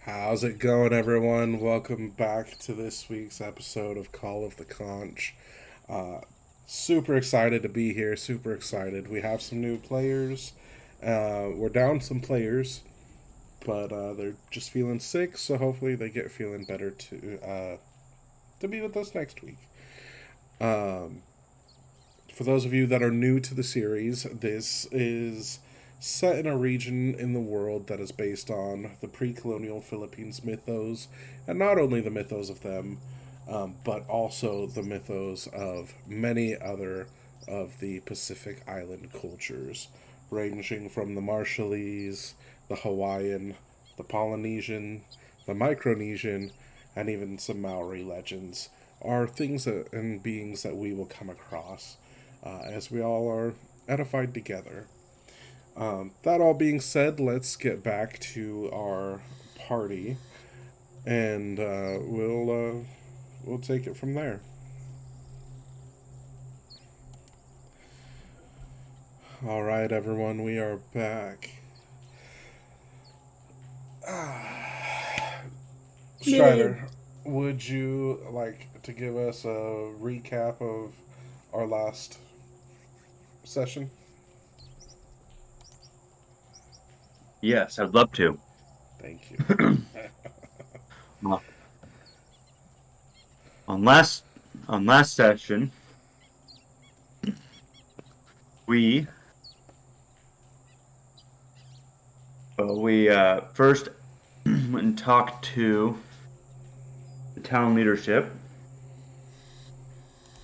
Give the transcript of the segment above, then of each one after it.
How's it going, everyone? Welcome back to this week's episode of Call of the Conch. Uh, Super excited to be here. Super excited. We have some new players. We're down some players, but they're just feeling sick. So hopefully they get feeling better to be with us next week. Um, for those of you that are new to the series, this is set in a region in the world that is based on the pre-colonial Philippines mythos, and not only the mythos of them, but also the mythos of many other of the Pacific Island cultures, ranging from the Marshallese, the Hawaiian, the Polynesian, the Micronesian, and even some Maori legends, are things and beings that we will come across as we all are edified together. That all being said, let's get back to our party, and we'll take it from there. All right, everyone, we are back. Mid. Strider, would you like to give us a recap of our last session? Yes, I'd love to. Thank you. Well, on last on last session, we first went and talked to the town leadership,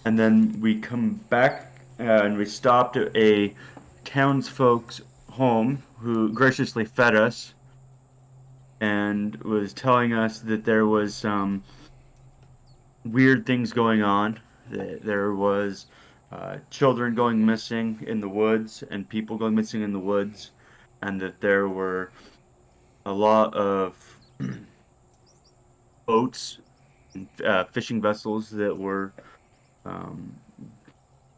and then we come back and we stopped at a townsfolk's home who graciously fed us and was telling us that there was some weird things going on. That there was children going missing in the woods and people going missing in the woods, and that there were a lot of boats, fishing vessels that were um,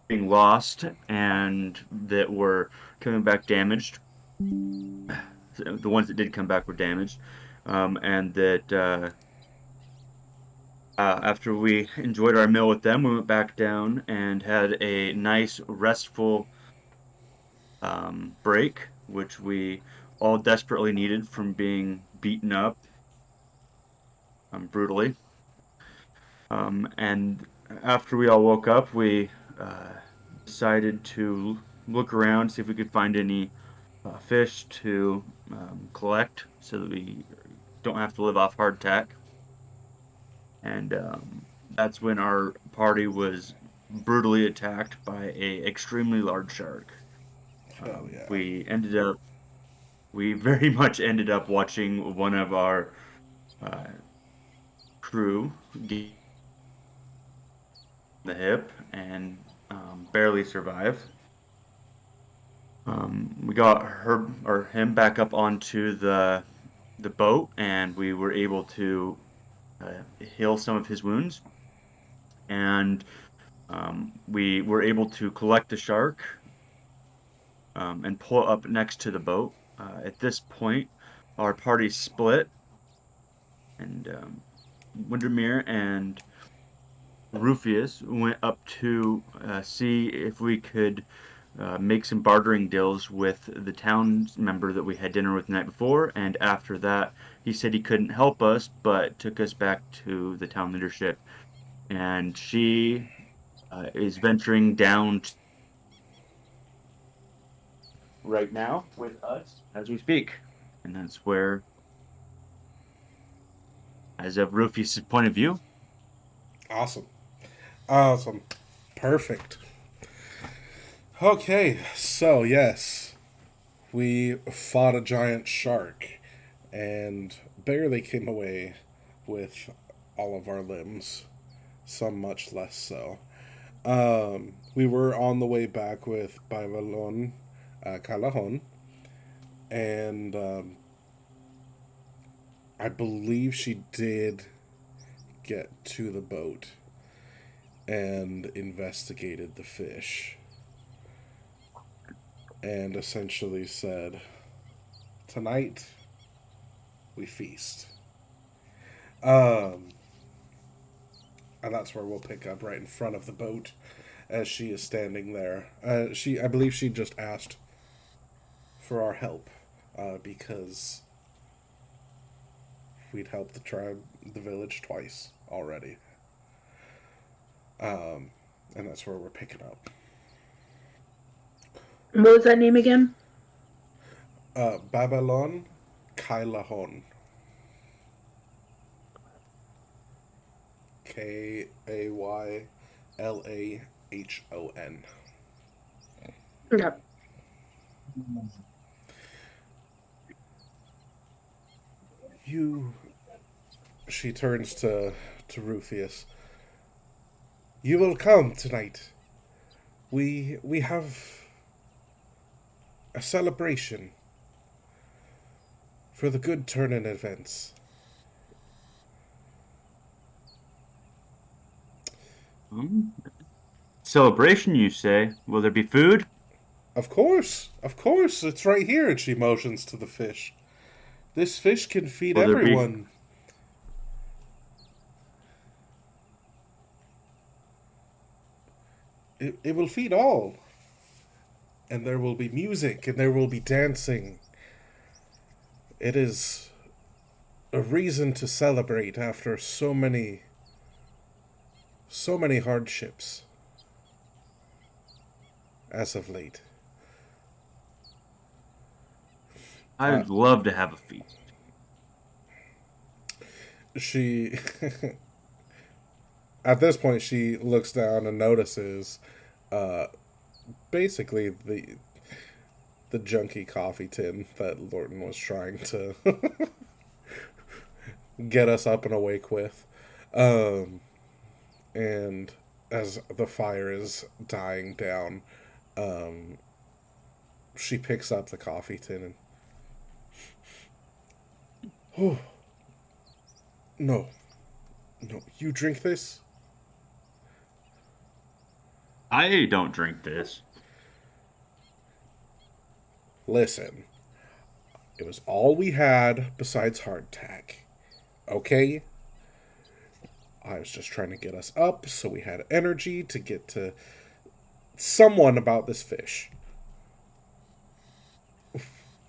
being lost and that were coming back damaged. The ones that did come back were damaged, and that after we enjoyed our meal with them, we went back down and had a nice, restful break, which we all desperately needed from being beaten up brutally. And after we all woke up, we decided to look around, see if we could find any fish to collect so that we don't have to live off hardtack. And that's when our party was brutally attacked by a extremely large shark. Hell yeah. We very much ended up watching one of our uh, crew get the hip and barely survive. We got her or him back up onto the boat, and we were able to heal some of his wounds. And we were able to collect the shark and pull it up next to the boat. At this point, our party split, and Windermere and Rufius went up to see if we could make some bartering deals with the town member that we had dinner with the night before. And after that, he said he couldn't help us, but took us back to the town leadership. And she is venturing down right now with us as we speak. And that's where, as of Rufius' point of view, Awesome. Awesome. Perfect. Okay, so yes, we fought a giant shark and barely came away with all of our limbs, some much less so. We were on the way back with Baivalon Calajon, and I believe she did get to the boat and investigated the fish and essentially said, "Tonight we feast." Um, and that's where we'll pick up right in front of the boat as she is standing there. I believe she just asked for our help because we'd helped the village twice already. And that's where we're picking up. What was that name again? Babylon Kailahon. Kaylahon. Okay. You. She turns to Rufius. You will come tonight. We have a celebration for the good turn in events. Hmm? Celebration, you say? Will there be food? Of course, it's right here. And she motions to the fish. This fish can feed Will there be? everyone. It will feed all. And there will be music and there will be dancing. It is a reason to celebrate after so many hardships as of late. I Uh, would love to have a feast. she at this point she looks down and notices uh, basically the junky coffee tin that Lorton was trying to get us up and awake with. Um, and as the fire is dying down, um, she picks up the coffee tin and, oh, no, no, you drink this? I don't drink this. Listen, it was all we had besides hardtack. Okay? I was just trying to get us up so we had energy to get to someone about this fish.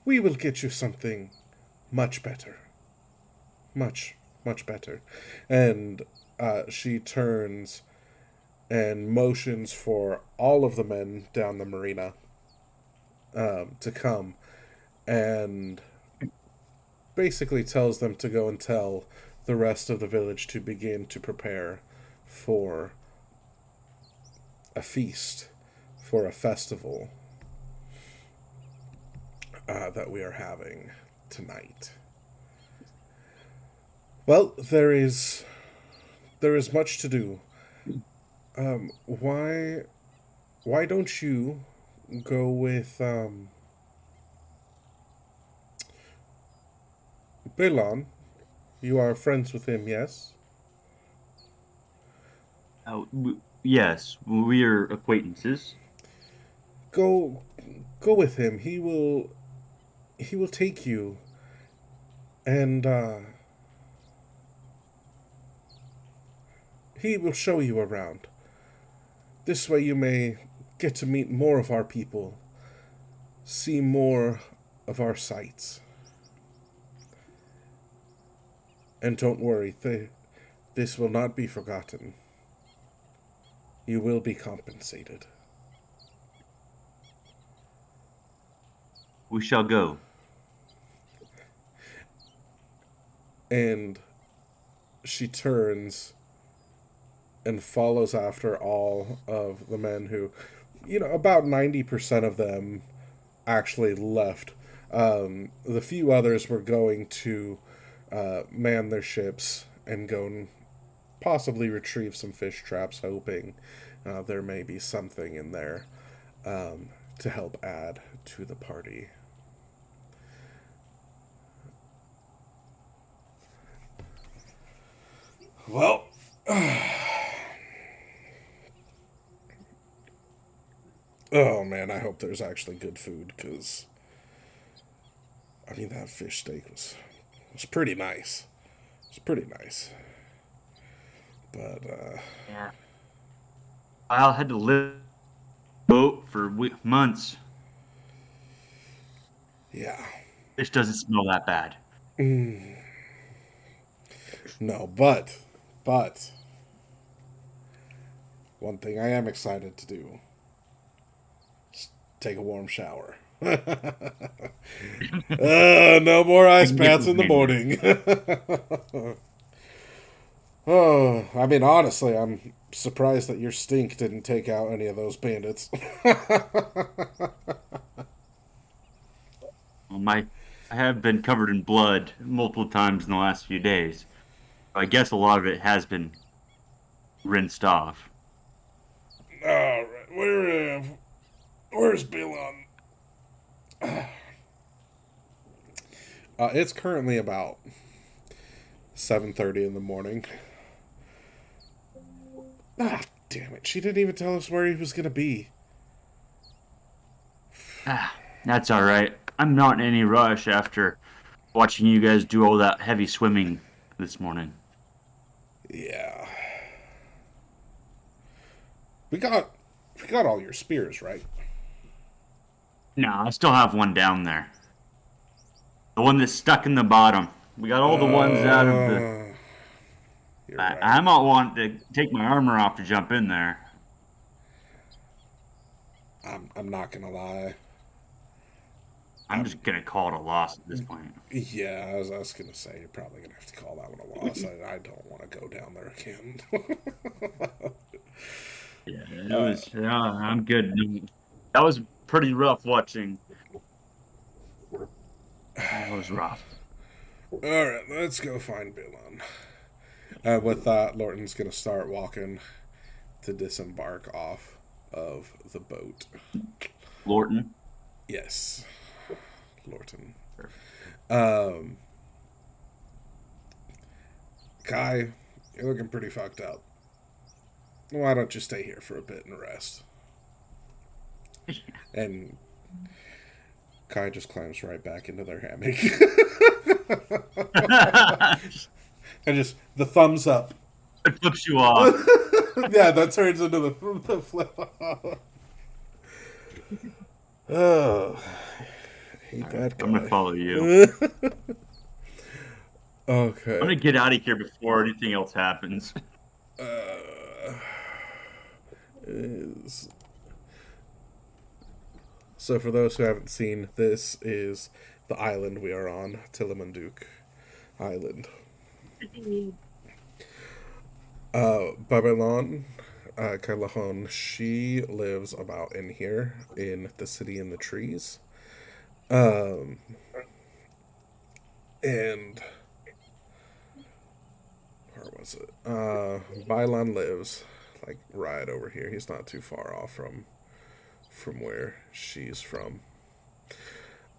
We will get you something much better. Much, much better. And she turns and motions for all of the men down the marina to come and basically tells them to go and tell the rest of the village to begin to prepare for a feast, for a festival that we are having tonight. Well, there is much to do. Um, why why don't you go with Bilan? You are friends with him, yes? Yes, we're acquaintances. Go go with him. He will take you and he will show you around. This way you may get to meet more of our people, see more of our sights. And don't worry, this will not be forgotten. You will be compensated. We shall go. And she turns and follows after all of the men who, about 90% of them actually left. The few others were going to man their ships and go and possibly retrieve some fish traps, hoping there may be something in there to help add to the party. Well, oh man, I hope there's actually good food because I mean that fish steak was pretty nice. It's pretty nice. But Yeah. I had to live boat for months. yeah. Fish doesn't smell that bad. No, but one thing I am excited to do is take a warm shower. No more I ice can get baths in the behind that. morning. Oh, I mean, honestly, I'm surprised that your stink didn't take out any of those bandits. Well, I have been covered in blood multiple times in the last few days. I guess a lot of it has been rinsed off. All right, where's Bilon? It's currently about 7:30 in the morning. Ah, damn it! She didn't even tell us where he was gonna be. Ah, that's all right. I'm not in any rush after watching you guys do all that heavy swimming this morning. Yeah, we got we got all your spears, right? No, I still have one down there. The one that's stuck in the bottom. We got all the ones out of the. Uh, you're I right. might want to take my armor off to jump in there. I'm not gonna lie. I'm I'm just gonna call it a loss at this point. Yeah, I was gonna say you're probably gonna have to call that one a loss. I don't want to go down there again. Yeah, it was. Yeah, I'm good. That was pretty rough watching. That was rough. All right, let's go find Bilon. With that, Lorton's gonna start walking to disembark off of the boat. Lorton. Yes, Lorton. Um, Kai, you're looking pretty fucked up. Why don't you stay here for a bit and rest? And Kai just climbs right back into their hammock. It And just the thumbs up. flips you off. Yeah, that turns into the flip. Oh, hate All right, that I'm gonna guy. follow you. I'm Okay. gonna get out of here before anything else happens. Uh, is So, for those who haven't seen, this is the island we are on, Tillamook Island. Babylon, Carlahon, she lives about in here in the city in the trees. Um, and where was it? Bylon lives like right over here. He's not too far off from where she's from.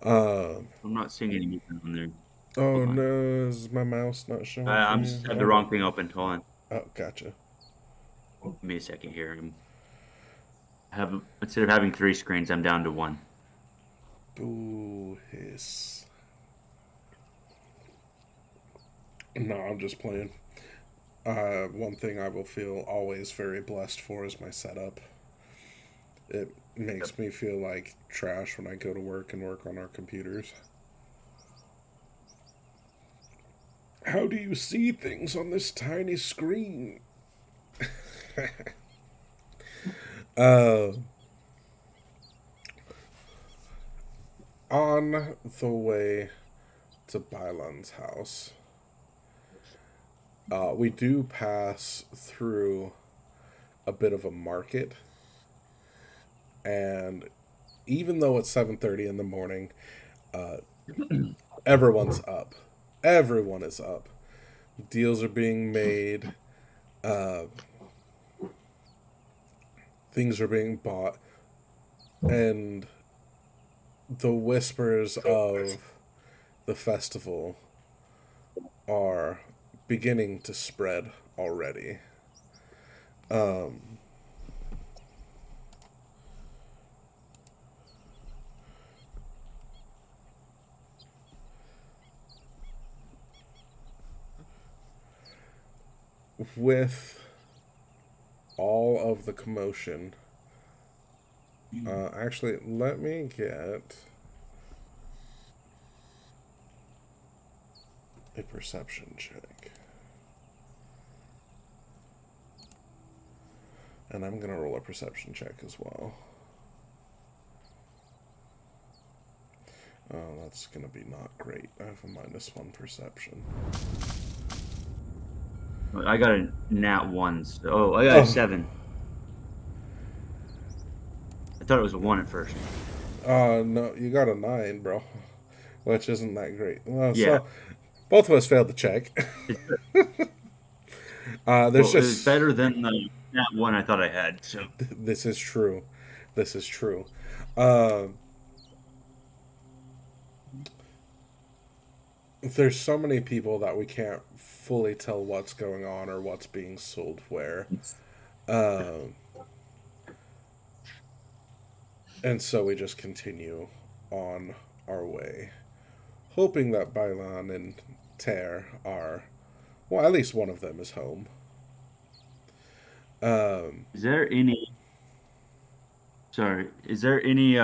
Uh, I'm not seeing any movement on there. oh Hold on. no, is my mouse not showing for I'm you? just had the Oh, wrong thing open. Hold on. oh, gotcha. Give me a second here. Instead of having three screens, I'm down to one. Boo hiss. No, I'm just playing. One thing I will feel always very blessed for is my setup. It makes me feel like trash when I go to work and work on our computers. How do you see things on this tiny screen? uh, on the way to Bylon's house, we do pass through a bit of a market, and even though it's 7:30 in the morning, uh, everyone's up. Everyone is up. Deals are being made. Uh, things are being bought, and the whispers of the festival are beginning to spread already. Um, with all of the commotion, actually, let me get a perception check. And I'm going to roll a perception check as well. Oh, that's going to be not great. I have a -1 perception. I got a nat 1. So, I got a 7. I thought it was a 1 at first. No, you got a 9, bro. Which isn't that great. Well, Yeah. so both of us failed the check. There's It was better than the nat 1 I thought I had. So This is true. This is true. There's so many people that we can't fully tell what's going on or what's being sold where. And so we just continue on our way, hoping that Bailan and Ter are, well, at least one of them is home. is there any? Sorry, is there any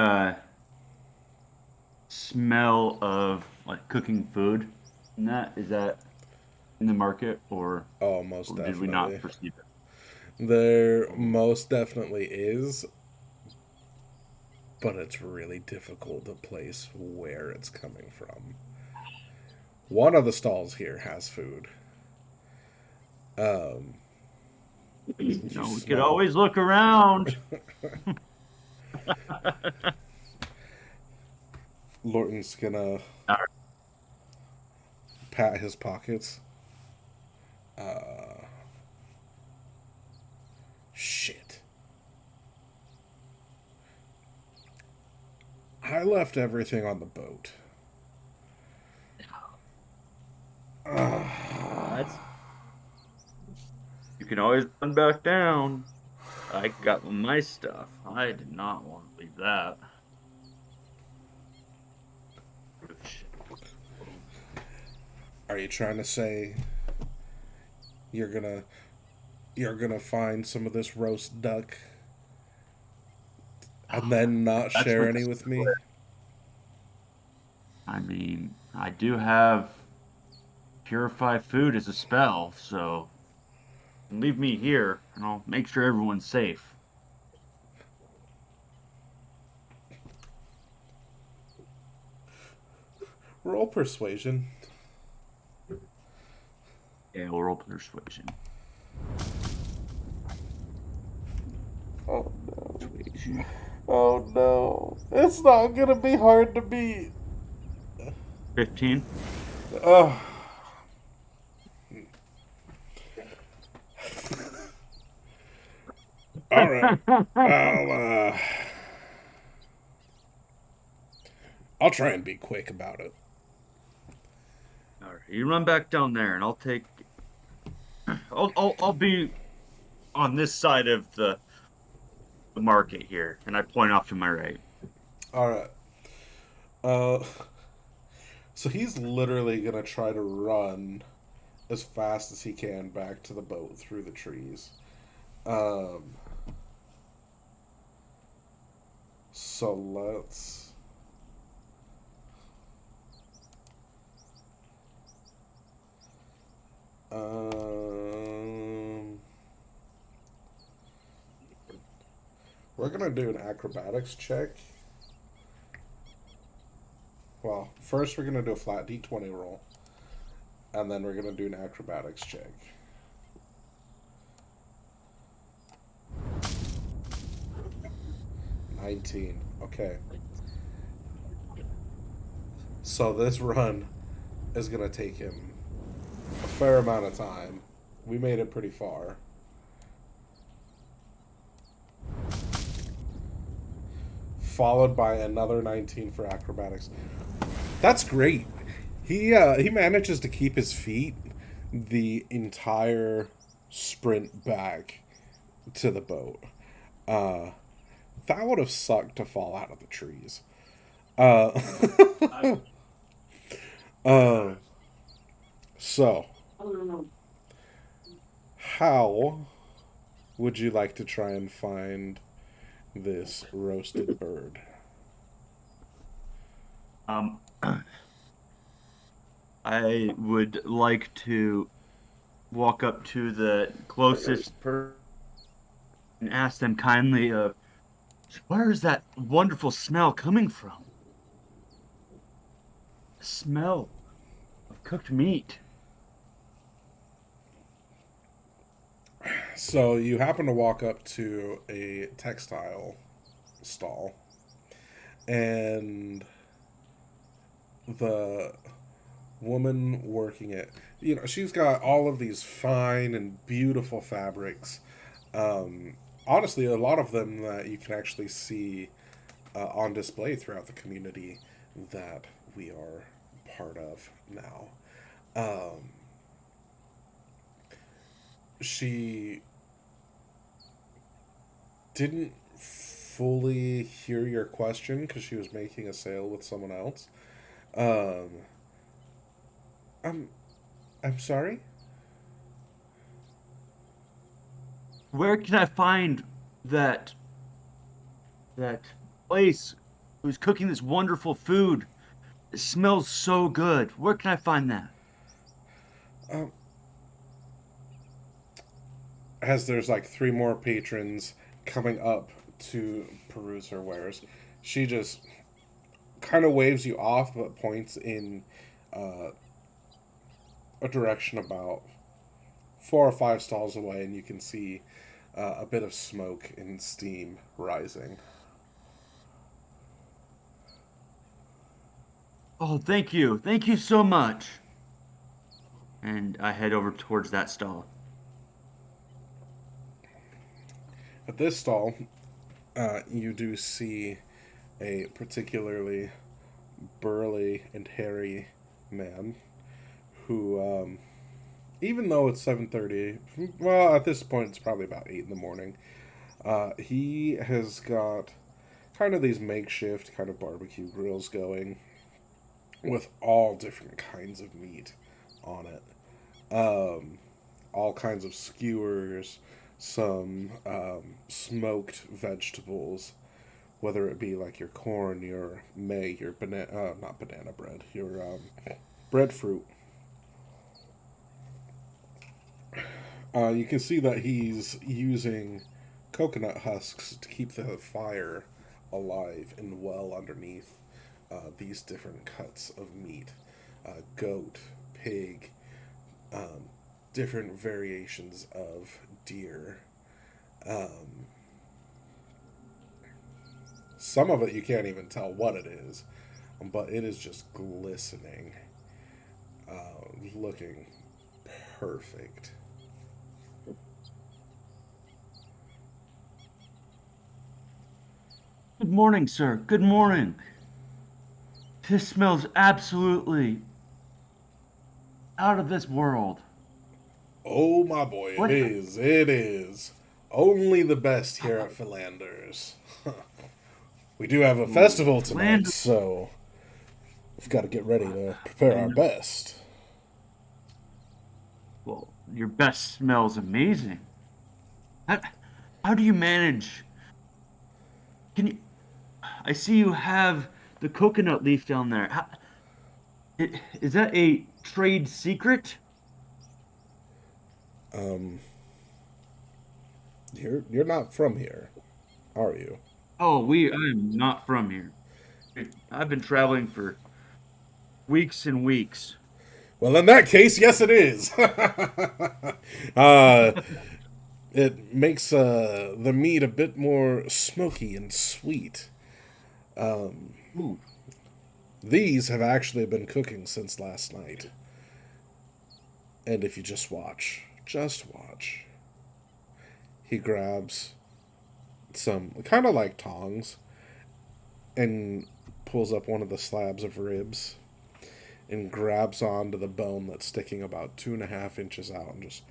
smell of like cooking food? Is that in the market, or Oh, most did definitely. we not perceive it? There most definitely is, but it's really difficult to place where it's coming from. One of the stalls here has food. We smell- could always look around. Lorton's gonna pat his pockets. Shit. I left everything on the boat. You can always run back down. I got my stuff. I did not want to leave that. Are you trying to say you're gonna find some of this roast duck and then not That's share what any this with is me? for. I mean, I do have purify food as a spell, so leave me here and I'll make sure everyone's safe. Roll persuasion. Yeah, we'll roll persuasion. Oh no. Oh no. It's not gonna be hard to beat. 15. Oh. Alright. I'll try and be quick about it. All right, you run back down there, and I'll be on this side of the market here, and I point off to my right. Alright. So he's literally gonna try to run as fast as he can back to the boat through the trees. So let's. We're gonna do an acrobatics check. Well, first we're gonna do a flat d20 roll, and then we're gonna do an acrobatics check. $19. Okay. So this run is gonna take him a fair amount of time. We made it pretty far. Followed by another 19 for acrobatics. That's great. He manages to keep his feet the entire sprint back to the boat. That would have sucked to fall out of the trees. So how would you like to try and find this roasted bird? Um, I would like to walk up to the closest person and ask them kindly, where is that wonderful smell coming from? The smell of cooked meat. So you happen to walk up to a textile stall, and the woman working it, she's got all of these fine and beautiful fabrics. Um, Honestly, a lot of them that you can actually see on display throughout the community that we are part of now. Um, she didn't fully hear your question because she was making a sale with someone else. Um, I'm I'm sorry. Where can I find that that place who's cooking this wonderful food? It smells so good. Where can I find that? Um, as there's like three more patrons coming up to peruse her wares, she just kind of waves you off, but points in uh, a direction about 4 or 5 stalls away, and you can see a bit of smoke and steam rising. Oh, thank you. Thank you so much. And I head over towards that stall. At this stall, you do see a particularly burly and hairy man who, even though it's 7:30, well, at this point it's probably about 8 in the morning. He has got kind of these makeshift kind of barbecue grills going with all different kinds of meat on it. All kinds of skewers, some smoked vegetables, whether it be like your corn, your may, your banana, not banana bread, your breadfruit. You can see that he's using coconut husks to keep the fire alive and well underneath these different cuts of meat: goat, pig, um, different variations of deer. Um, some of it you can't even tell what it is, but it is just glistening, looking perfect. Good morning, sir. Good morning. This smells absolutely out of this world. Oh my boy, it What? is. It is. Only the best here at Philander's. We do have a Ooh, festival tonight, Flanders. so we've got to get ready to prepare I our know. best. Well, your best smells amazing. How, how do you manage? Can you? I see you have the coconut leaf down there. Is that a trade secret? Um, you're not from here, are you? Oh, I am not from here. I've been traveling for weeks and weeks. Well, in that case, yes, it is. uh, it makes the meat a bit more smoky and sweet. Ooh, These have actually been cooking since last night. And if you just watch, he grabs some kind of like tongs and pulls up one of the slabs of ribs and grabs onto the bone that's sticking about 2.5 inches out and just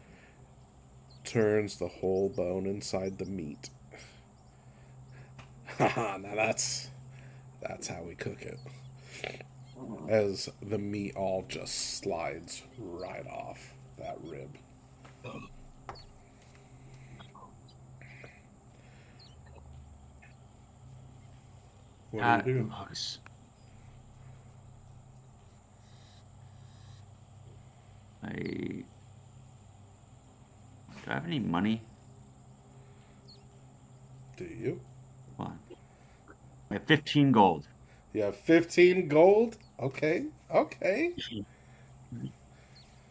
turns the whole bone inside the meat. Haha, now that's how we cook it. As the meat all just slides right off that rib. What do you That do? looks. Do I have any money? Do you? Hold on. I have 15 gold. You have 15 gold? Okay. Okay.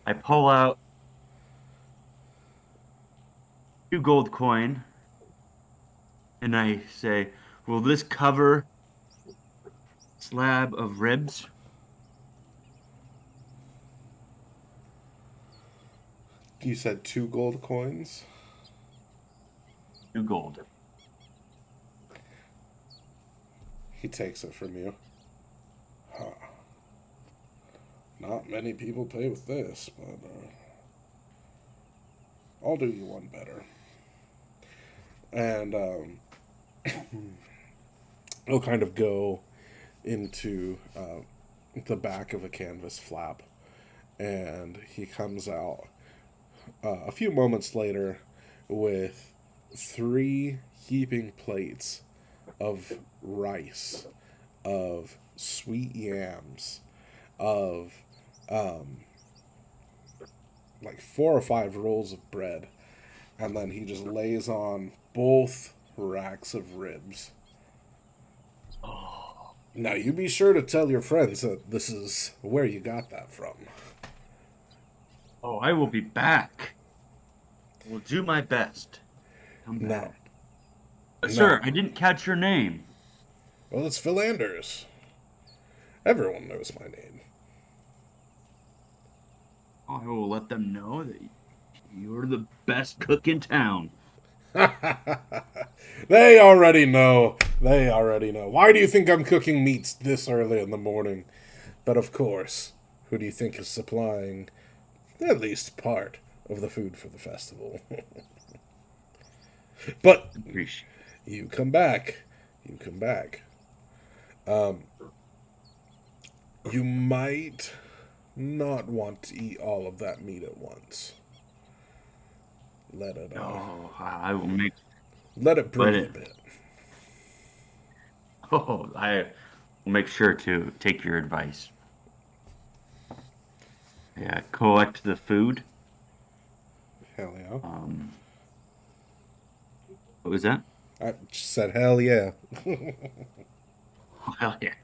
I pull out 2 gold coin and I say, "Will this cover slab of ribs?" You said 2 gold coins? 2 gold. He takes it from you. Huh. Not many people pay with this, but I'll do you one better. And he'll kind of go into the back of a canvas flap, and he comes out a few moments later with 3 heaping plates of rice, of sweet yams, of um, like 4 or 5 rolls of bread, and then he just lays on both racks of ribs. Oh, Now, you be sure to tell your friends that this is where you got that from. oh, I will be back. I will do my best. Come No, back. no. Sir, I didn't catch your name. Well, it's Philanders. Everyone knows my name. Oh, I will let them know that you're the best cook in town. They already know. They already know. Why do you think I'm cooking meats this early in the morning? But of course, who do you think is supplying at least part of the food for the festival? But Appreciate you come back. You come back. You might not want to eat all of that meat at once. Let it it. Oh, I will make. let it Let breathe a it. bit. Oh, I will make sure to take your advice. Yeah, collect the food. Hell yeah. Um, what was that? I just said hell yeah. Hell yeah.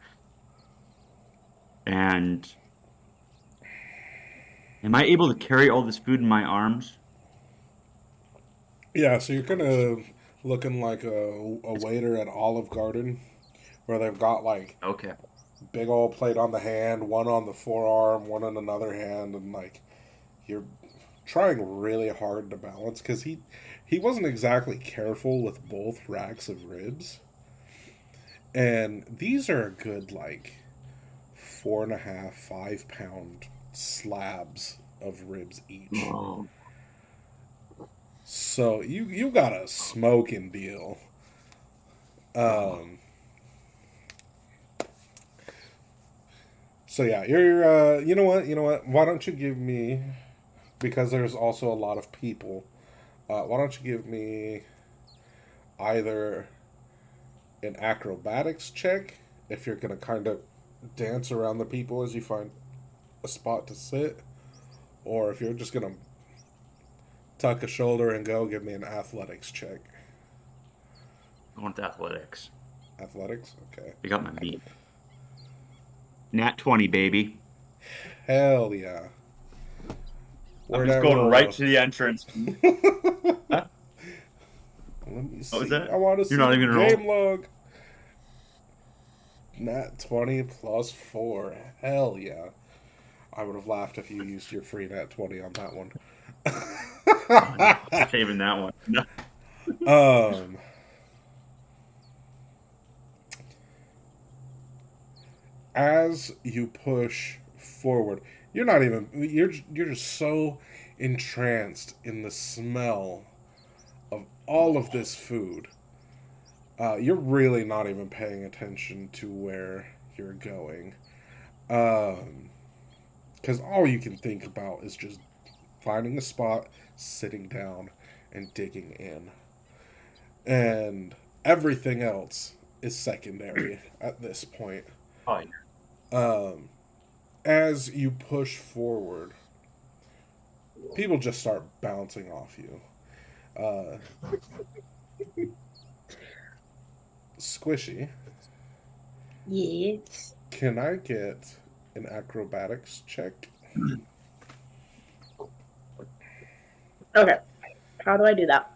And am I able to carry all this food in my arms? Yeah, so you're kind of looking like a waiter at Olive Garden, where they've got like Okay. big old plate on the hand, one on the forearm, one on another hand, and like you're trying really hard to balance because he wasn't exactly careful with both racks of ribs, and these are a good like 4.5, 5 pound slabs of ribs each. Oh, So you got a smoking deal. oh, Um, so yeah, you're you know what? You know what? Why don't you give me, because there's also a lot of people. Why don't you give me either an acrobatics check if you're gonna kind of dance around the people as you find a spot to sit, or if you're just gonna tuck a shoulder and go, give me an athletics check. I want the athletics. Athletics, okay. I got my meat. Nat 20, baby. Hell yeah. I'm Where'd just I going roll right those? to the entrance. Huh? Let me What was see. that? I want to You're see not the even gonna roll? game log. Nat 20 plus 4. Hell yeah. I would have laughed if you used your free nat 20 on that one. Oh, no, I'm saving that one. No. um, as you push forward, you're just so entranced in the smell of all of this food. You're really not even paying attention to where you're going. Because all you can think about is just finding a spot, sitting down, and digging in. And everything else is secondary at this point. Oh, As you push forward, people just start bouncing off you. Uh, Squishy, Yes. can I get an acrobatics check? Okay. How do I do that?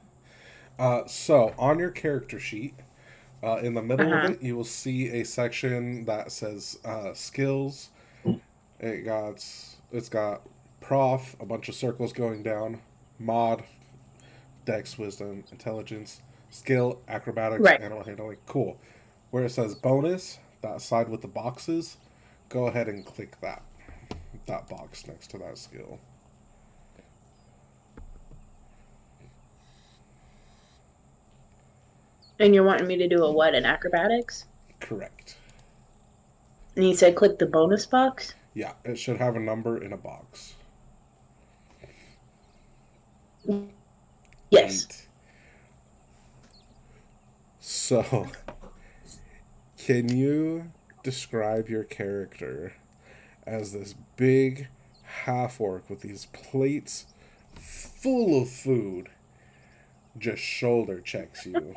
So, on your character sheet, in the Uh middle of huh. it, you will see a section that says skills. It's got prof, a bunch of circles going down, mod, dex, wisdom, intelligence, skill, acrobatics, Right. animal handling. Cool. Where it says bonus, that side with the boxes, go ahead and click that box next to that skill. And you're wanting me to do a what in acrobatics? Correct. And you said click the bonus box? Yeah, it should have a number in a box. Yes. 8. So, can you describe your character as this big half orc with these plates full of food just shoulder checks you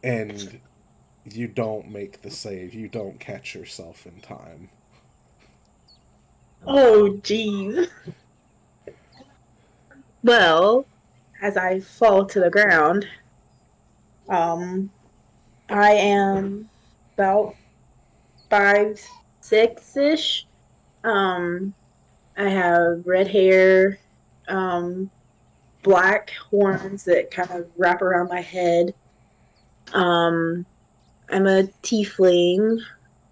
and you don't make the save, you don't catch yourself in time? Oh, jeez. Well, as I fall to the ground, um, I am about 5'6" ish. Um, I have red hair, um, black horns that kind of wrap around my head. Um, I'm a tiefling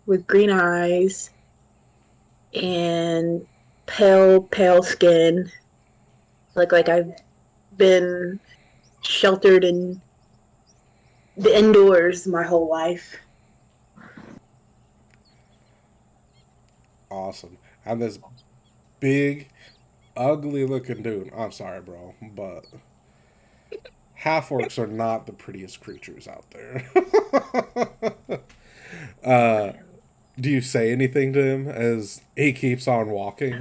with green eyes and pale skin. Look like I've been sheltered in the indoors my whole life. Awesome. And this big, ugly looking dude. I'm sorry, bro, but half orcs are not the prettiest creatures out there. uh, do you say anything to him as he keeps on walking?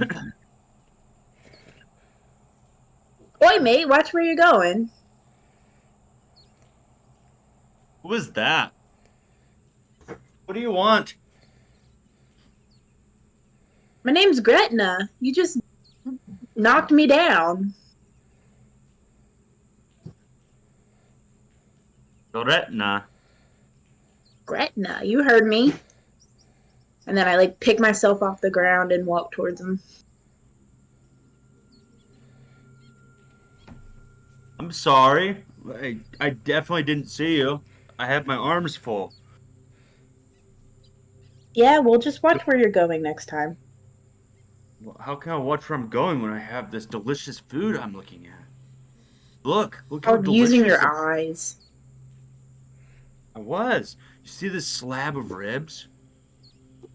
Oi, mate, watch where you're going. who was that? What do you want? My name's Gretna. You just knocked me down. Loretta. Gretna, you heard me. And then I like pick myself off the ground and walk towards him. I'm sorry. I definitely didn't see you. I had my arms full. Yeah, we'll just watch where you're going next time. Well, how can I watch where I'm going when I have this delicious food I'm looking at? Look how Oh, using your delicious eyes. I was. You see this slab of ribs?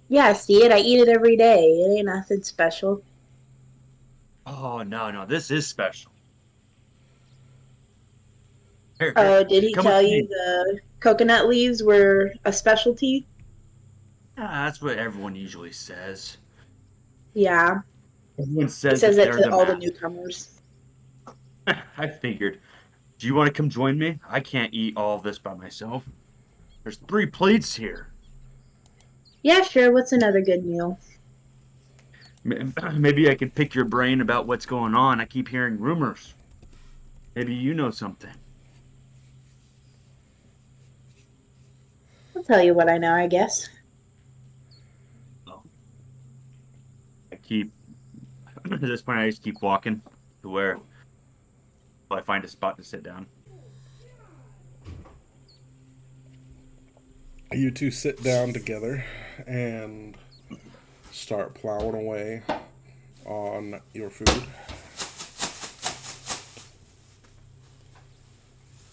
Yeah, I see it. I eat it every day. It ain't nothing special. Oh, no, this is special. Here, Oh, did he come with tell you me. the coconut leaves were a specialty? That's what everyone usually says. Yeah, Everyone he says says that it they're to the all the master. newcomers. I figured. Do you want to come join me? I can't eat all of this by myself. There's 3 plates here. Yeah, sure. What's another good meal? Maybe I could pick your brain about what's going on. I keep hearing rumors. Maybe you know something. I'll tell you what I know, I guess. Oh, I keep at this point. I just keep walking to where till I find a spot to sit down. You two sit down together and start plowing away on your food.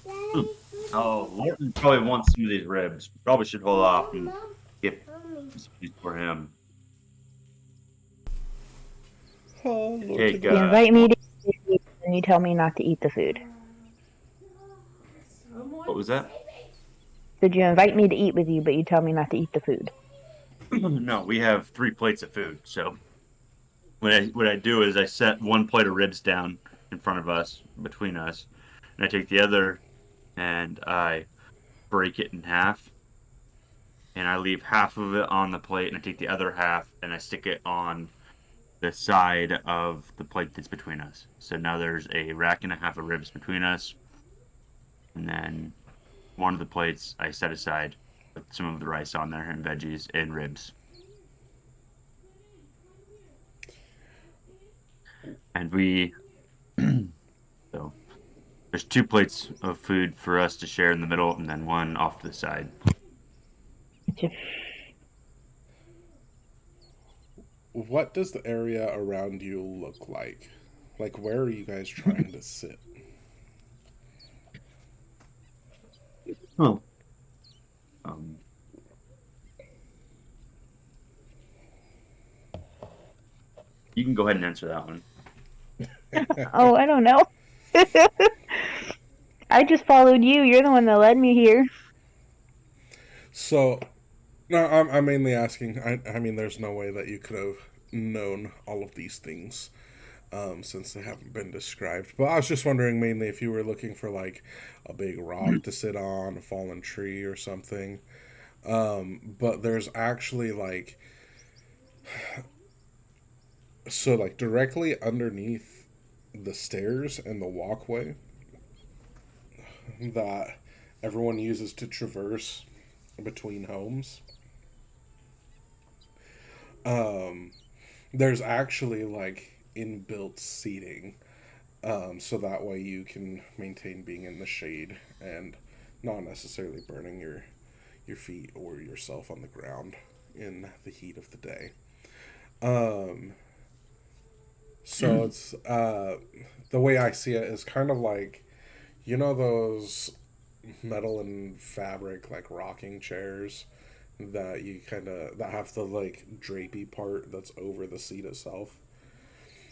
Hmm. Oh, Lawton probably wants some of these ribs. Probably should hold off and get some for him. Oh, Take You uh, invite me to eat the food and you tell me not to eat the food. what was that? Did you invite me to eat with you, but you tell me not to eat the food? No, we have 3 plates of food. So what I do is I set one plate of ribs down in front of us, between us, and I take the other and I break it in half, and I leave half of it on the plate, and I take the other half and I stick it on the side of the plate that's between us. So now there's a rack and a half of ribs between us, and then one of the plates I set aside with some of the rice on there and veggies and ribs. And we so there's 2 plates of food for us to share in the middle, and then one off to the side. What does the area around you look like? Like, where are you guys trying to sit? Oh. Um, you can go ahead and answer that one. Oh, I don't know. I just followed you. You're the one that led me here. So, no, I'm mainly asking. I mean, there's no way that you could have known all of these things since they haven't been described. But I was just wondering mainly if you were looking for like a big rock to sit on, a fallen tree, or something. But there's actually like so like directly underneath the stairs and the walkway that everyone uses to traverse between homes. Um, there's actually like inbuilt seating, so that way you can maintain being in the shade and not necessarily burning your feet or yourself on the ground in the heat of the day. Um, so it's the way I see it is kind of like those metal and fabric like rocking chairs that you kind of that have the like drapey part that's over the seat itself.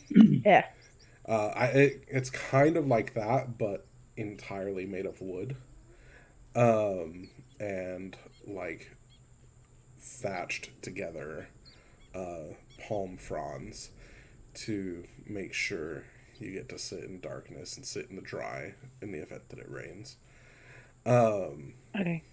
Yeah. It's kind of like that, but entirely made of wood, and like thatched together palm fronds to make sure you get to sit in darkness and sit in the dry in the event that it rains. Um, Okay.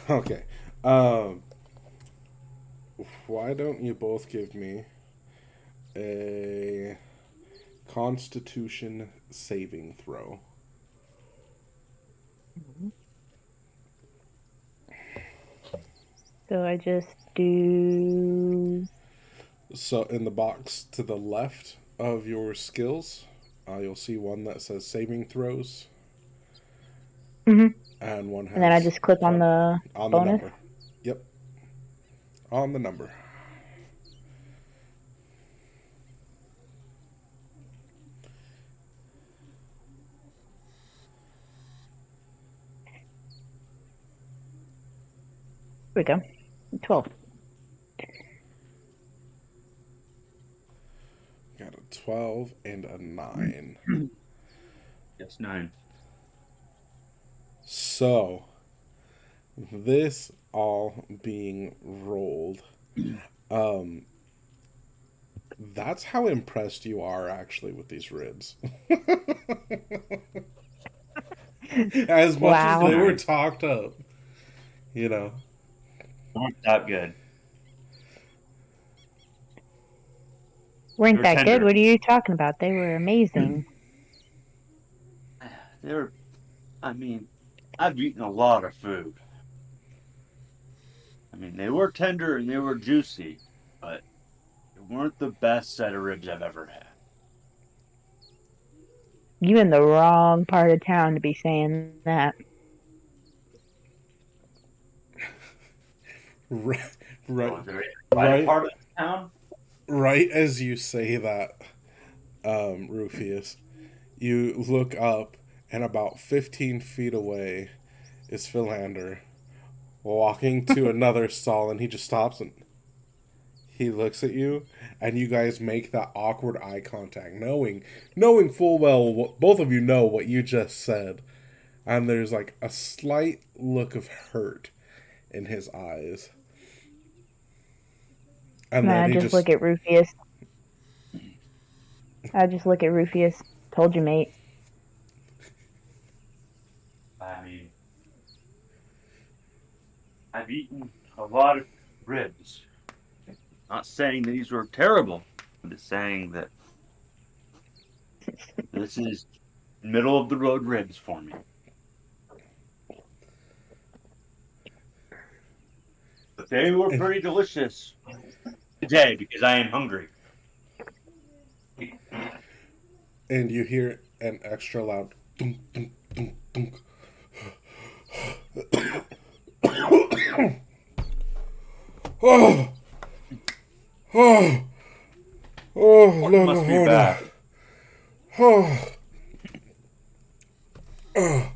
okay. Um, why don't you both give me a Constitution saving throw? So I just do. So in the box to the left of your skills, you'll see one that says saving throws, Hmm. and one And then I has just click on the on the bonus. number. Yep, on the number. Here we go. 12. Got a 12 and a 9. Yes, 9. So this all being rolled, um, that's how impressed you are actually with these ribs. As much as Wow. they were talked up, you know. Not that good. Weren't They were that good? tender. What are you talking about? They were amazing. They were. I mean, I've eaten a lot of food. I mean, they were tender and they were juicy, but they weren't the best set of ribs I've ever had. You in the wrong part of town to be saying that. Right, right, Oh, is there a quiet right, part of the town? right as you say that, Rufius, you look up, and about 15 feet away is Philander walking to another stall, and he just stops and he looks at you, and you guys make that awkward eye contact, knowing full well what both of you know what you just said, and there's like a slight look of hurt in his eyes, and And then I he just just look at Rufius. Told you, mate. I mean, I've eaten a lot of ribs. Not saying that these were terrible. I'm just saying that this is middle of the road ribs for me. But they were pretty delicious today because I am hungry. and you hear an extra loud dunk dunk dunk dunk. Oh, oh, oh, What must be bad? Oh, oh.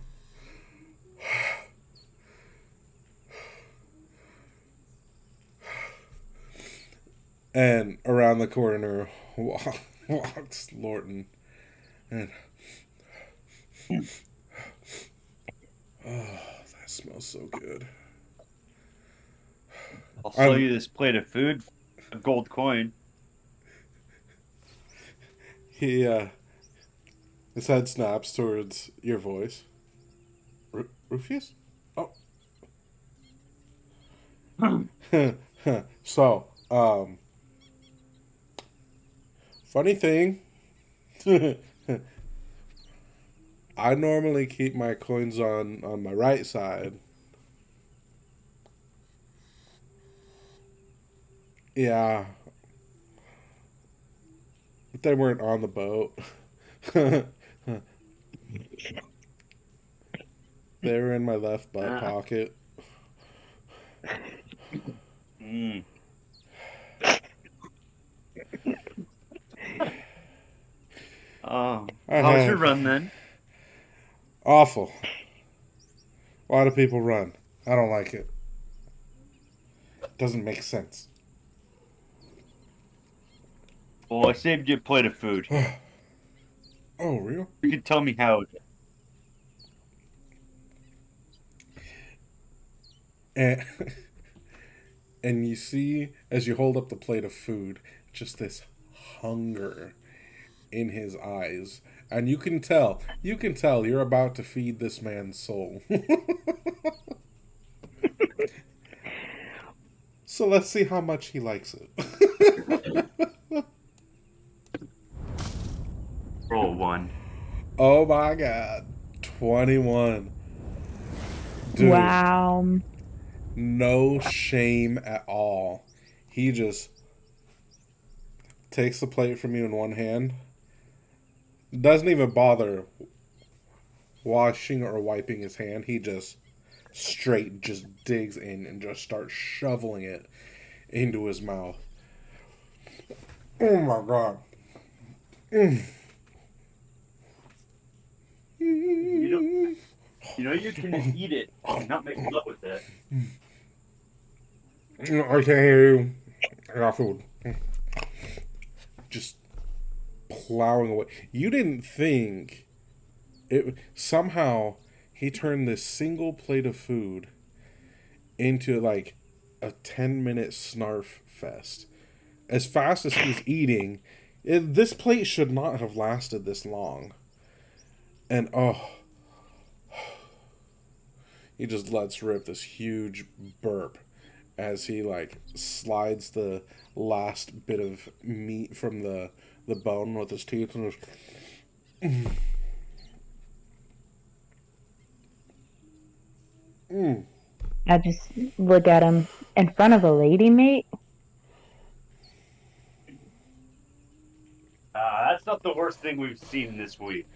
And around the corner walks Lorton. And oh, that smells so good. I'll sell you this plate of food, a gold coin. He his head snaps towards your voice. Rufius? Oh. So, funny thing. I normally keep my coins on my right side. Yeah. But they weren't on the boat. They were in my left butt pocket. Mm. How was your run then? Awful. Why do people run? I don't like it. Doesn't make sense. Well, I saved you a plate of food. Oh, real? You can tell me how. And, and you see, as you hold up the plate of food, just this hunger in his eyes. And you can tell you're about to feed this man's soul. So let's see how much he likes it. Roll 1. Oh my god. 21. Dude, Wow. no shame at all. He just takes the plate from you in one hand. Doesn't even bother washing or wiping his hand. He just straight just digs in and just starts shoveling it into his mouth. Oh my god. You know you can eat it and not make love with it. I can't hear you. I got food. Just plowing away. You didn't think it somehow he turned this single plate of food into like a 10-minute snarf fest. As fast as he's eating, this plate should not have lasted this long. And oh, he just lets rip this huge burp as he like slides the last bit of meat from the bone with his teeth and just I just look at him in front of a lady, mate. That's not the worst thing we've seen this week.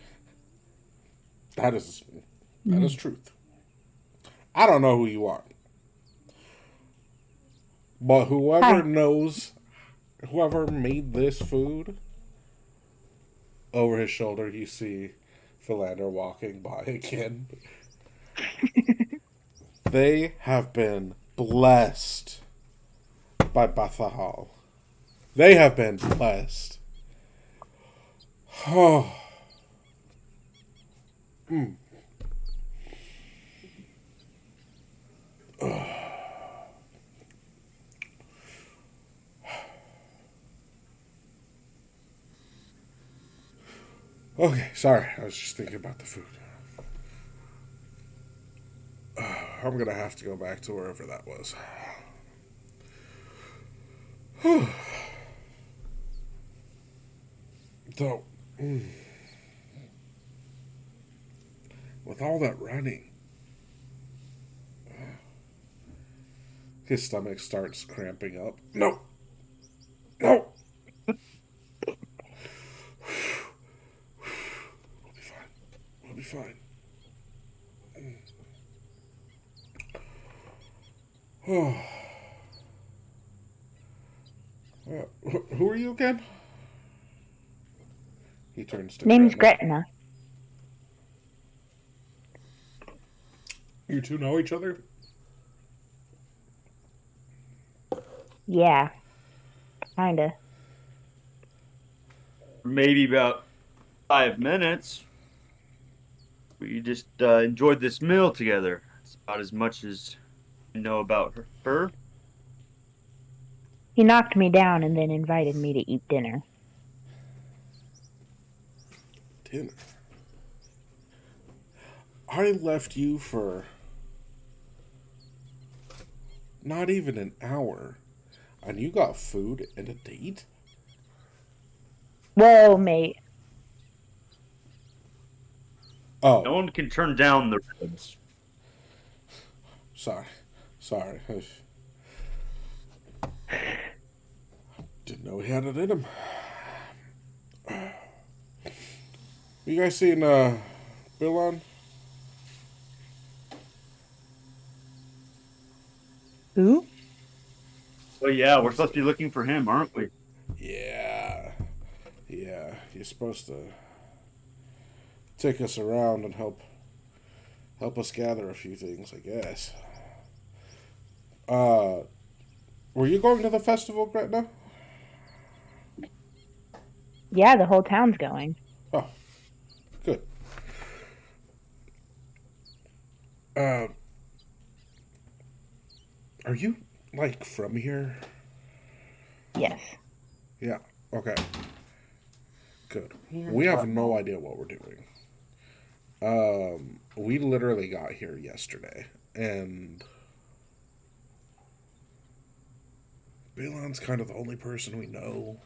That is truth. I don't know who you are. But whoever knows, whoever made this food, over his shoulder you see Philander walking by again. They have been blessed by Bathahal. They have been blessed. Oh. Mm. Okay, sorry. I was just thinking about the food. I'm gonna have to go back to wherever that was. So, with all that running, his stomach starts cramping up. No! No! We'll be fine. We'll be fine. Oh. Who are you again? He turns to Name's Gretna. Gretna. You two know each other? Yeah, kinda. Maybe about 5 minutes. We just enjoyed this meal together. It's about as much as I know about her. He knocked me down and then invited me to eat dinner. Dinner. I left you for not even an hour, and you got food and a date? Whoa, mate. Oh, No one can turn down the ribs. sorry. Sorry. I didn't know he had it in him. You guys seen Bill on? Who? Well, yeah, we're supposed to be looking for him, aren't we? Yeah. Yeah. You're supposed to take us around and help us gather a few things, I guess. Were you going to the festival, Gretna? Yeah, the whole town's going. Oh, good. Uh, are you like from here? Yes. Yeah. Okay. Good. We have no idea what we're doing. We literally got here yesterday, and Balon's kind of the only person we know.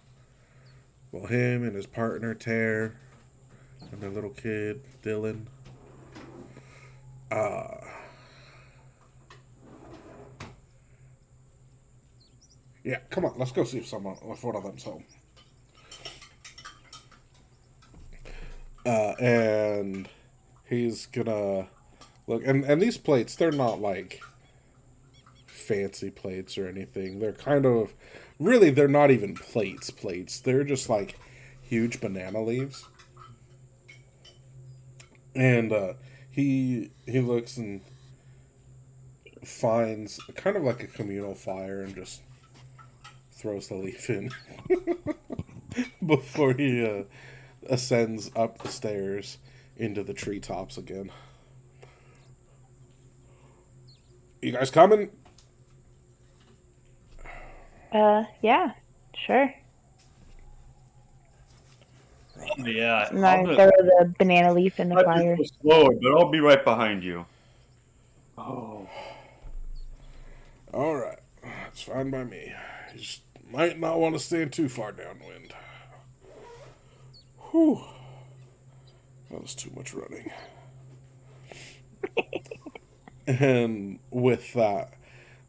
Well, him and his partner Tare, and their little kid Dylan. Yeah, come on, let's go see if one of them's home. And he's gonna look, and these plates, they're not like fancy plates or anything. They're kind of, really, they're not even plates. They're just like huge banana leaves. And he looks and finds kind of like a communal fire and just throws the leaf in before he ascends up the stairs into the treetops again. You guys coming? Yeah, sure. Yeah, And I throw the banana leaf in the fire. slower, but I'll be right behind you. Oh. All right, that's fine by me. You just might not want to stand too far downwind. Whew, that was too much running. And with that,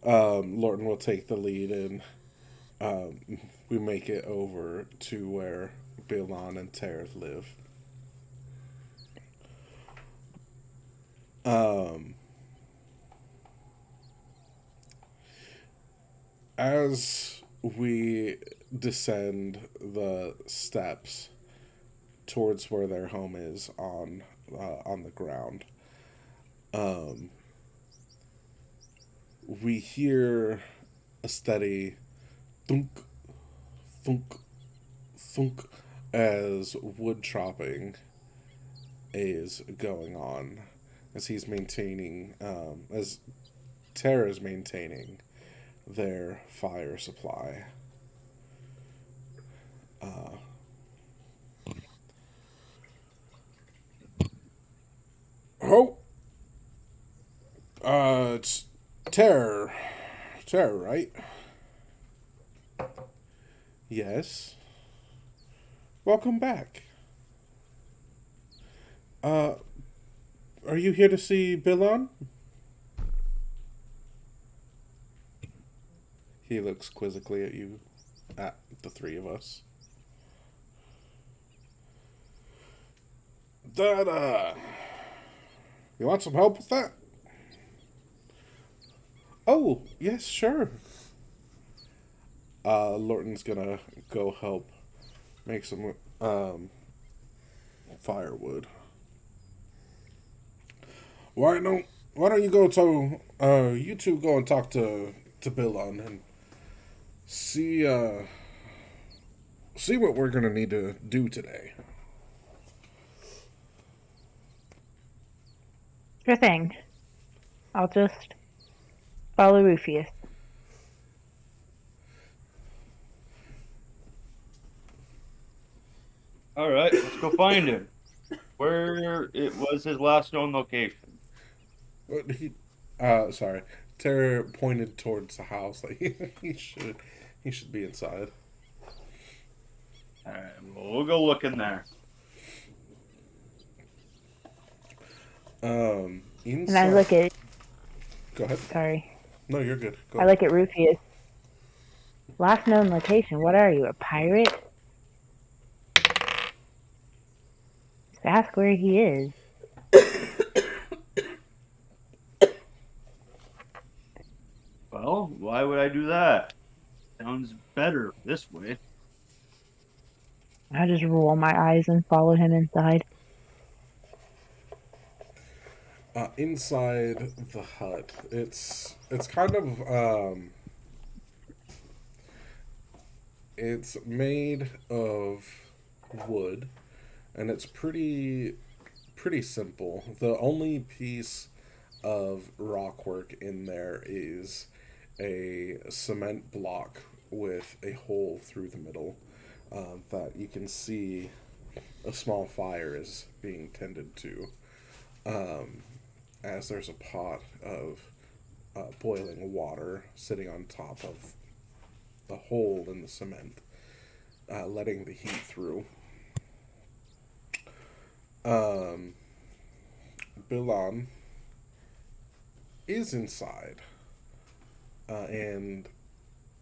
Lorton will take the lead, and we make it over to where Bilon and Tara live. As we descend the steps towards where their home is on the ground, we hear a steady thunk, thunk, thunk, as wood chopping is going on, as he's maintaining, as Tara's maintaining their fire supply. Oh, it's Tara. Tara, right? Yes. Welcome back. Are you here to see Billon? He looks quizzically at you, at the three of us. You want some help with that? Oh, yes, sure. Lorton's gonna go help make some, firewood. Why don't you go to, you two go and talk to Billon and see, see what we're gonna need to do today. Sure thing. I'll just follow Rufius. All right, let's go find him. Where it was his last known location. But sorry. Tara pointed towards the house. Like he should be inside. All right, well, we'll go look in there. Inside. And I look at. Go ahead. Sorry. No, you're good. Go I ahead. look at Rufius. Last known location. What are you, a pirate? Just ask where he is. Well, why would I do that? Sounds better this way. I just roll my eyes and follow him inside. Inside the hut, it's kind of it's made of wood, and it's pretty simple. The only piece of rock work in there is a cement block with a hole through the middle that you can see a small fire is being tended to. As there's a pot of boiling water sitting on top of the hole in the cement, letting the heat through. Bilan is inside, and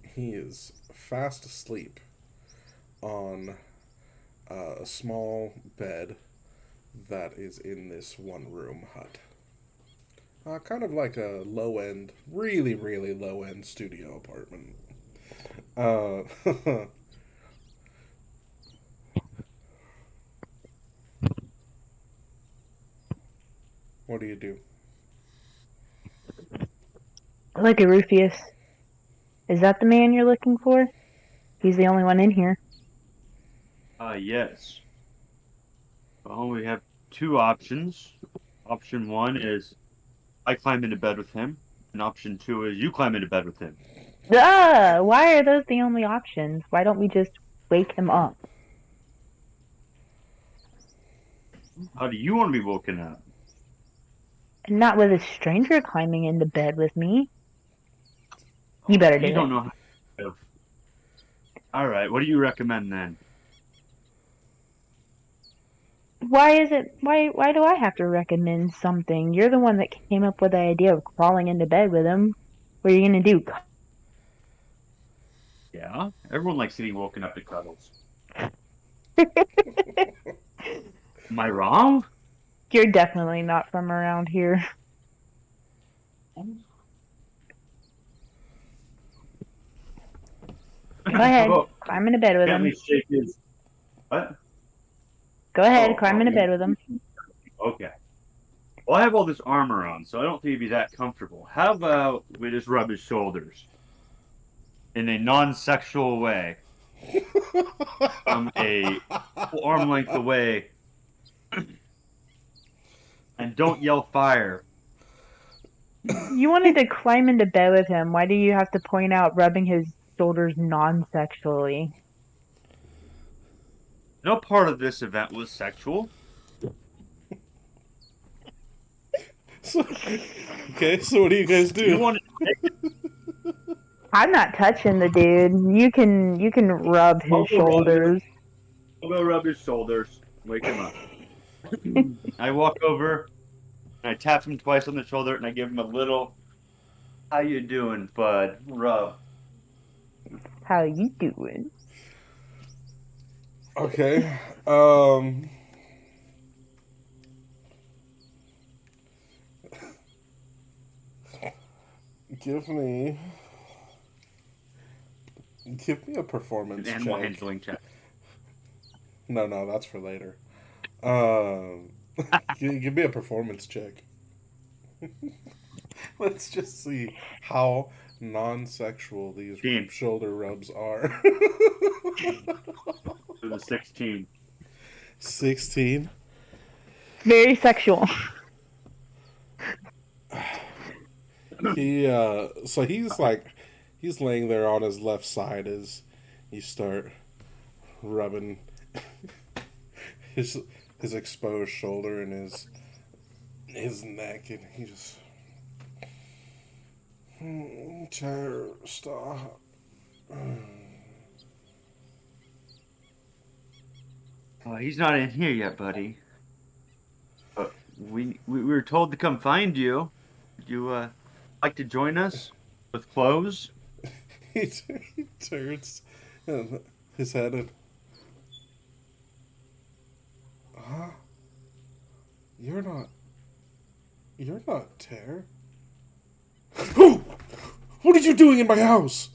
he is fast asleep on a small bed that is in this one-room hut. Kind of like a low-end, really, really low-end studio apartment. What do you do? I look at Rufius. Is that the man you're looking for? He's the only one in here. Yes. Well, we have two options. Option one is I climb into bed with him, and option two is you climb into bed with him. Why are those the only options? Why don't we just wake him up? How do you want to be woken up? And not with a stranger climbing into bed with me. You better do You it. don't know how to live. All right, what do you recommend then? Why do I have to recommend something? You're the one that came up with the idea of crawling into bed with him. What are you gonna do? Yeah, everyone likes getting woken up to cuddles. Am I wrong? You're definitely not from around here. Go ahead, climb into bed with him. Shake his... What? Go ahead, climb into bed with him. Okay. Well, I have all this armor on, so I don't think he'd be that comfortable. How about we just rub his shoulders? In a non-sexual way. from a full arm length away. And don't yell fire. You wanted to climb into bed with him. Why do you have to point out rubbing his shoulders non-sexually? No part of this event was sexual. Okay, so what do you guys do? You wanted I'm not touching the dude. You can rub his shoulders. I'll go rub his shoulders. Wake him up. I walk over and I tap him twice on the shoulder and I give him a little "How you doing, bud?" rub. How you doing? Okay. Give me a performance An animal check. handling check. No, that's for later. Give me a performance check. Let's just see how non-sexual these Team. shoulder rubs are. To the 16. 16. Very sexual. He's laying there on his left side as you start rubbing his exposed shoulder and his neck, and he just stop. He's not in here yet, buddy. But we were told to come find you. Would you like to join us with clothes? He turns his head and, huh? You're not Ter. Who? What are you doing in my house?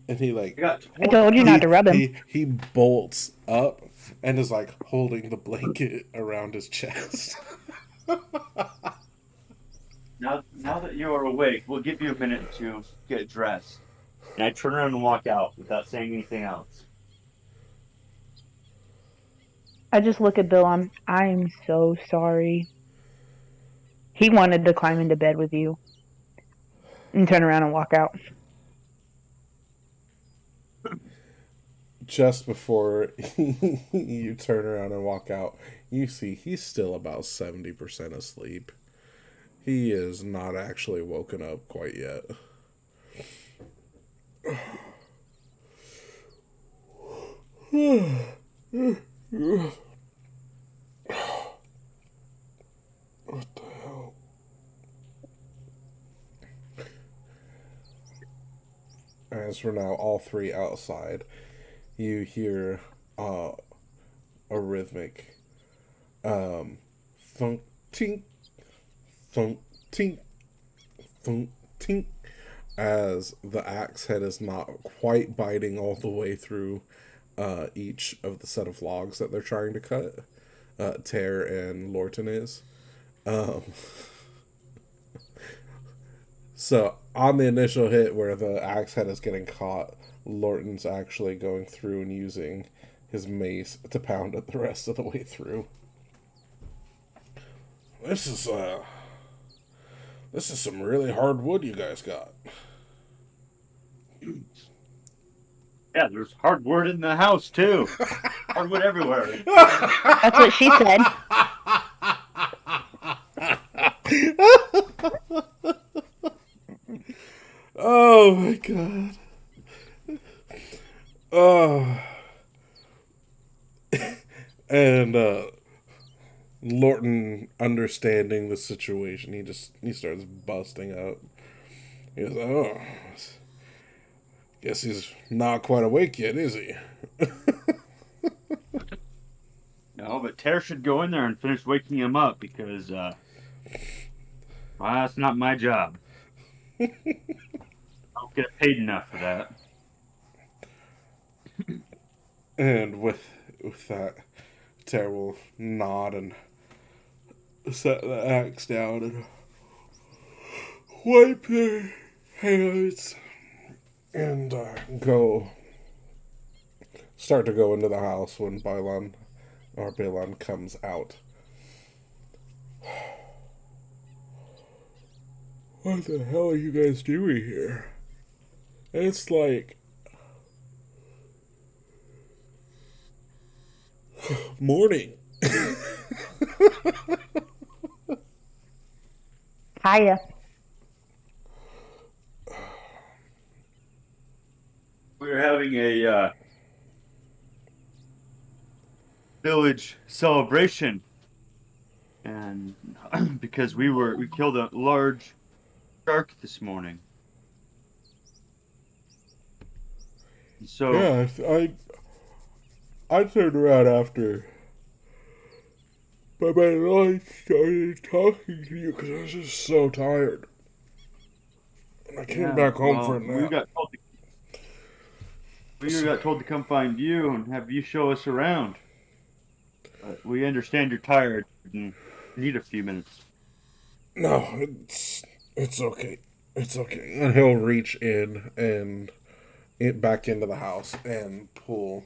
And he I got I told you not to rub him. He bolts up and is like holding the blanket around his chest. Now that you are awake, we'll give you a minute to get dressed. And I turn around and walk out without saying anything else. I just look at Bill. I'm so sorry. He wanted to climb into bed with you. And turn around and walk out. Just before you turn around and walk out, you see he's still about 70% asleep. He is not actually woken up quite yet. What the hell? As for now, all three outside, you hear a rhythmic thunk tink, thunk tink, thunk tink, as the axe head is not quite biting all the way through each of the set of logs that they're trying to cut. Ter and Lorton is. So on the initial hit where the axe head is getting caught, Lorton's actually going through and using his mace to pound it the rest of the way through. This is some really hard wood you guys got. Yeah, there's hardwood in the house too. Hardwood everywhere. That's what she said. Oh my god. Oh. And Lorton, understanding the situation, he starts busting up. He goes, "Oh, guess he's not quite awake yet, is he?" No, but Ter should go in there and finish waking him up because that's not my job. I don't get paid enough for that. And with that, Ter will nod and set the axe down and wipe their hands and go start to go into the house when Balon comes out. What the hell are you guys doing here? It's like morning. Hiya. We're having a village celebration, and because we killed a large shark this morning. And so Yeah, I turned around after but my life started talking to you because I was just so tired. And I came back home for a nap. We got told to come find you and have you show us around. But we understand you're tired and need a few minutes. No, it's okay. It's okay. And he'll reach in and back into the house and pull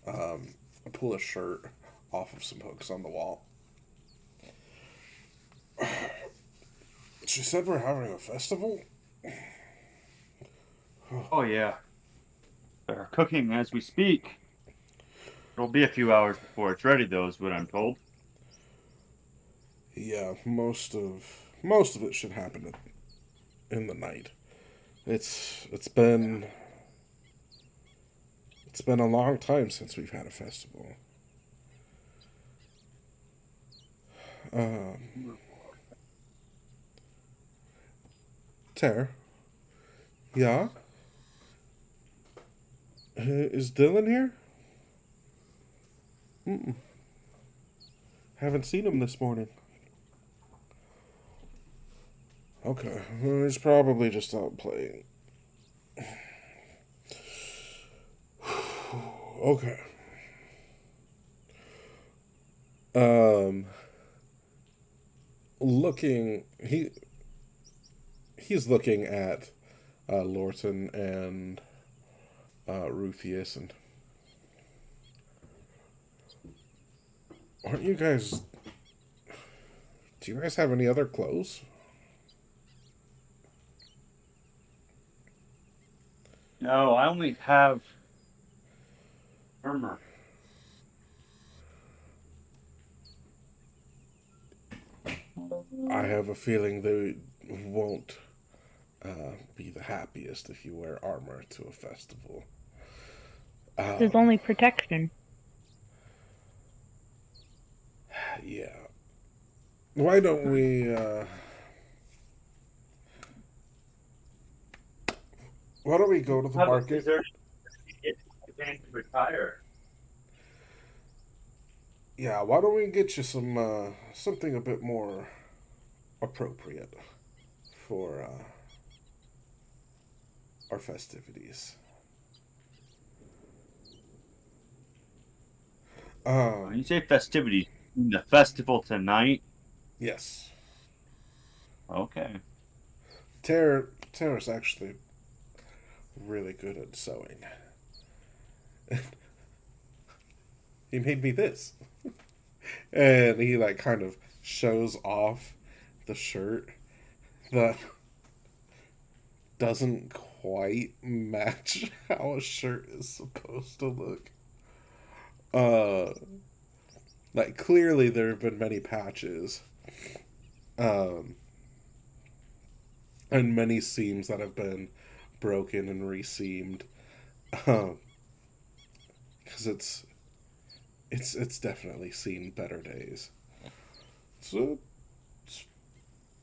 a shirt off of some hooks on the wall. She said we're having a festival? Oh yeah. They're cooking as we speak. It'll be a few hours before it's ready though, is what I'm told. Yeah, most of it should happen in the night. It's been a long time since we've had a festival. Tara? Yeah? Is Dylan here? Mm-mm. Haven't seen him this morning. Okay, well, he's probably just out playing. Okay. Looking he's looking at Lorton and Ruthius, and aren't you guys? Do you guys have any other clothes? No, I only have armor. I have a feeling they won't be the happiest if you wear armor to a festival. There's only protection. Yeah. Why don't we, why don't we go to the market? Retire. Yeah, why don't we get you some, something a bit more appropriate for, our festivities. When you say festivities, you mean the festival tonight? Yes. Okay. Tara's actually really good at sewing. He made me this. And he like kind of shows off the shirt that doesn't quite match how a shirt is supposed to look. Like clearly there have been many patches. And many seams that have been broken and reseamed. Because it's definitely seen better days. So it's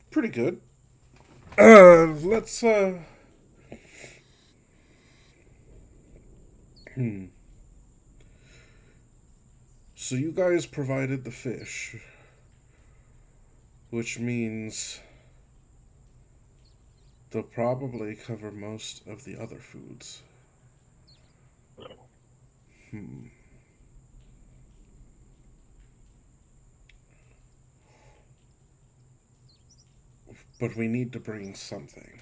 pretty good. Let's So you guys provided the fish, which means they'll probably cover most of the other foods. But we need to bring something.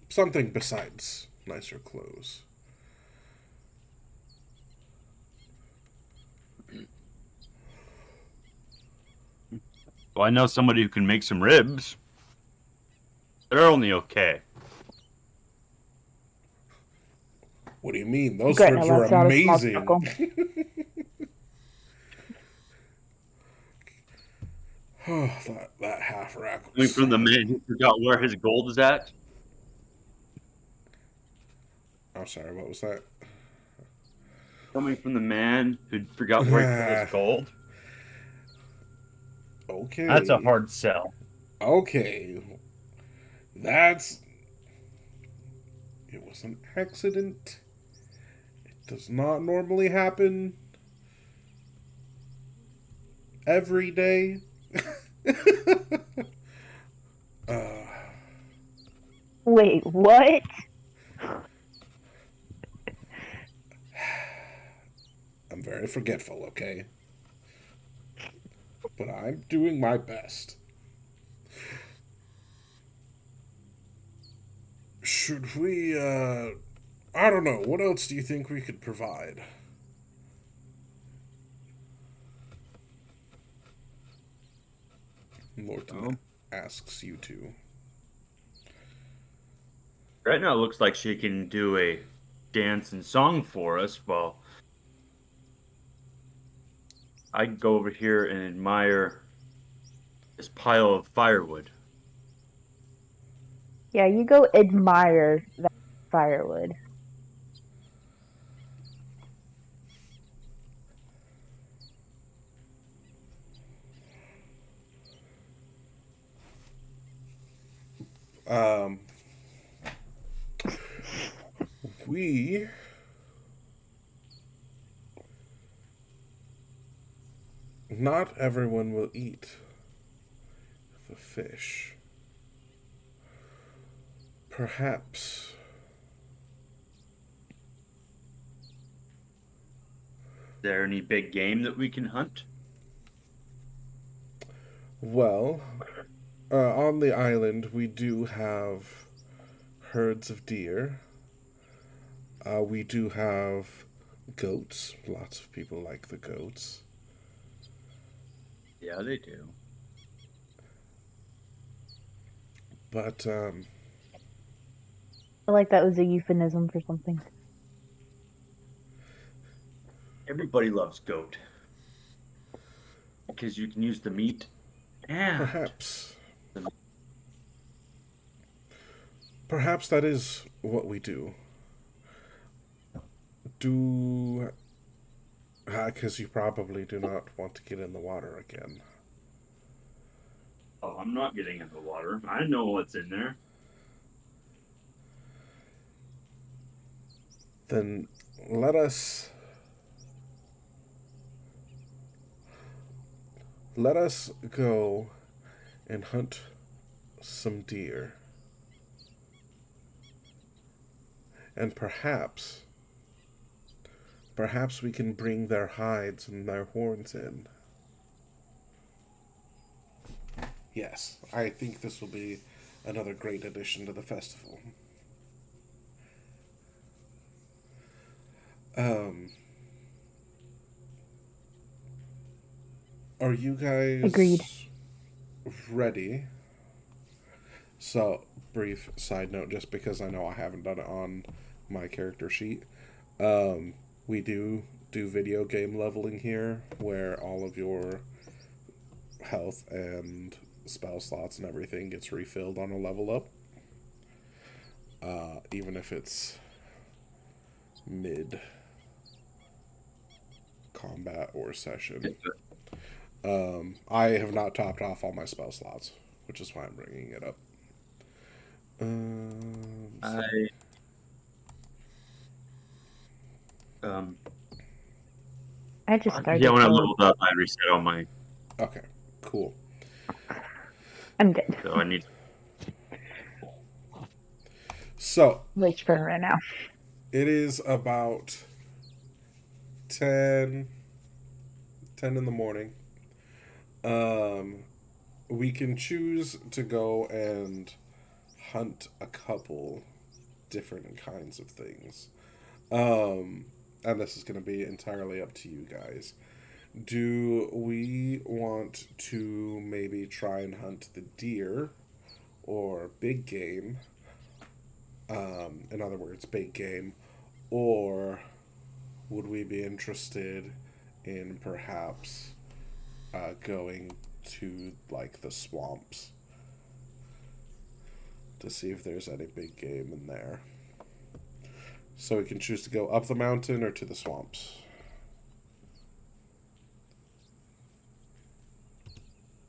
Something besides nicer clothes. Well, I know somebody who can make some ribs. They're only okay. What do you mean? Those Gretna ribs were lets out a small amazing. chuckle. Oh, that half rack Coming was... from the man who forgot where his gold is at. I'm sorry, what was that? Coming from the man who forgot where he put his gold. Okay. That's a hard sell. Okay. That's... It was an accident. It does not normally happen every day. Wait, what? I'm very forgetful, okay? But I'm doing my best. Should we, I don't know, what else do you think we could provide? Morton asks you to. Right now, it looks like she can do a dance and song for us. Well, I can go over here and admire this pile of firewood. Yeah, you go admire that firewood. We not everyone will eat the fish. Perhaps Is there any big game that we can hunt? well, on the island we do have herds of deer. We do have goats. Lots of people like the goats. Yeah, they do. But, I feel like that was a euphemism for something. Everybody loves goat. Because you can use the meat and perhaps that is what we do. Because you probably do not want to get in the water again. Oh, I'm not getting in the water. I know what's in there. Then let us go and hunt some deer. And perhaps we can bring their hides and their horns in. Yes, I think this will be another great addition to the festival. Are you guys Agreed. ready? So, brief side note, just because I know I haven't done it on my character sheet. We do video game leveling here, where all of your health and spell slots and everything gets refilled on a level up. Even if it's mid combat or session. I have not topped off all my spell slots, which is why I'm bringing it up. I just started. Yeah, when I leveled up, I reset all my. Okay, cool. I'm good. So I need. So Wait for right now. it is about 10 in the morning. We can choose to go and hunt a couple different kinds of things. And this is going to be entirely up to you guys. Do we want to maybe try and hunt the deer or big game? In other words, big game. Or would we be interested in perhaps going to like the swamps to see if there's any big game in there? So we can choose to go up the mountain or to the swamps.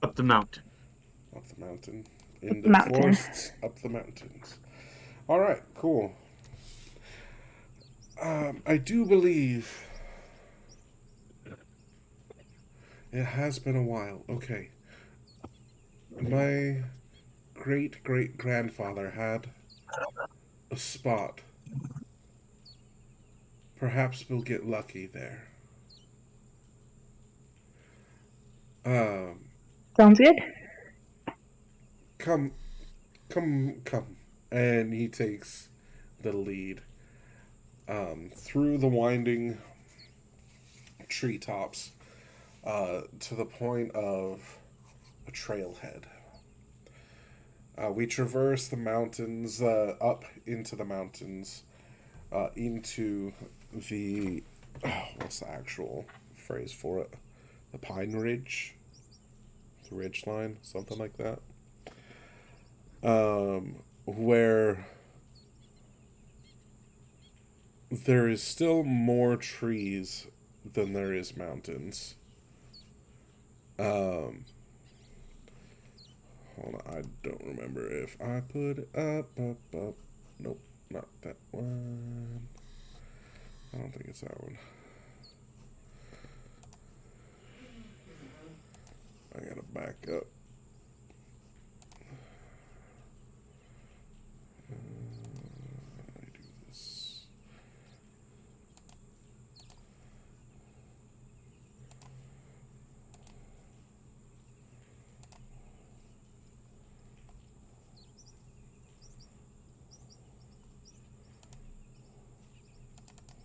Up the mountain. Up the mountain. Into the Mountain. forests, up the mountains. All right, cool. I do believe it has been a while. Okay. My great great grandfather had a spot. Perhaps we'll get lucky there. Um, Sounds good. come, come. And he takes the lead through the winding treetops to the point of a trailhead. We traverse the mountains, up into the mountains, into the. What's the actual phrase for it? The Pine Ridge? The ridge line? Something like that. Where there is still more trees than there is mountains. Hold on, I don't remember if I put it up. Nope, not that one. I don't think it's that one. I gotta back up. I do this.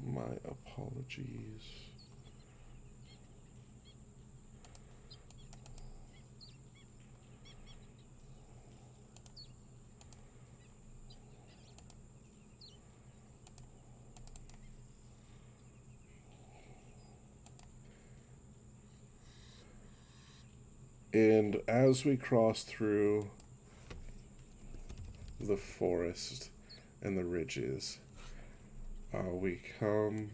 My apologies. And as we cross through the forest and the ridges, we come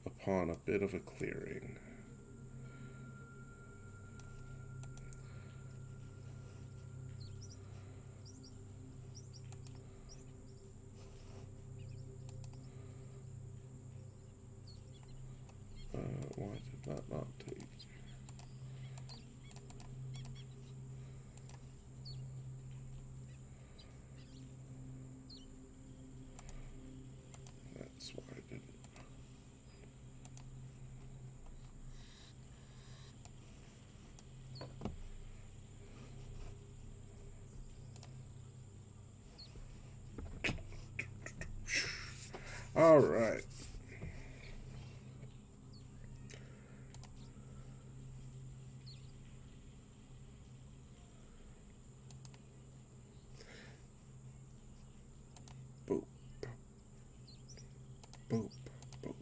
upon a bit of a clearing. Why did that not take? That's why I didn't. All right. Boop. Boop. Boop.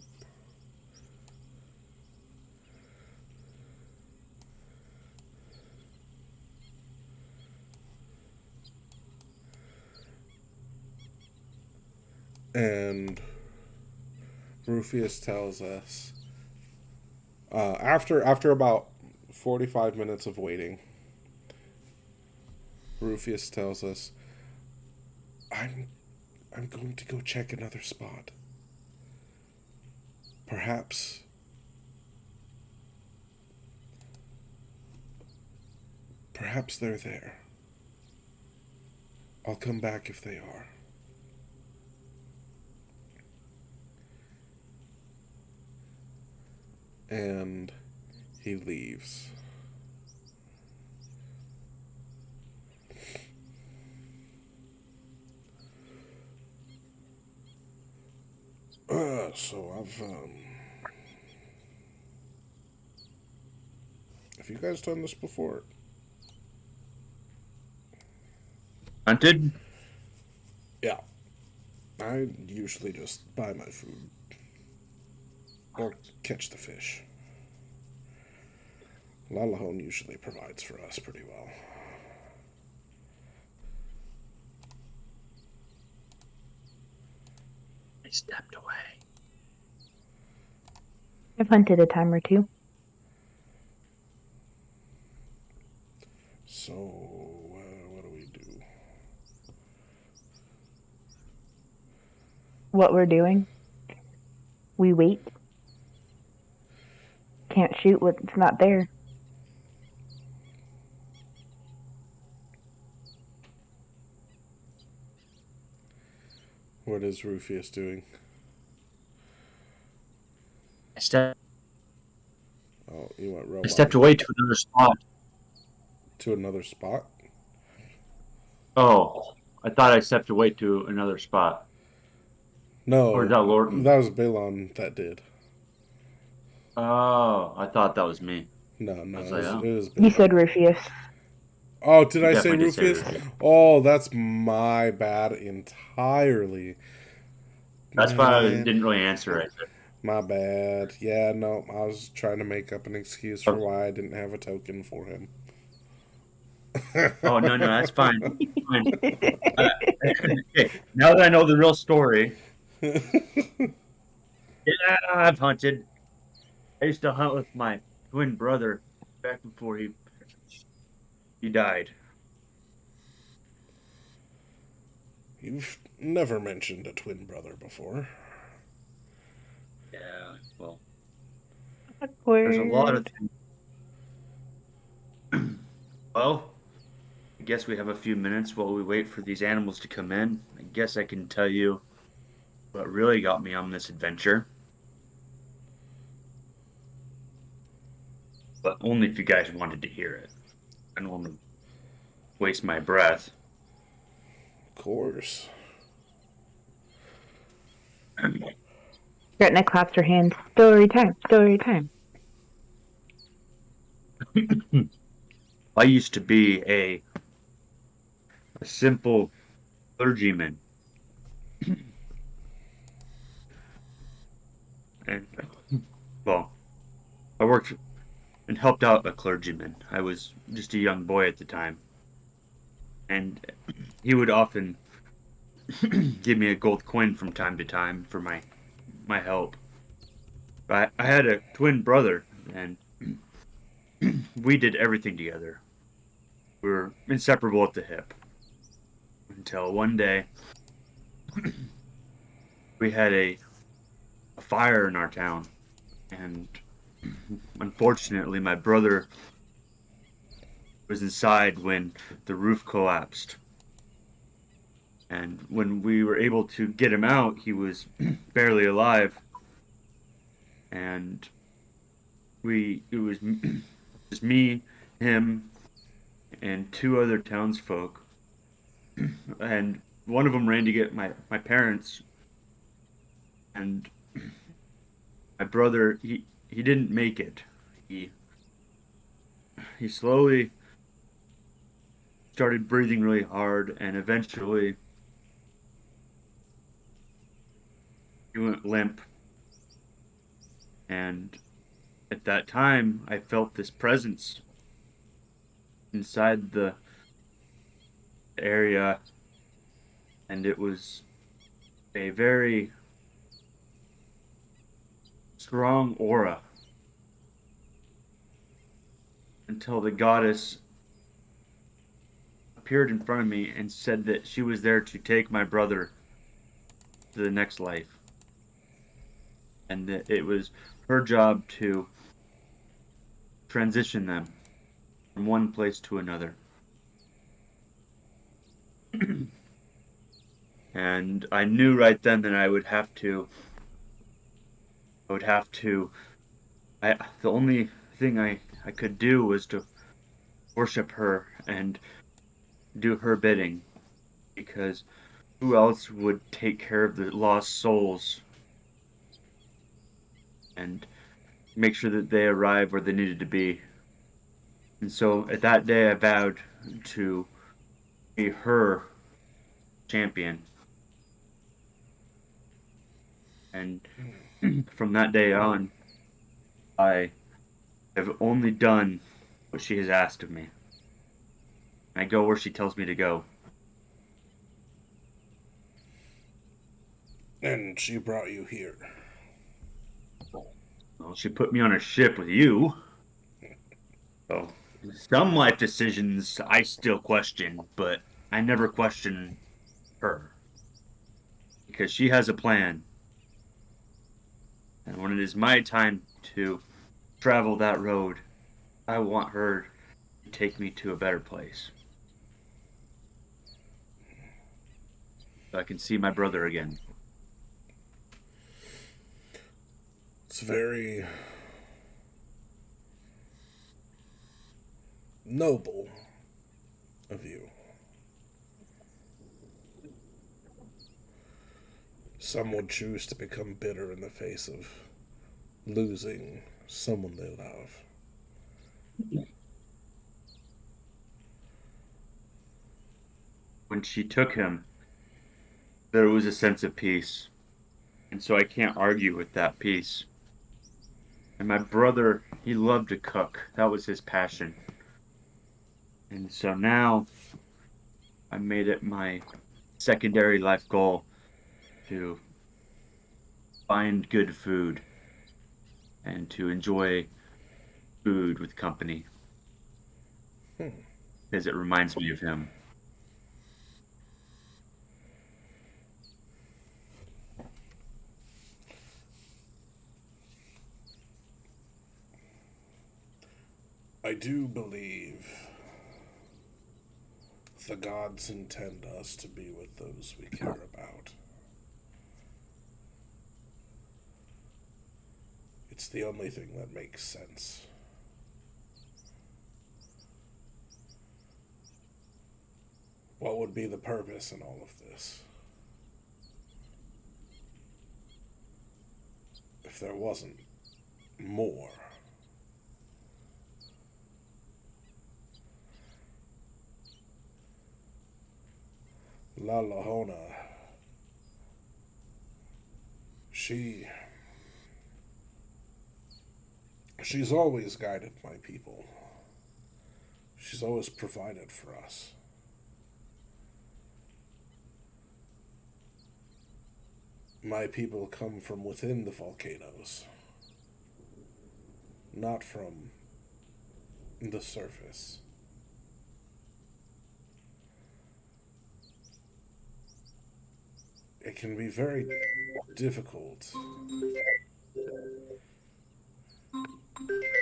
And Rufius tells us after about 45 minutes of waiting, Rufius tells us, I'm going to go check another spot. Perhaps they're there. I'll come back if they are. And he leaves. So have you guys done this before? Hunted? Yeah. I usually just buy my food or catch the fish. Lalahone usually provides for us pretty well. I stepped away. I've hunted a time or two. So, what do we do? What we're doing, we wait. Can't shoot what's not there. What is Rufius doing? Oh, you went I robot stepped again. away to another spot. To another spot? Oh, I thought I stepped away to another spot. Or is No, that Lorton? that was Balon that did. Oh, I thought that was me. No, I it was was, like, oh. it was You Balon. said Rufius. Oh, did You I say definitely did say Rufius? Rufius. Oh, that's my bad entirely. That's why I Man, didn't really answer it. my bad. Yeah, no, I was trying to make up an excuse for why I didn't have a token for him. Oh, no, that's fine. Fine. Okay, now that I know the real story, yeah, I've hunted. I used to hunt with my twin brother back before he died. You've never mentioned a twin brother before. Yeah, well, Awkward. there's a lot of things. Well, I guess we have a few minutes while we wait for these animals to come in. I guess I can tell you what really got me on this adventure. But only if you guys wanted to hear it. I don't want to waste my breath. Of course. Gretna claps her hands. Story time. Story time. I used to be a simple clergyman. And, well, I worked and helped out a clergyman. I was just a young boy at the time. And he would often give me a gold coin from time to time for my help. But I had a twin brother, and we did everything together. We were inseparable at the hip. Until one day, we had a fire in our town, and unfortunately, my brother was inside when the roof collapsed. And when we were able to get him out, he was barely alive. And it was just me, him, and two other townsfolk. And one of them ran to get my parents. And my brother, he didn't make it. He slowly started breathing really hard, and eventually he went limp. And at that time, I felt this presence inside the area, and it was a very strong aura until the goddess appeared in front of me and said that she was there to take my brother to the next life, and that it was her job to transition them from one place to another. And I knew right then that I would have to. The only thing I could do was to worship her and do her bidding, because who else would take care of the lost souls and make sure that they arrived where they needed to be. And so at that day, I vowed to be her champion. And from that day on, I have only done what she has asked of me. I go where she tells me to go. And she brought you here. Well, she put me on a ship with you. So some life decisions I still question, but I never question her. Because she has a plan. And when it is my time to travel that road, I want her to take me to a better place. So I can see my brother again. It's very noble of you. Some would choose to become bitter in the face of losing someone they love. When she took him, there was a sense of peace. And so I can't argue with that peace. And my brother, he loved to cook. That was his passion. And so now I made it my secondary life goal to find good food and to enjoy food with company because it reminds me of him. I do believe the gods intend us to be with those we care about. It's the only thing that makes sense. What would be the purpose in all of this? If there wasn't more. La Lahona, she's always guided my people. She's always provided for us. My people come from within the volcanoes, not from the surface. It can be very difficult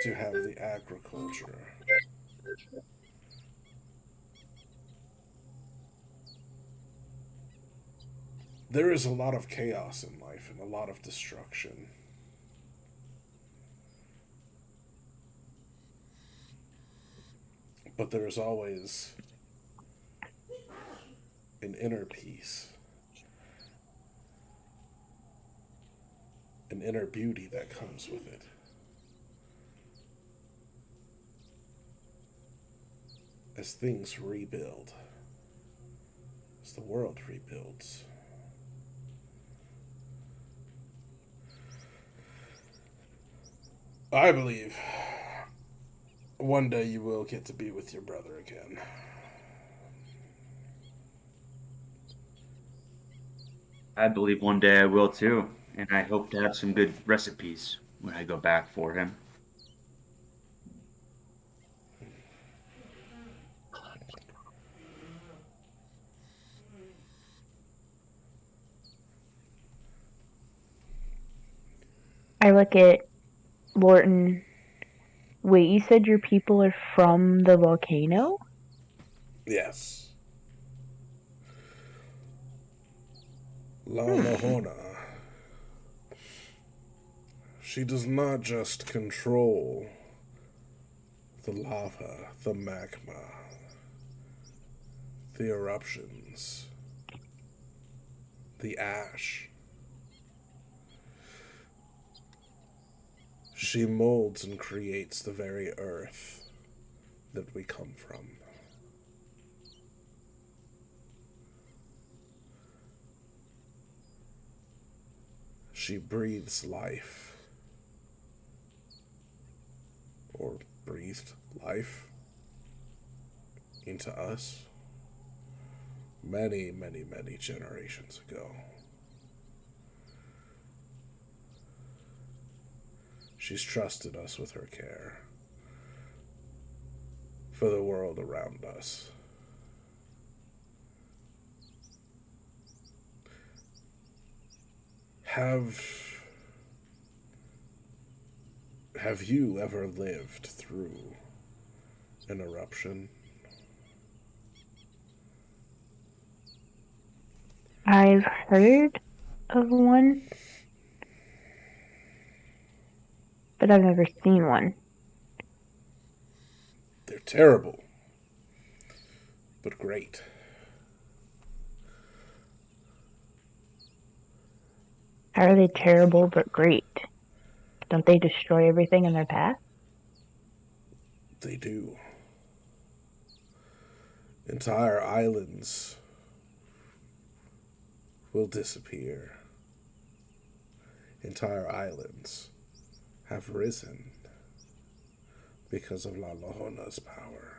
to have the agriculture. There is a lot of chaos in life and a lot of destruction. But there is always an inner peace, an inner beauty that comes with it. As things rebuild, as the world rebuilds. I believe one day you will get to be with your brother again. I believe one day I will too, and I hope to have some good recipes when I go back for him. I look at Lorton. Wait, you said your people are from the volcano? Yes. La Lahona. She does not just control the lava, the magma, the eruptions, the ash. She molds and creates the very earth that we come from. She breathes life, or breathed life, into us many, many, many generations ago. She's trusted us with her care for the world around us. Have you ever lived through an eruption? I've heard of one, but I've never seen one. They're terrible, but great. How are they terrible but great? Don't they destroy everything in their path? They do. Entire islands will disappear. Entire islands have risen because of La Lohona's power.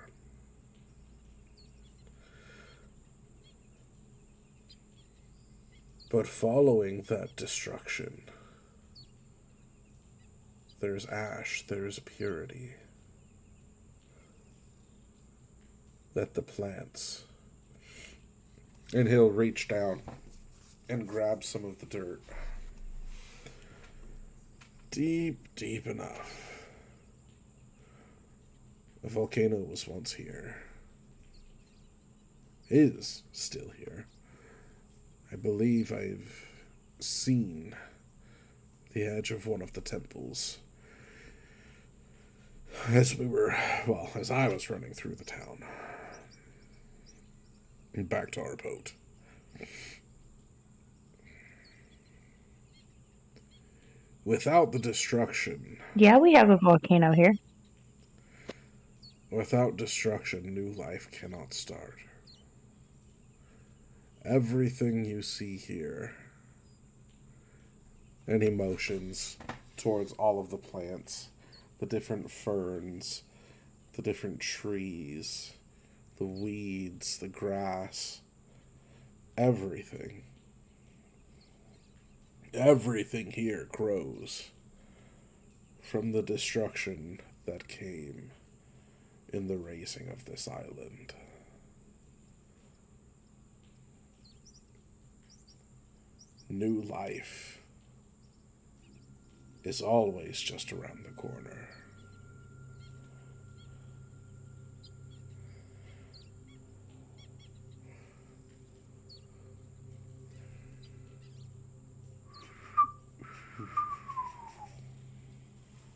But following that destruction, there's ash, there's purity. Let the plants. And he'll reach down and grab some of the dirt. Deep, deep enough. A volcano was once here. Is still here. I believe I've seen the edge of one of the temples as I was running through the town. And back to our boat. Without the destruction, Yeah, we have a volcano here. without destruction, new life cannot start. Everything you see here, and emotions towards all of the plants, the different ferns, the different trees, the weeds, the grass, everything. Everything here grows from the destruction that came in the raising of this island. New life is always just around the corner.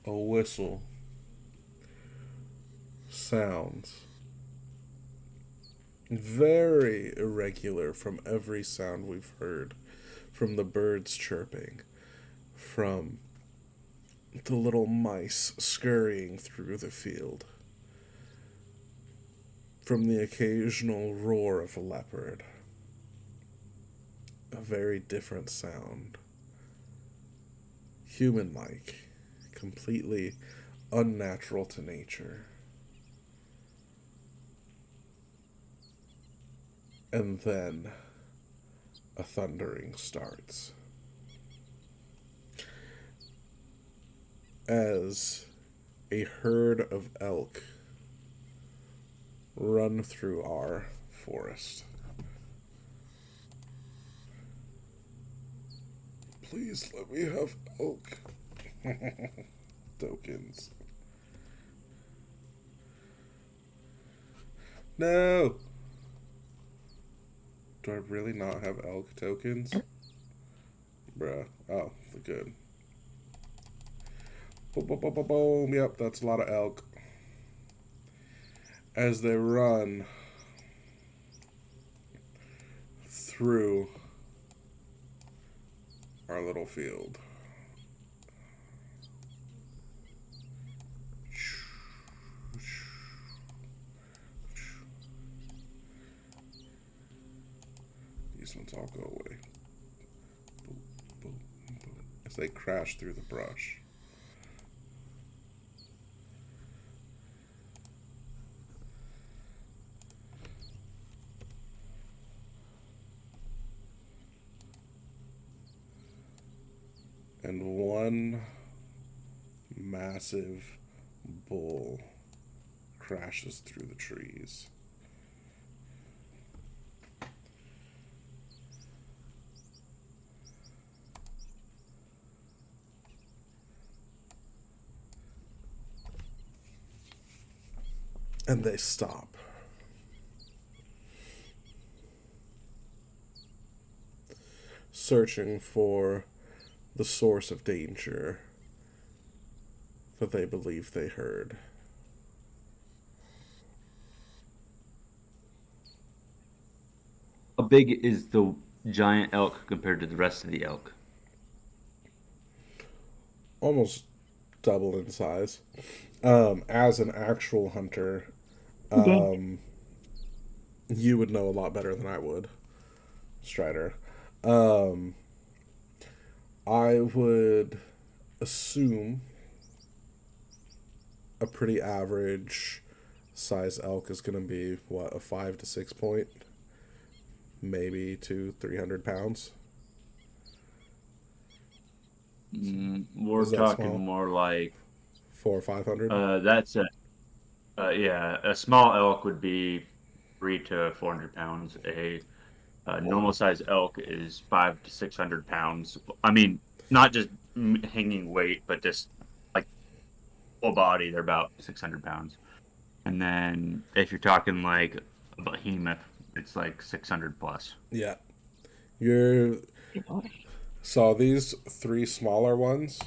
A whistle sounds very irregular from every sound we've heard, from the birds chirping, from the little mice scurrying through the field, from the occasional roar of a leopard. A very different sound. Human-like. Completely unnatural to nature. And then a thundering starts. As a herd of elk run through our forest. Please let me have elk. Tokens. No! Do I really not have elk tokens? Bruh. Oh, good. Boom, boom, boom, boom, boom. Yep, that's a lot of elk. As they run through our little field. these ones all go away. Boop, boop, boop, as they crash through the brush. And one massive bull crashes through the trees. And they stop. Searching for the source of danger that they believe they heard. How big is the giant elk compared to the rest of the elk? Almost double in size. As an actual hunter, Dang. you would know a lot better than I would, Strider. I would assume a pretty average size elk is going to be, what, a 5 to 6 point? Maybe 200-300 pounds. We're Is that talking small? more like 400 or 500? that's a small elk would be 300 to 400 pounds. A normal size elk is 500 to 600 pounds. I mean, not just hanging weight, but just like full body, they're about 600 pounds. And then if you're talking like a behemoth, it's like 600 plus. Yeah. You're So these three smaller ones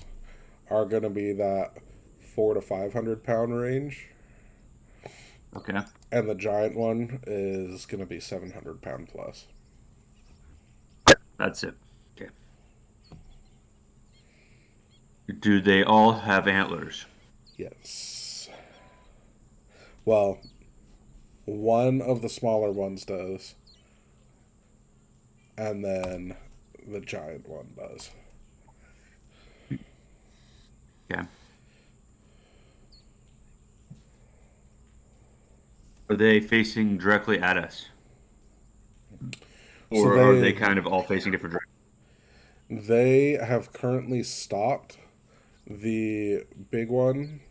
are going to be that 400 to 500 pound range, Okay. and the giant one is going to be 700 pound plus. That's it. Okay. Do they all have antlers? Yes. Well, one of the smaller ones does, and then the giant one does. Okay. Are they facing directly at us? Or So are they kind of all facing different directions? they have currently stopped. The big one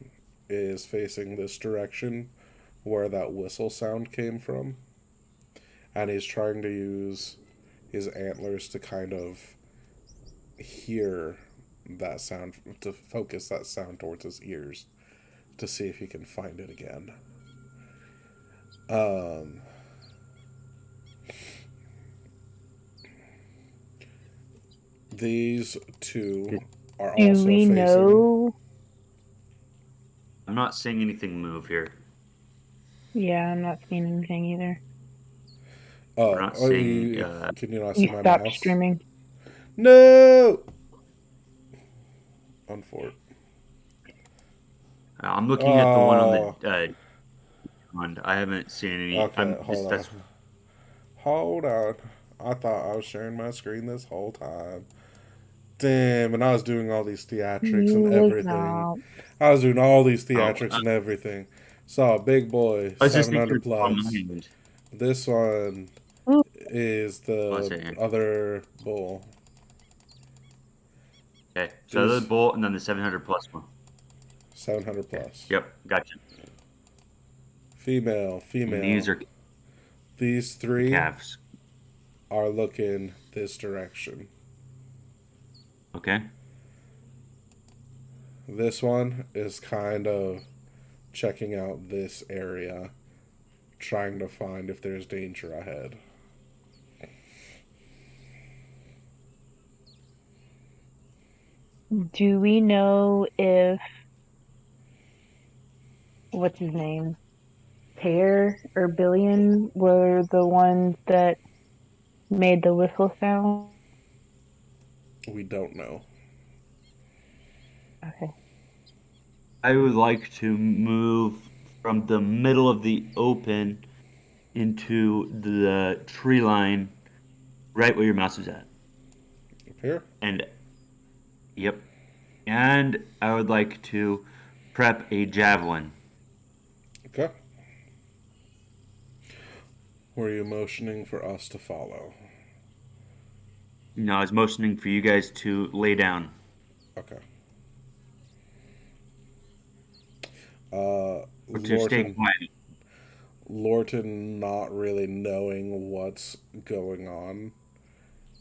is facing this direction where that whistle sound came from, and he's trying to use his antlers to kind of hear that sound, to focus that sound towards his ears to see if he can find it again. Um, these two are Do also we facing. know? I'm not seeing anything move here. Yeah, I'm not seeing anything either. We're not seeing. Can you not see You my stopped mouse? streaming. No! Unfort. I'm looking at the one on Oh, the one. I haven't seen any. okay, hold on. Hold on. I thought I was sharing my screen this whole time. Damn, and I was doing all these theatrics You and was everything. not. I was doing all these Oh, theatrics and everything. Saw big boy, I just think 700 you're on plus. mind. This one Ooh, is What's the it? other bull. Okay, so the These bolt and then the 700 plus one. 700 Okay. plus. Yep, gotcha. Female, And these female. are These the three calves. are looking this direction. Okay. This one is kind of checking out this area, trying to find if there's danger ahead. do we know if what's his name? Pear or Billion were the ones that made the whistle sound? We don't know. Okay. I would like to move from the middle of the open into the tree line right where your mouse is at. Up here. And yep. And I would like to prep a javelin. Okay. Were you motioning for us to follow? No, I was motioning for you guys to lay down. Okay. Or to stay Lorton, quiet. Lorton, not really knowing what's going on,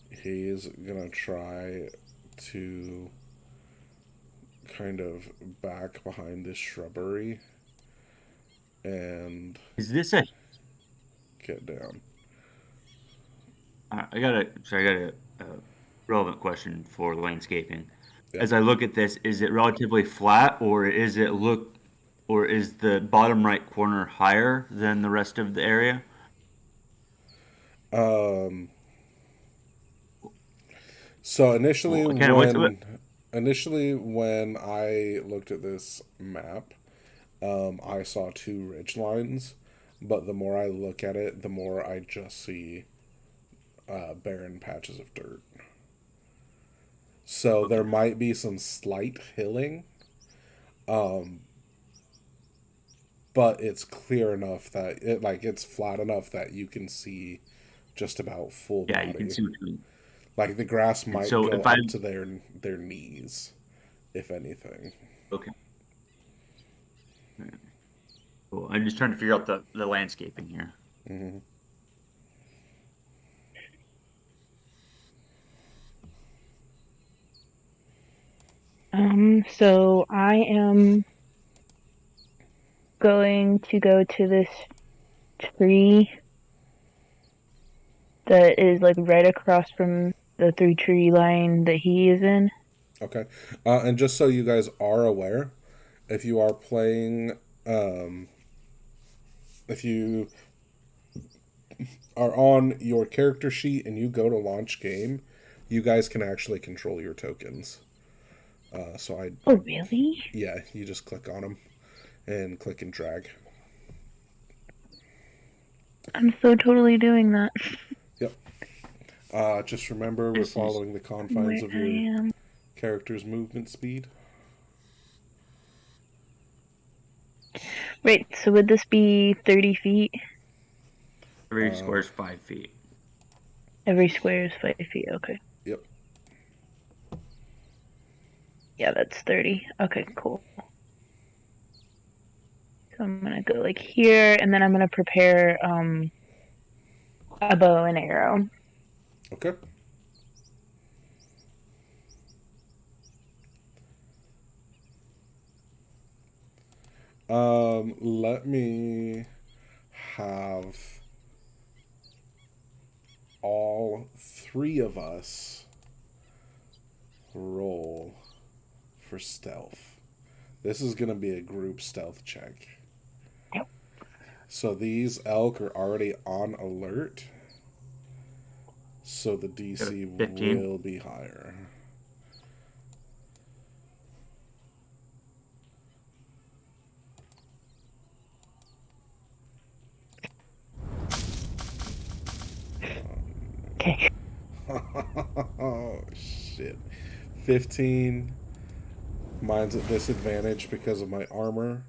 he's gonna try to kind of back behind this shrubbery and Is this a get down. I got a relevant question for landscaping. Yeah. As I look at this, is it relatively flat, or is the bottom right corner higher than the rest of the area? Um. So Well, kind of initially when I looked at this map, I saw two ridge lines, but the more I look at it, the more I just see barren patches of dirt. So there might be some slight hilling, um, but it's clear enough that it's flat enough that you can see just about full yeah, you can body. see what you mean. Like the grass And might so go if I up to their knees, if anything. okay, cool. I'm just trying to figure out the landscaping here. Hmm. So I am going to go to this tree that is like right across from the 3 tree line that he is in. Okay, and just so you guys are aware, if you are playing, if you are on your character sheet and you go to launch game, you guys can actually control your tokens. Oh, really? Yeah, you just click on them and click and drag. I'm so totally doing that. Yep. Just remember, we're This is following the confines Where of I your am. character's movement speed. Right, so would this be 30 feet? every square is 5 feet. Every square is 5 feet, okay. Yep. Yeah, that's 30. Okay, cool. So I'm gonna go like here, and then I'm gonna prepare a bow and arrow. Okay. Let me have all three of us roll for stealth. This is going to be a group stealth check. Yep. So these elk are already on alert. So the DC 15. will be higher. Okay. Oh, shit. 15. Mine's at disadvantage because of my armor.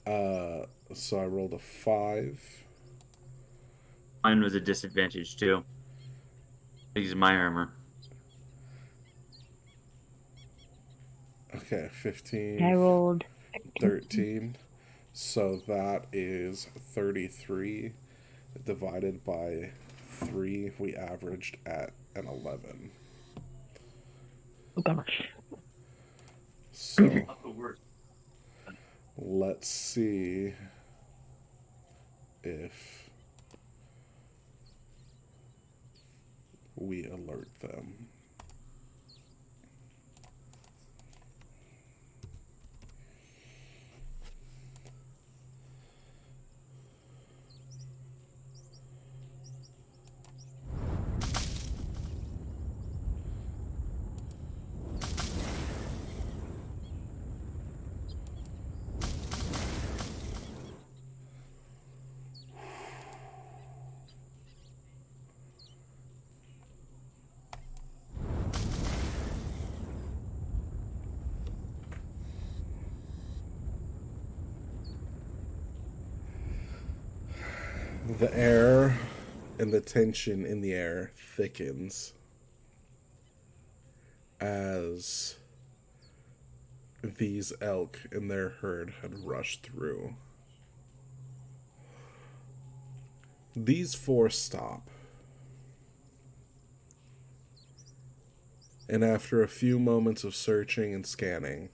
So I rolled a 5. Mine was a disadvantage too. Because of my armor. Okay, I 15, rolled 13. So that is 33 divided by 3. We averaged at an 11. Oh gosh. So let's see if we alert them. The air and the tension in the air thickens as these elk and their herd had rushed through. These four stop. And after a few moments of searching and scanning,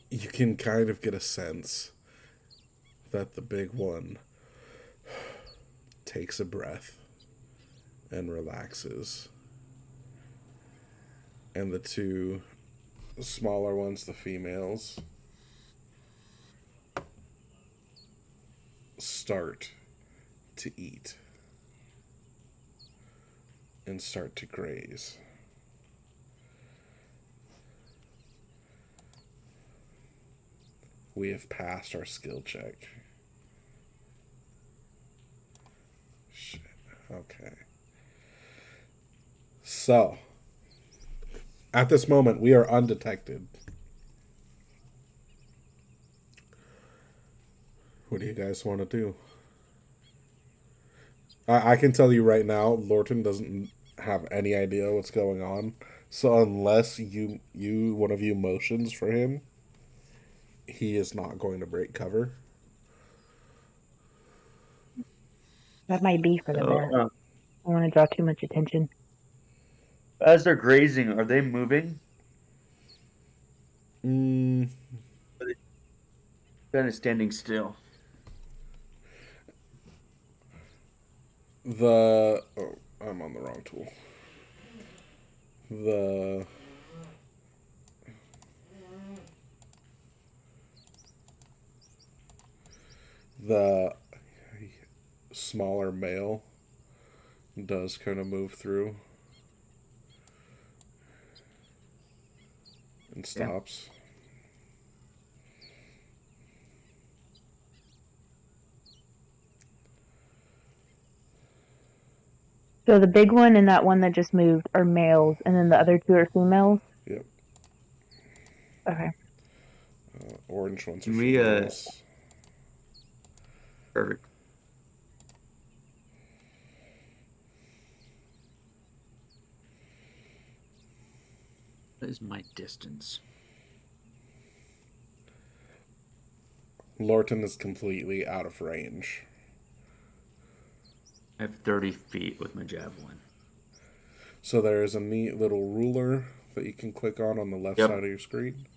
you can kind of get a sense that the big one takes a breath and relaxes. And the two smaller ones, the females, start to eat and start to graze. We have passed our skill check. Shit. Okay. So, at this moment, we are undetected. What do you guys want to do? I can tell you right now, Lorton doesn't have any idea what's going on. So unless one of you motions for him, he is not going to break cover. That might be for the So, best. I don't want to draw too much attention. as they're grazing, are they moving? Mm, Kind of standing still. I'm on the wrong tool. The smaller male does kind of move through and stops. So the big one and that one that just moved are males, and then the other two are females? Yep. Okay. Orange ones are Can we, females. Perfect. What is my distance? Lorton is completely out of range. I have 30 feet with my javelin. So there is a neat little ruler that you can click on the left Yep. side of your screen.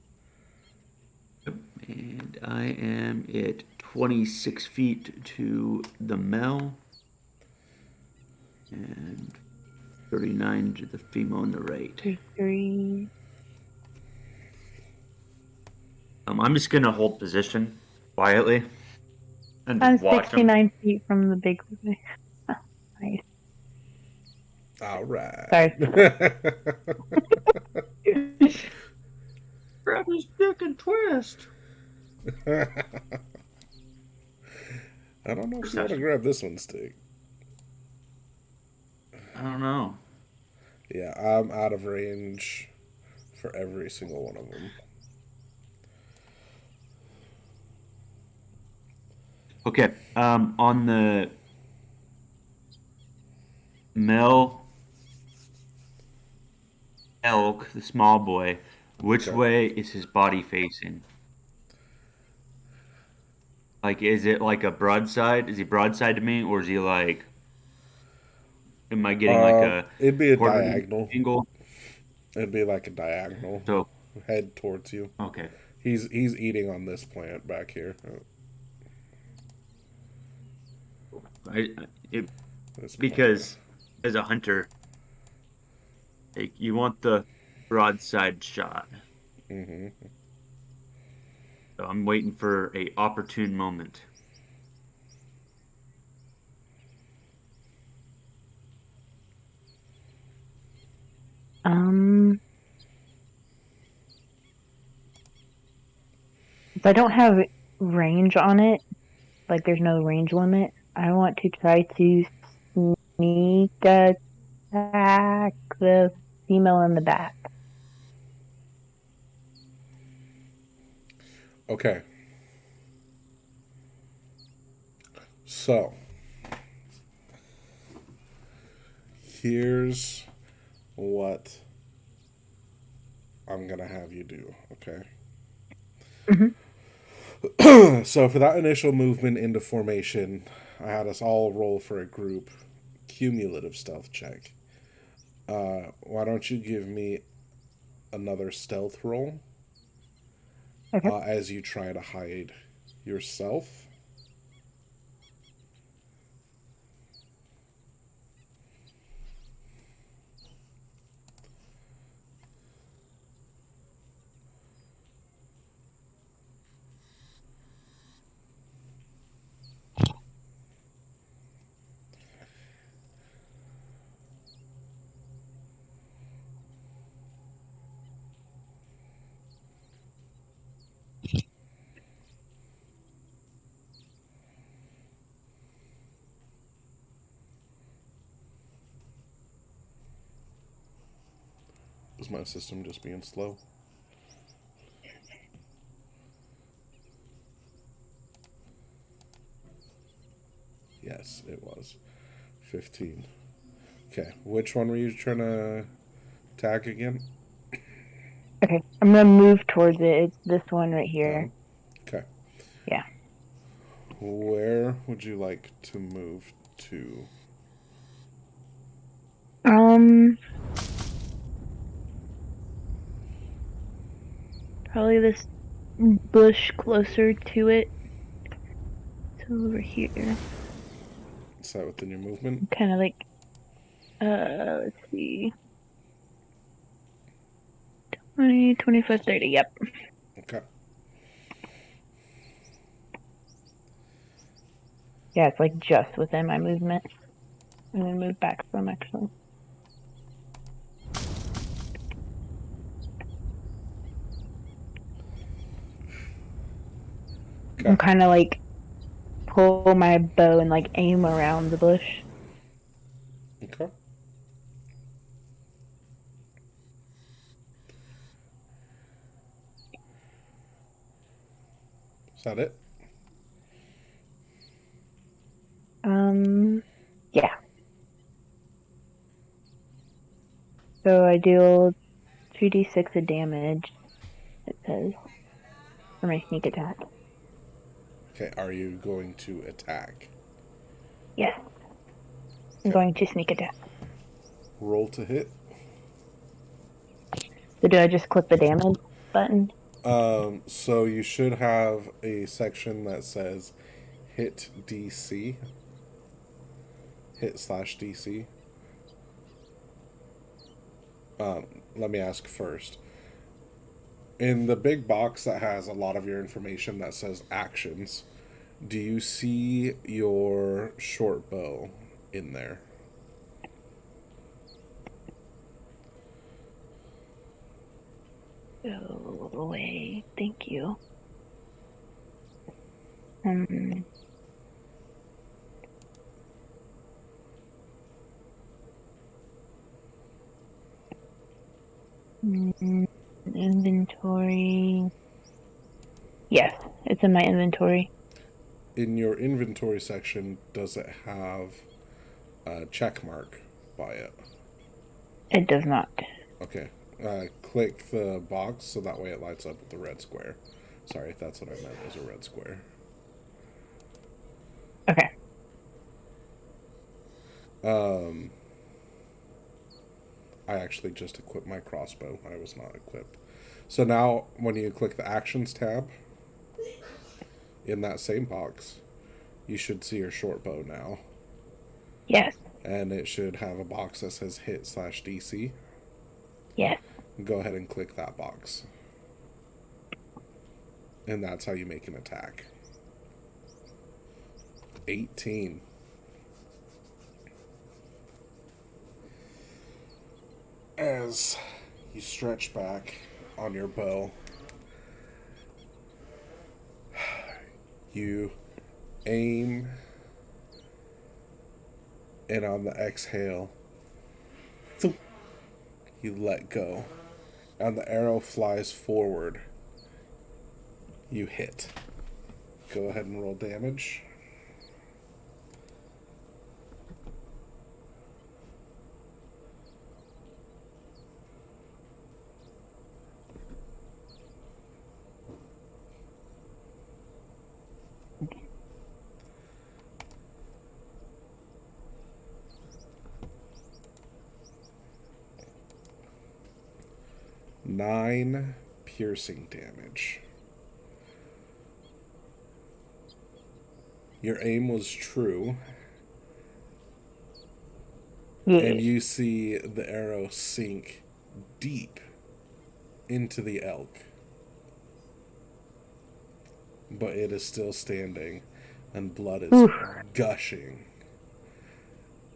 And I am at 26 feet to the male and 39 to the female on the right. 3. I'm just gonna hold position quietly and I'm just watch them. 69 feet from the big one. Nice. All right. Sorry. Grab his dick and twist. I don't know if you want to grab this one, Stick. I don't know. Yeah, I'm out of range for every single one of them. Okay, on the male elk, the small boy, which Okay. way is his body facing? Like, is it like a broadside? Is he broadside to me, or is he like? Am I getting like a It'd be a quarter diagonal. angle? It'd be like a diagonal. So Head towards you. okay, He's eating on this plant back here. it This because as a hunter, like, you want the broadside shot. plant. Mhm. So I'm waiting for a opportune moment. If I don't have range on it, like there's no range limit, I want to try to sneak attack the female in the back. Okay. So, here's what I'm going to have you do, okay? So, for that initial movement into formation, I had us all roll for a group cumulative stealth check. Why don't you give me another stealth roll Okay. as you try to hide yourself? Is my system just being slow? Yes, it was. 15. Okay, which one were you trying to tag again? Okay. I'm gonna move towards it. It's this one right here. Okay. Yeah. Where would you like to move to? Probably this bush closer to it. So over here. Is that within your movement? Kind of like, let's see. 20, 25, 30, yep. Okay. Yeah, it's like just within my movement. And then move back some, actually. Okay. I'm kind of like pull my bow and like aim around the bush. Okay. Is that it? Yeah. So I deal 2d6 of damage, it says, for my sneak attack. Okay, are you going to attack? Yes. I'm Okay. going to sneak attack. Roll to hit. So do I just click the damage button? So you should have a section that says hit DC. Hit/DC. Let me ask first. In the big box that has a lot of your information that says actions, do you see your short bow in there? Go away. Thank you. Inventory. Yes, it's in my inventory. In your inventory section, does it have a check mark by it? It does not. Okay. Click the box so that way it lights up with the red square. Sorry, that's what I meant, was a red square. Okay. I actually just equipped my crossbow. I was not equipped. So now, when you click the Actions tab, in that same box, you should see your short bow now. Yes. And it should have a box that says hit/DC. Yes. Go ahead and click that box. And that's how you make an attack. 18. As you stretch back on your bow, you aim, and on the exhale, you let go, and the arrow flies forward. You hit. Go ahead and roll damage. 9 piercing damage. Your aim was true, Yeah. and you see the arrow sink deep into the elk. But it is still standing, and blood is Oof. gushing.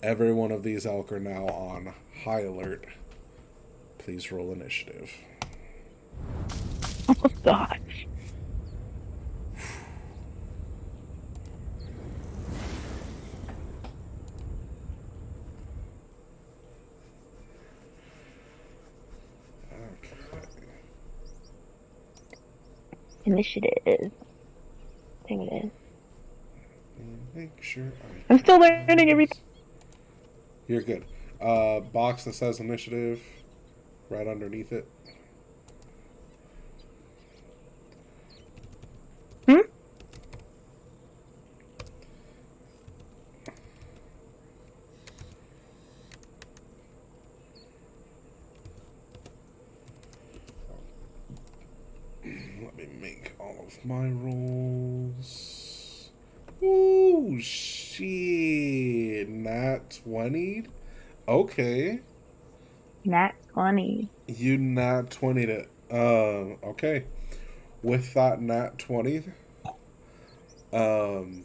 Every one of these elk are now on high alert. Please roll initiative. Oh gosh. Okay. Initiative. There it is. Make sure I'm still learning everything. You're good. Box that says initiative, right underneath it. Hmm? Let me make all of my rolls. Ooh, shit. Nat 20? Okay. Nat 20. You nat 20 to. Okay. With that nat 20, um,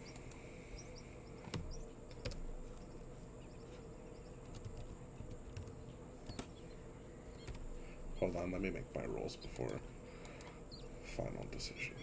hold on, let me make my rolls before final decision.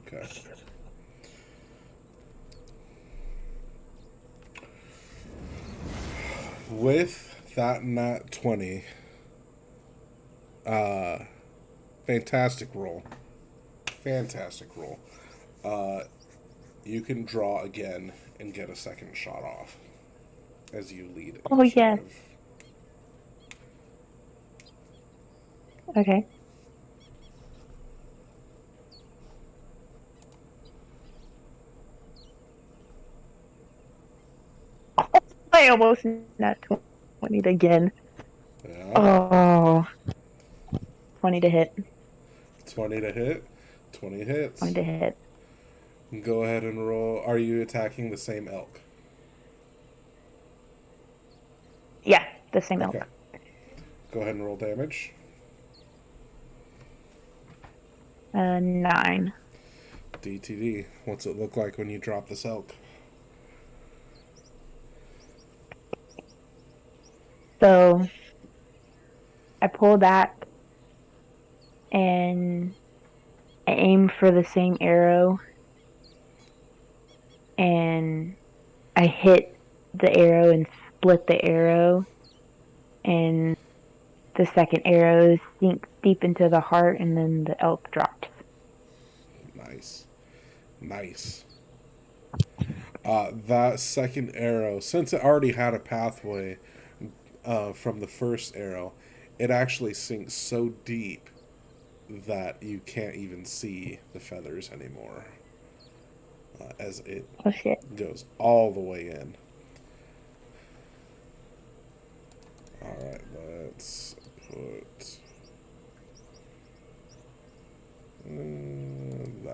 Okay. With that nat 20, fantastic roll. Fantastic roll. You can draw again and get a second shot off as you lead Oh, yes. initiative. Okay. I almost nat 20 again. Yeah. Oh, 20 to hit. 20 to hit. 20 hits. 20 to hit. Go ahead and roll. Are you attacking the same elk? Yeah, the same Okay. elk. Go ahead and roll damage. 9. DTD. What's it look like when you drop this elk? So I pull back and I aim for the same arrow and I hit the arrow and split the arrow and the second arrow sinks deep into the heart and then the elk drops. Nice. Nice. That second arrow, since it already had a pathway from the first arrow, it actually sinks so deep that you can't even see the feathers anymore as it Oh shit. goes all the way in. Alright, let's put...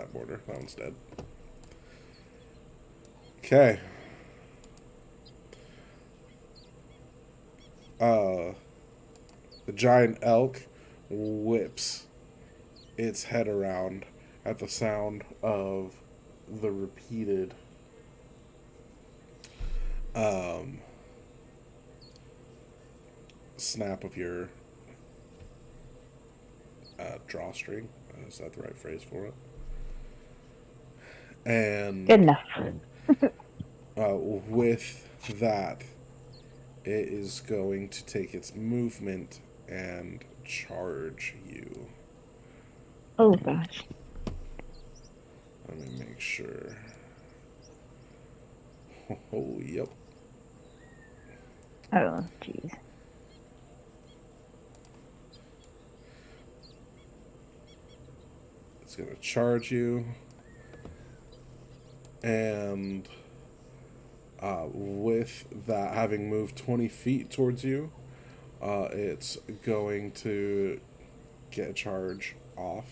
that border. That one's dead. Okay. The giant elk whips its head around at the sound of the repeated snap of your drawstring. Is that the right phrase for it? And Good enough. with that, it is going to take its movement and charge you. Oh gosh. Let me make sure. Oh, yep. Oh jeez. It's going to charge you. And with that, having moved 20 feet towards you, it's going to get a charge off.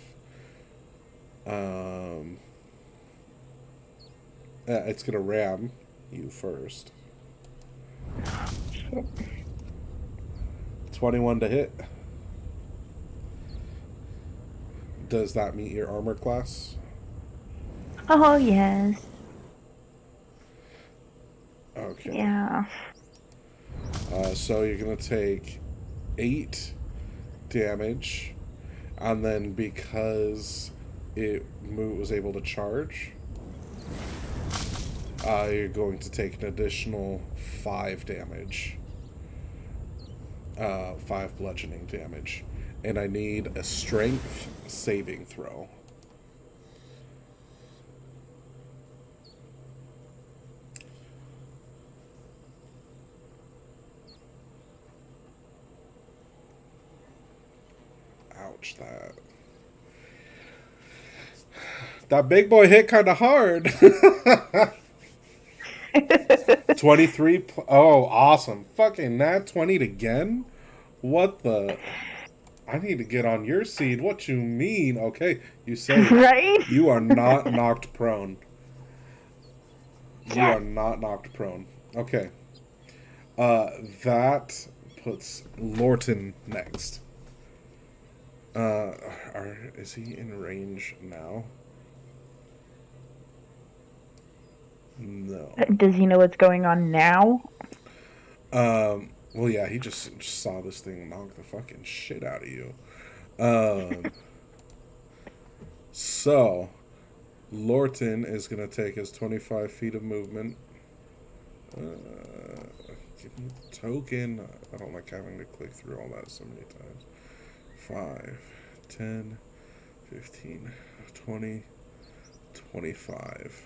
It's going to ram you first. Shit. 21 to hit. Does that meet your armor class? Oh yes. Okay. Yeah. So you're going to take 8 damage. And then because it was able to charge, you're going to take an additional 5 damage. 5 bludgeoning damage. And I need a strength saving throw. Ouch, that big boy hit kind of hard. 23. Oh, awesome. Fucking nat 20 again? What the? I need to get on your seed. What you mean? Okay, you say Right? you are not knocked prone. You Yes. are not knocked prone. Okay. That puts Lorton next. Is he in range now? No. Does he know what's going on now? Well, yeah, he just saw this thing knock the fucking shit out of you. So, Lorton is going to take his 25 feet of movement. Give me the token. I don't like having to click through all that so many times. 5, 10, 15, 20, 25.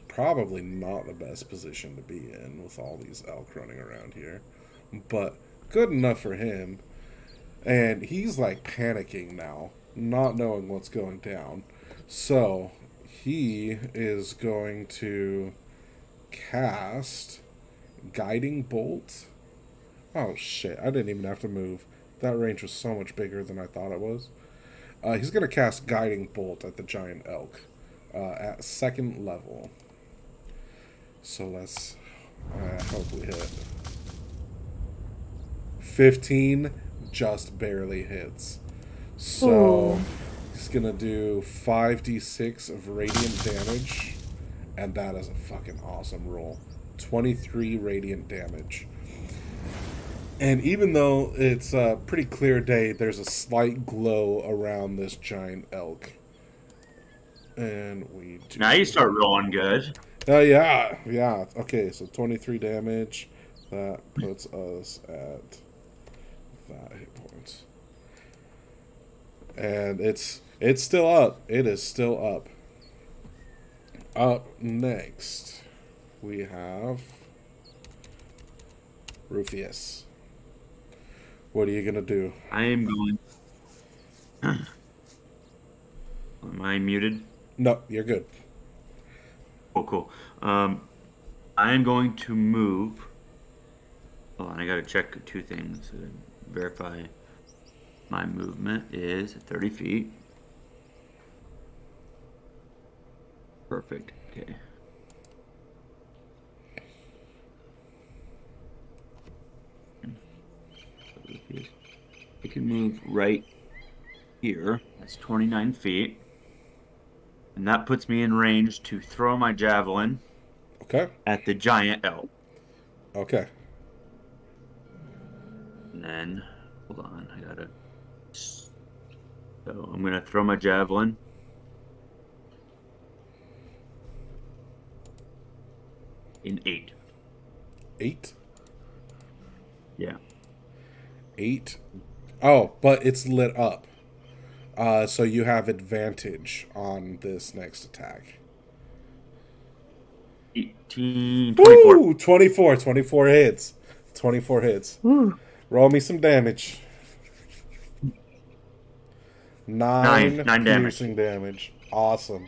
Probably not the best position to be in with all these elk running around here. But good enough for him. And he's like panicking now, not knowing what's going down. So he is going to cast Guiding Bolt. Oh shit, I didn't even have to move. That range was so much bigger than I thought it was. He's going to cast Guiding Bolt at the giant elk at 2nd level. So let's hope we hit. 15 just barely hits. So Ooh. he's going to do 5d6 of radiant damage. And that is a fucking awesome roll. 23 radiant damage. And even though it's a pretty clear day, there's a slight glow around this giant elk. And we do... Now you start rolling good. Yeah. Okay, so 23 damage. That puts us at that hit points. And it's still up. It is still up. Up next, we have Rufius. What are you gonna do? I am going. Am I muted? No, you're good. Oh, cool. I am going to move. Hold on, I gotta check 2 things. Verify my movement is 30 feet. Perfect. Okay. It can move right here. That's 29 feet. And that puts me in range to throw my javelin Okay. at the giant elk. Okay. And then, hold on, I gotta. So I'm gonna throw my javelin. In 8. 8. Yeah. 8. Oh, but it's lit up. So you have advantage on this next attack. 18, 24. Woo! 24. 24 hits. 24 hits. Ooh. Roll me some damage. 9 9 damage. piercing damage. Awesome.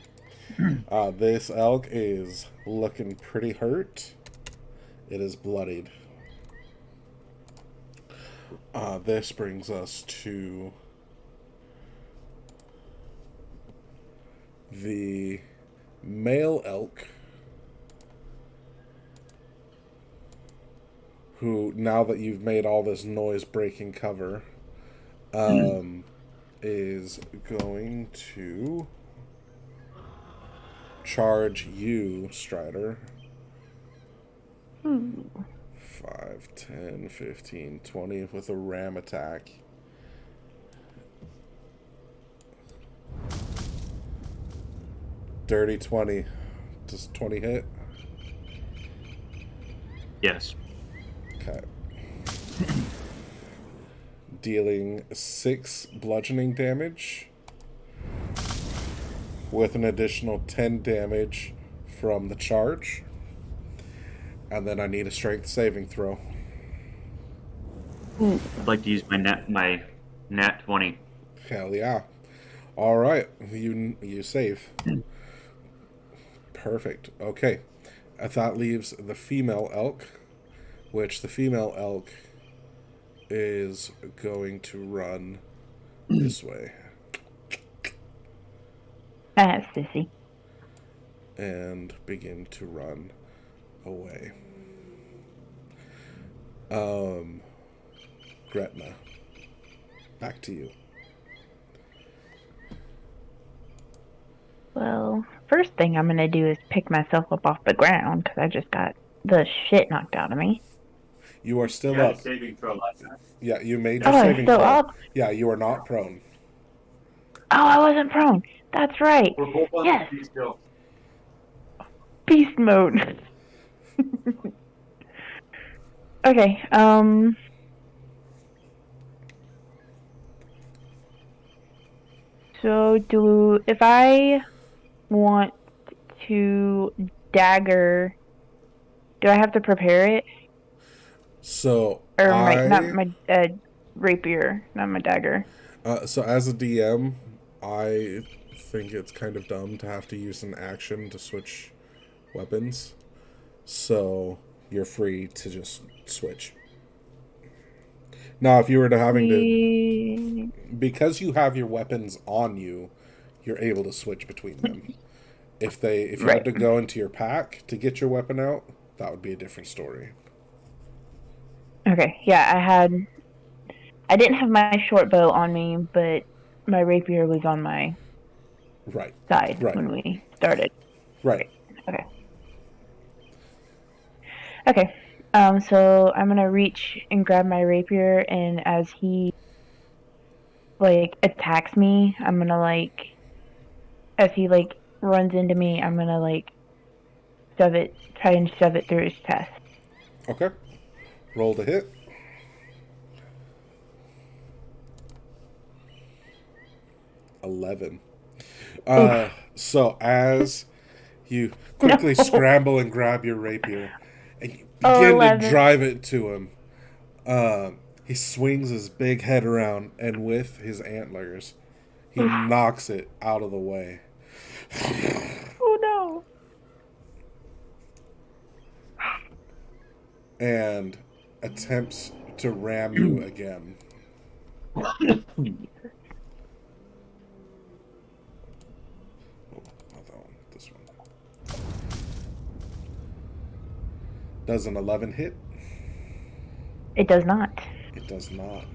This elk is looking pretty hurt. It is bloodied. This brings us to the male elk, who, now that you've made all this noise breaking cover, is going to charge you, Strider. Ooh. 5, 10, 15, 20 with a ram attack. Dirty 20. Does 20 hit? Yes. Okay. Dealing 6 bludgeoning damage with an additional 10 damage from the charge. And then I need a strength saving throw. I'd like to use my nat 20. Hell yeah. All right. You save. Perfect. Okay. That leaves the female elk, which the female elk is going to run this way Sissy. and begin to run away. Gretna, back to you. Well, first thing I'm gonna do is pick myself up off the ground because I just got the shit knocked out of me. You are still You had up. a saving throw last time. Yeah, you made your Oh, I'm saving still throw. up? Yeah, you are not prone. Oh, I wasn't prone. That's right. We're both on Yes. these still. Beast mode. Okay, so if I want to dagger, do I have to prepare it? So Or not my rapier, not my dagger. So as a DM, I think it's kind of dumb to have to use an action to switch weapons. So you're free to just switch. Now, if you were to having to, because you have your weapons on you, you're able to switch between them. If you had to go into your pack to get your weapon out, that would be a different story. Okay, yeah, I didn't have my short bow on me, but my rapier was on my side when we started. Right. Okay. Okay. So I'm gonna reach and grab my rapier, and as he attacks me, I'm gonna as he runs into me, I'm gonna try and shove it through his chest. Okay. Roll to hit. $11. So as you quickly scramble and grab your rapier, and you begin to drive it to him, he swings his big head around, and with his antlers, he knocks it out of the way. Oh no! And attempts to ram you again. Oh, not that one. This one. Does an 11 hit? It does not. It does not.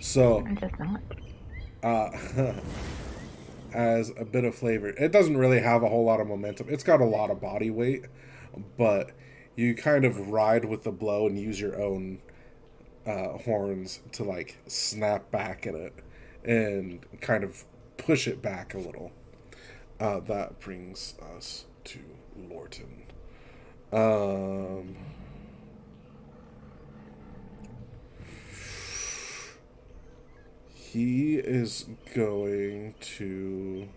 So, It does not. uh, as a bit of flavor, it doesn't really have a whole lot of momentum. It's got a lot of body weight, but you kind of ride with the blow and use your own horns to like snap back at it and kind of push it back a little. That brings us to Lorton. Um, he is going to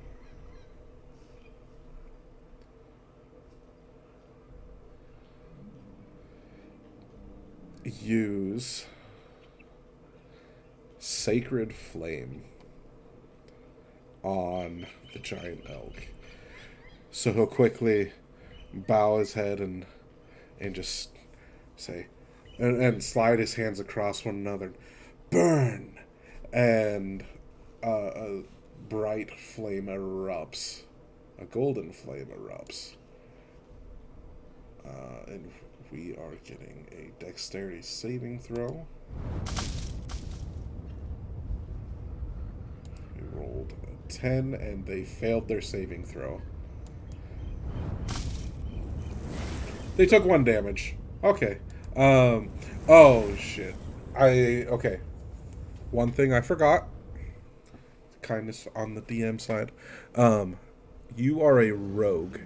use Sacred Flame on the giant elk. So he'll quickly bow his head and just say, and slide his hands across one another. Burn! And a bright flame erupts. A golden flame erupts. And we are getting a dexterity saving throw. We rolled a 10 and they failed their saving throw. They took 1 damage. Okay. Oh shit. Okay. One thing I forgot. Kindness on the DM side. You are a rogue.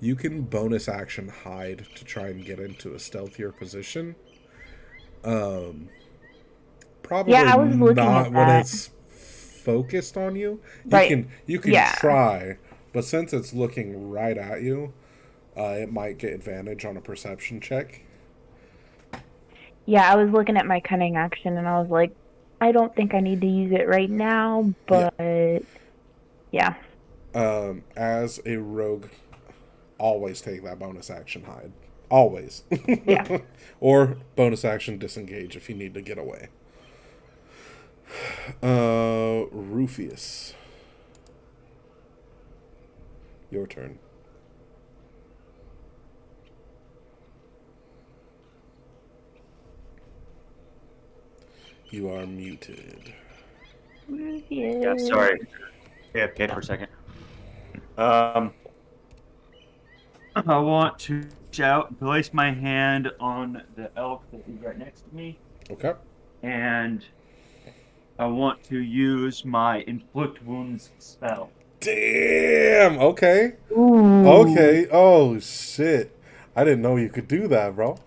You can bonus action hide to try and get into a stealthier position. Probably Yeah, I was looking not at when that. it's focused on you. Right. You can Yeah. try, but since it's looking right at you, it might get advantage on a perception check. Yeah, I was looking at my cunning action and I was like, I don't think I need to use it right now, Yeah. but yeah. As a rogue, always take that bonus action hide. Always. Yeah. Or bonus action disengage if you need to get away. Rufius. Your turn. You are muted. Yeah, sorry. AFK for a second. I want to shout and place my hand on the elk that is right next to me, Okay. and I want to use my inflict wounds spell. Damn. Okay. Ooh. Okay. Oh shit. I didn't know you could do that, bro.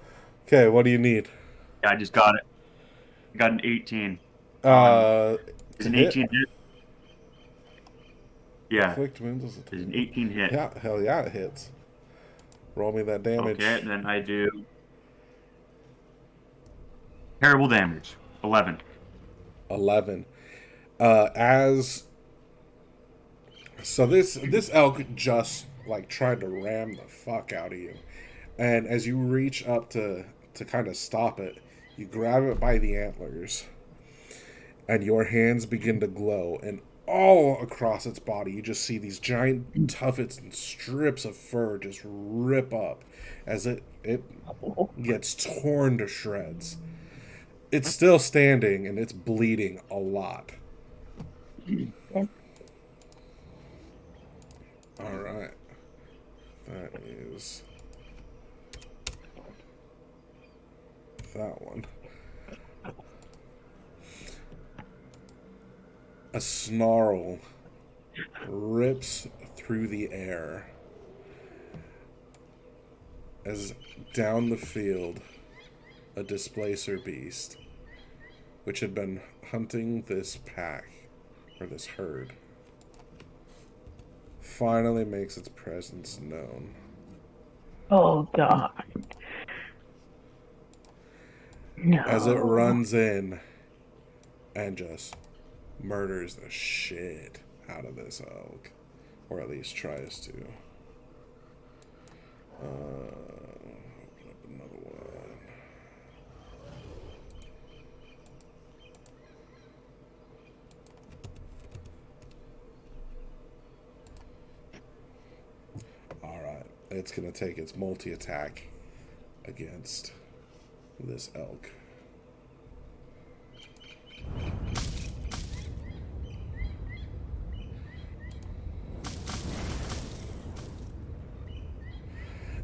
Okay. What do you need? Yeah, I just got it. I got an 18. To Is an hit. 18 hit? Yeah, Inflict wounds is is an 18 hit. Yeah. Hell yeah, it hits. Roll me that damage. Okay, then I do terrible damage. 11. 11. As so, this elk just like tried to ram the fuck out of you, and as you reach up to kind of stop it, you grab it by the antlers, and your hands begin to glow, and all across its body, you just see these giant tuffets and strips of fur just rip up as it gets torn to shreds. It's still standing and it's bleeding a lot. All right. That is that one. A snarl rips through the air as down the field a displacer beast, which had been hunting this pack, or this herd, finally makes its presence known. Oh god. No. As it runs in and just murders the shit out of this elk, or at least tries to. Open up another one. All right, it's gonna take its multi-attack against this elk.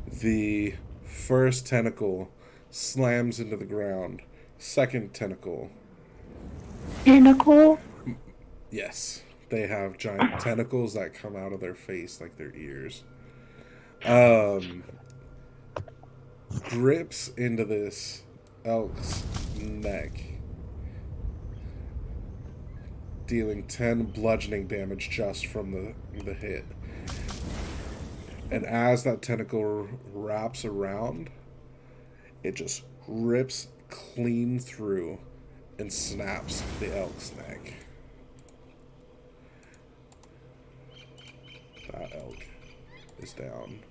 The first tentacle slams into the ground. Second tentacle. Tentacle? Yes. They have giant tentacles that come out of their face like their ears. Grips into this elk's neck, dealing 10 bludgeoning damage just from the hit. And as that tentacle wraps around, it just rips clean through and snaps the elk's neck. That elk is down.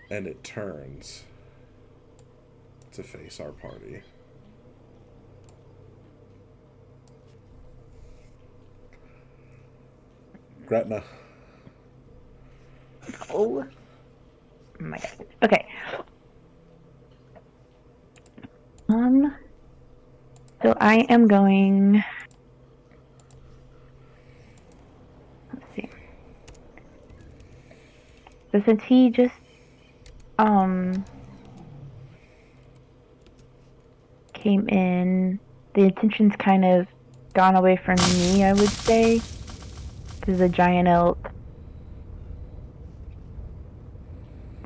And it turns to face our party. Gretna. Oh my god. Okay. So I am going. Let's see. So since he just came in, the attention's kind of gone away from me, I would say, because the giant elk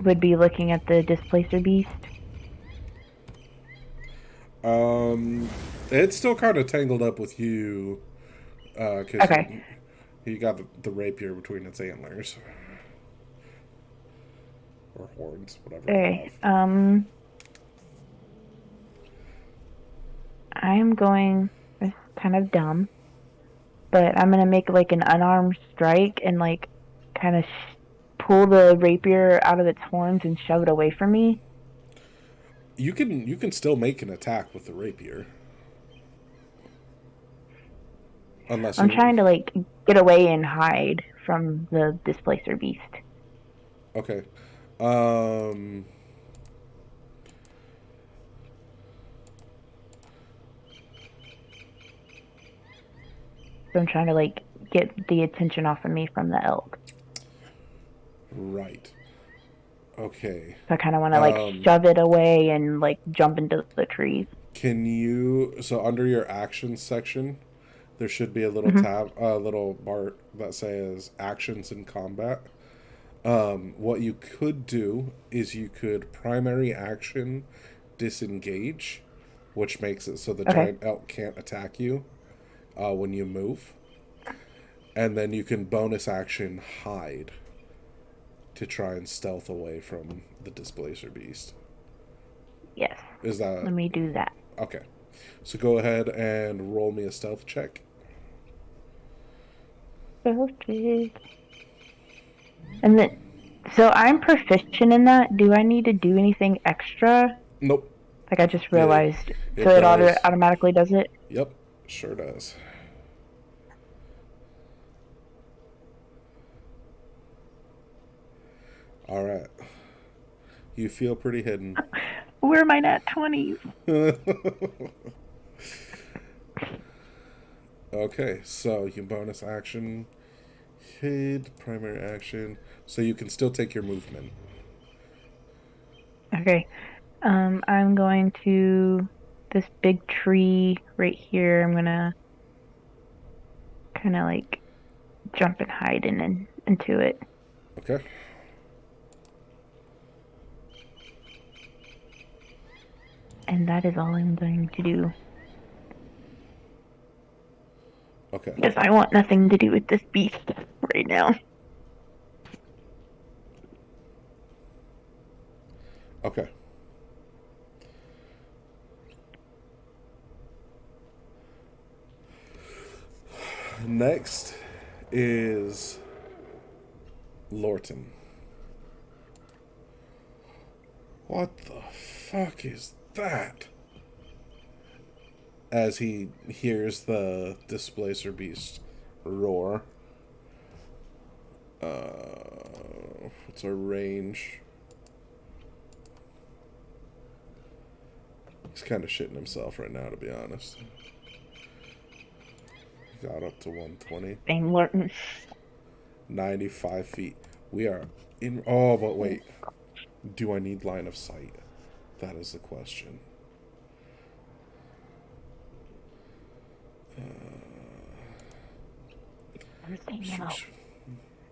would be looking at the displacer beast. It's still kind of tangled up with you, because Okay. you got the rapier between its antlers. Or horns, whatever you Okay. have. I'm going. It's kind of dumb, but I'm gonna make like an unarmed strike and like kind of pull the rapier out of its horns and shove it away from me. You can still make an attack with the rapier. Unless I'm you... trying to like get away and hide from the displacer beast. Okay. So I'm trying to like get the attention off of me from the elk. Right. Okay. So I kind of want to like shove it away and like jump into the trees. Can you... So under your actions section, there should be a little Mhm. tab, a little bar that says actions in combat. What you could do is you could primary action disengage, which makes it so the Okay. giant elk can't attack you when you move. And then you can bonus action hide to try and stealth away from the displacer beast. Yes. Is that... Let me do that. Okay. So go ahead and roll me a stealth check. Okay. And then, so I'm proficient in that. Do I need to do anything extra? Nope. Like I just Yeah, realized. it So it does. automatically does it? Yep, sure does. All right. You feel pretty hidden. Where am I at 20s? Okay, so you bonus action, hid, primary action, so you can still take your movement. Okay. I'm going to this big tree right here. I'm gonna kind of like jump and hide into it. Okay. And that is all I'm going to do. Okay. Because I want nothing to do with this beast right now. Okay. Next is Lorton. What the fuck is that? As he hears the displacer beast roar. What's our range? He's kind of shitting himself right now, to be honest. Got up to 120. Same Lurton. 95 feet. We are in. Oh, but wait. Do I need line of sight? That is the question. Choose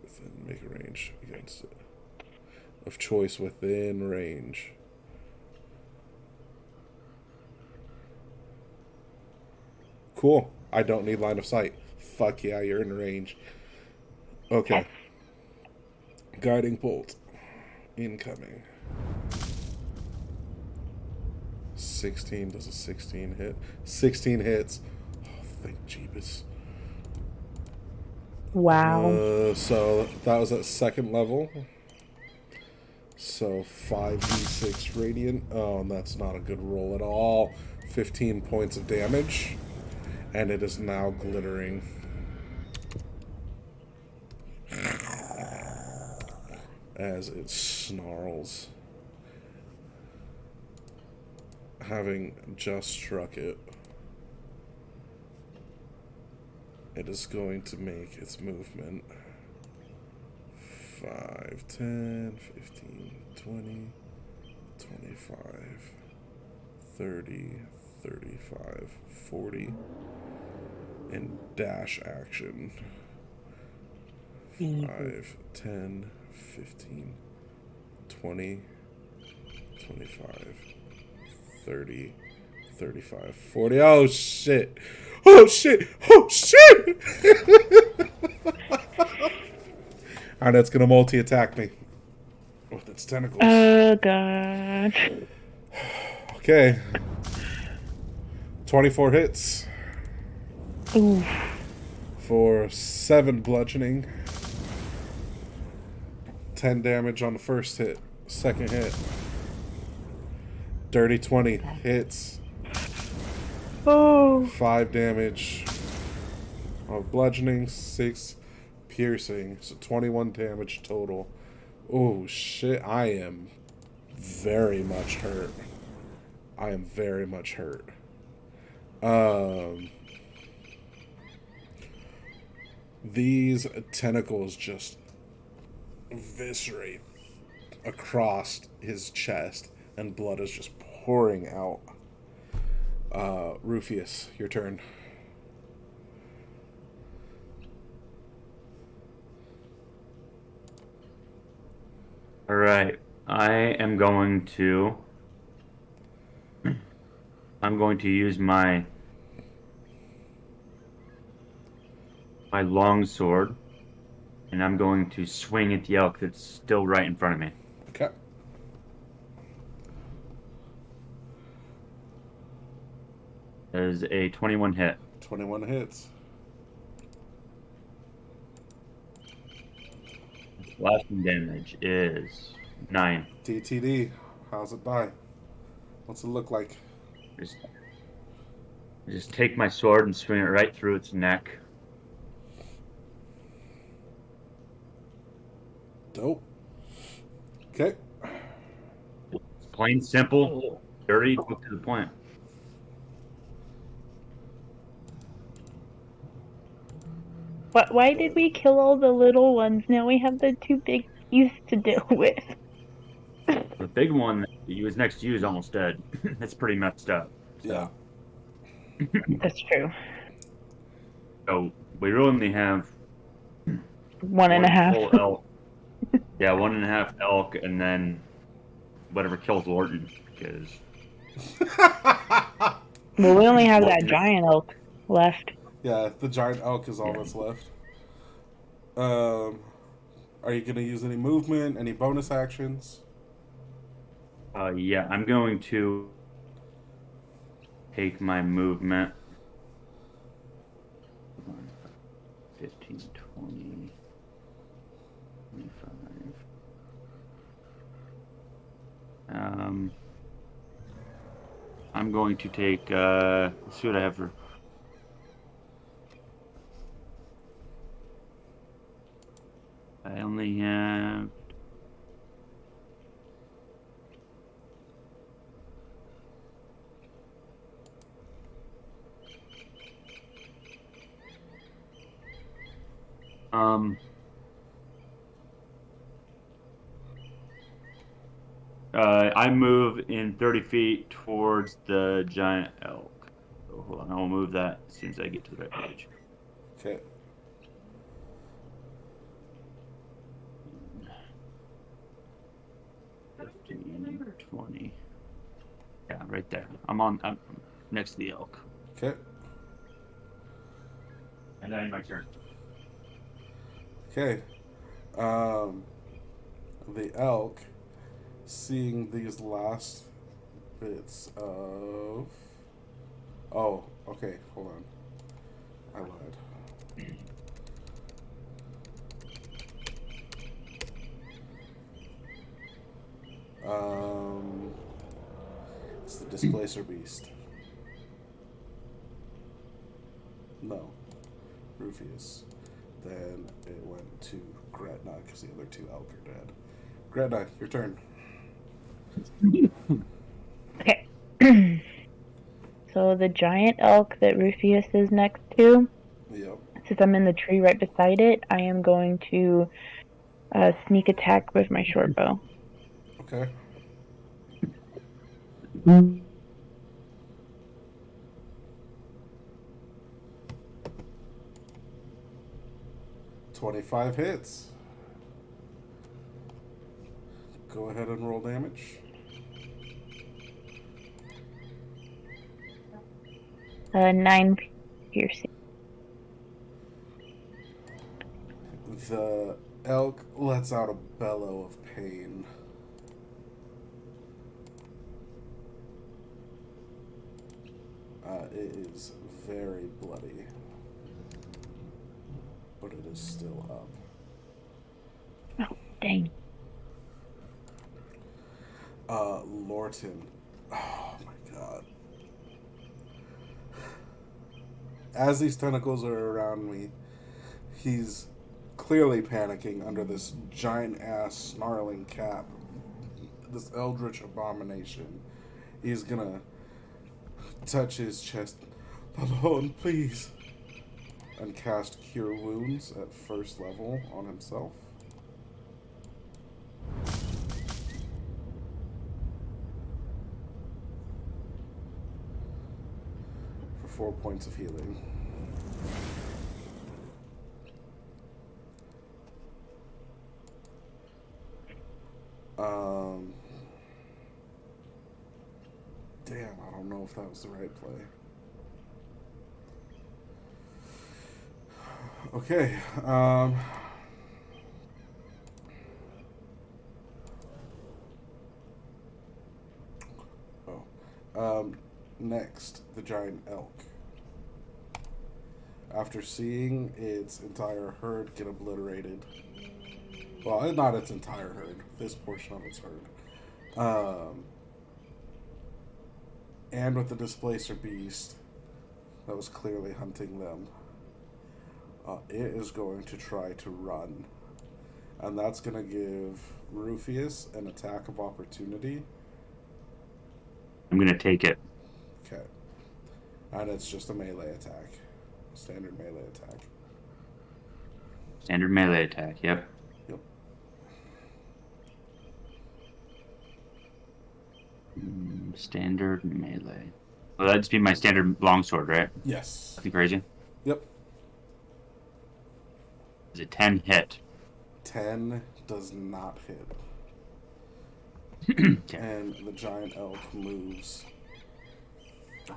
within, make a range against it. Of choice within range. Cool. I don't need line of sight. Fuck yeah, you're in range. Okay. Guiding bolt. Incoming. 16. Does a 16 hit? 16 hits. Oh, thank Jeebus. Wow. So that was at second level. So 5d6 radiant. Oh, and that's not a good roll at all. 15 points of damage. And it is now glittering. As it snarls. Having just struck it, it is going to make its movement 5, 10, 15, 20, 25, 30, 35, 40, and dash action. 5, 10, 15, 20, 25, 30, 35, 40. Oh shit! Oh shit! Oh shit! And it's gonna multi-attack me with its tentacles. Oh god. Okay. 24 hits Ooh. for 7 bludgeoning. 10 damage on the first hit. Second hit. Dirty 20 hits. Oh. 5 damage of bludgeoning, 6 piercing. So 21 damage total. Oh shit, I am very much hurt. I am very much hurt. These tentacles just eviscerate across his chest, and blood is just pouring out. Rufius, your turn. All right. I'm going to use my long sword, and I'm going to swing at the elk that's still right in front of me. Okay. There's a 21 hit. 21 hits. Slashing damage is 9. DTD. How's it die? What's it look like? Just take my sword and swing it right through its neck. Dope. Okay. Plain, simple, dirty, to the point. Why did we kill all the little ones? Now we have the 2 big beasts to deal with. The big one that was next to you is almost dead. That's pretty messed up. Yeah. That's true. So we really only have 1.5. full elk. Yeah, 1.5 elk, and then whatever kills Lorton, because Well, we only have that giant elk left. Yeah, the giant elk is all that's left. Are you gonna use any movement, any bonus actions? yeah, I'm going to take my movement. 15, 20, 25. I'm going to take, let's see what I have for. I only have. I move in 30 feet towards the giant elk. So hold on, I will move that as soon as I get to the right page. Okay. $15, $20. Yeah, right there. I'm next to the elk. Okay. And then my turn. Okay. The elk, seeing these last bits of. Oh, okay. Hold on. I lied. It's the displacer beast. No, Rufius. Then it went to Gretna because the other two elk are dead. Gretna, your turn. Okay. So the giant elk that Rufius is next to, Yep. since I'm in the tree right beside it, I am going to sneak attack with my short bow. Okay. 25 hits. Go ahead and roll damage. Nine piercing. The elk lets out a bellow of pain. It is very bloody, but it is still up. Oh, dang. Lorton. Oh my god. As these tentacles are around me, he's clearly panicking under this giant ass snarling cap. This eldritch abomination. He's gonna touch his chest. Alone, please. And cast Cure Wounds at first level on himself. For 4 points of healing. Damn, I don't know if that was the right play. Okay, next, the giant elk. After seeing its entire herd get obliterated, well, not its entire herd, this portion of its herd, and with the displacer beast that was clearly hunting them, it is going to try to run. And that's going to give Rufius an attack of opportunity. I'm going to take it. Okay. And it's just a melee attack. Standard melee attack. Standard melee attack, yep. Yep. Standard melee. Well, that'd just be my standard longsword, right? Yes. Nothing crazy? Yep. Is it 10 hit? 10 does not hit. Okay. And the giant elk moves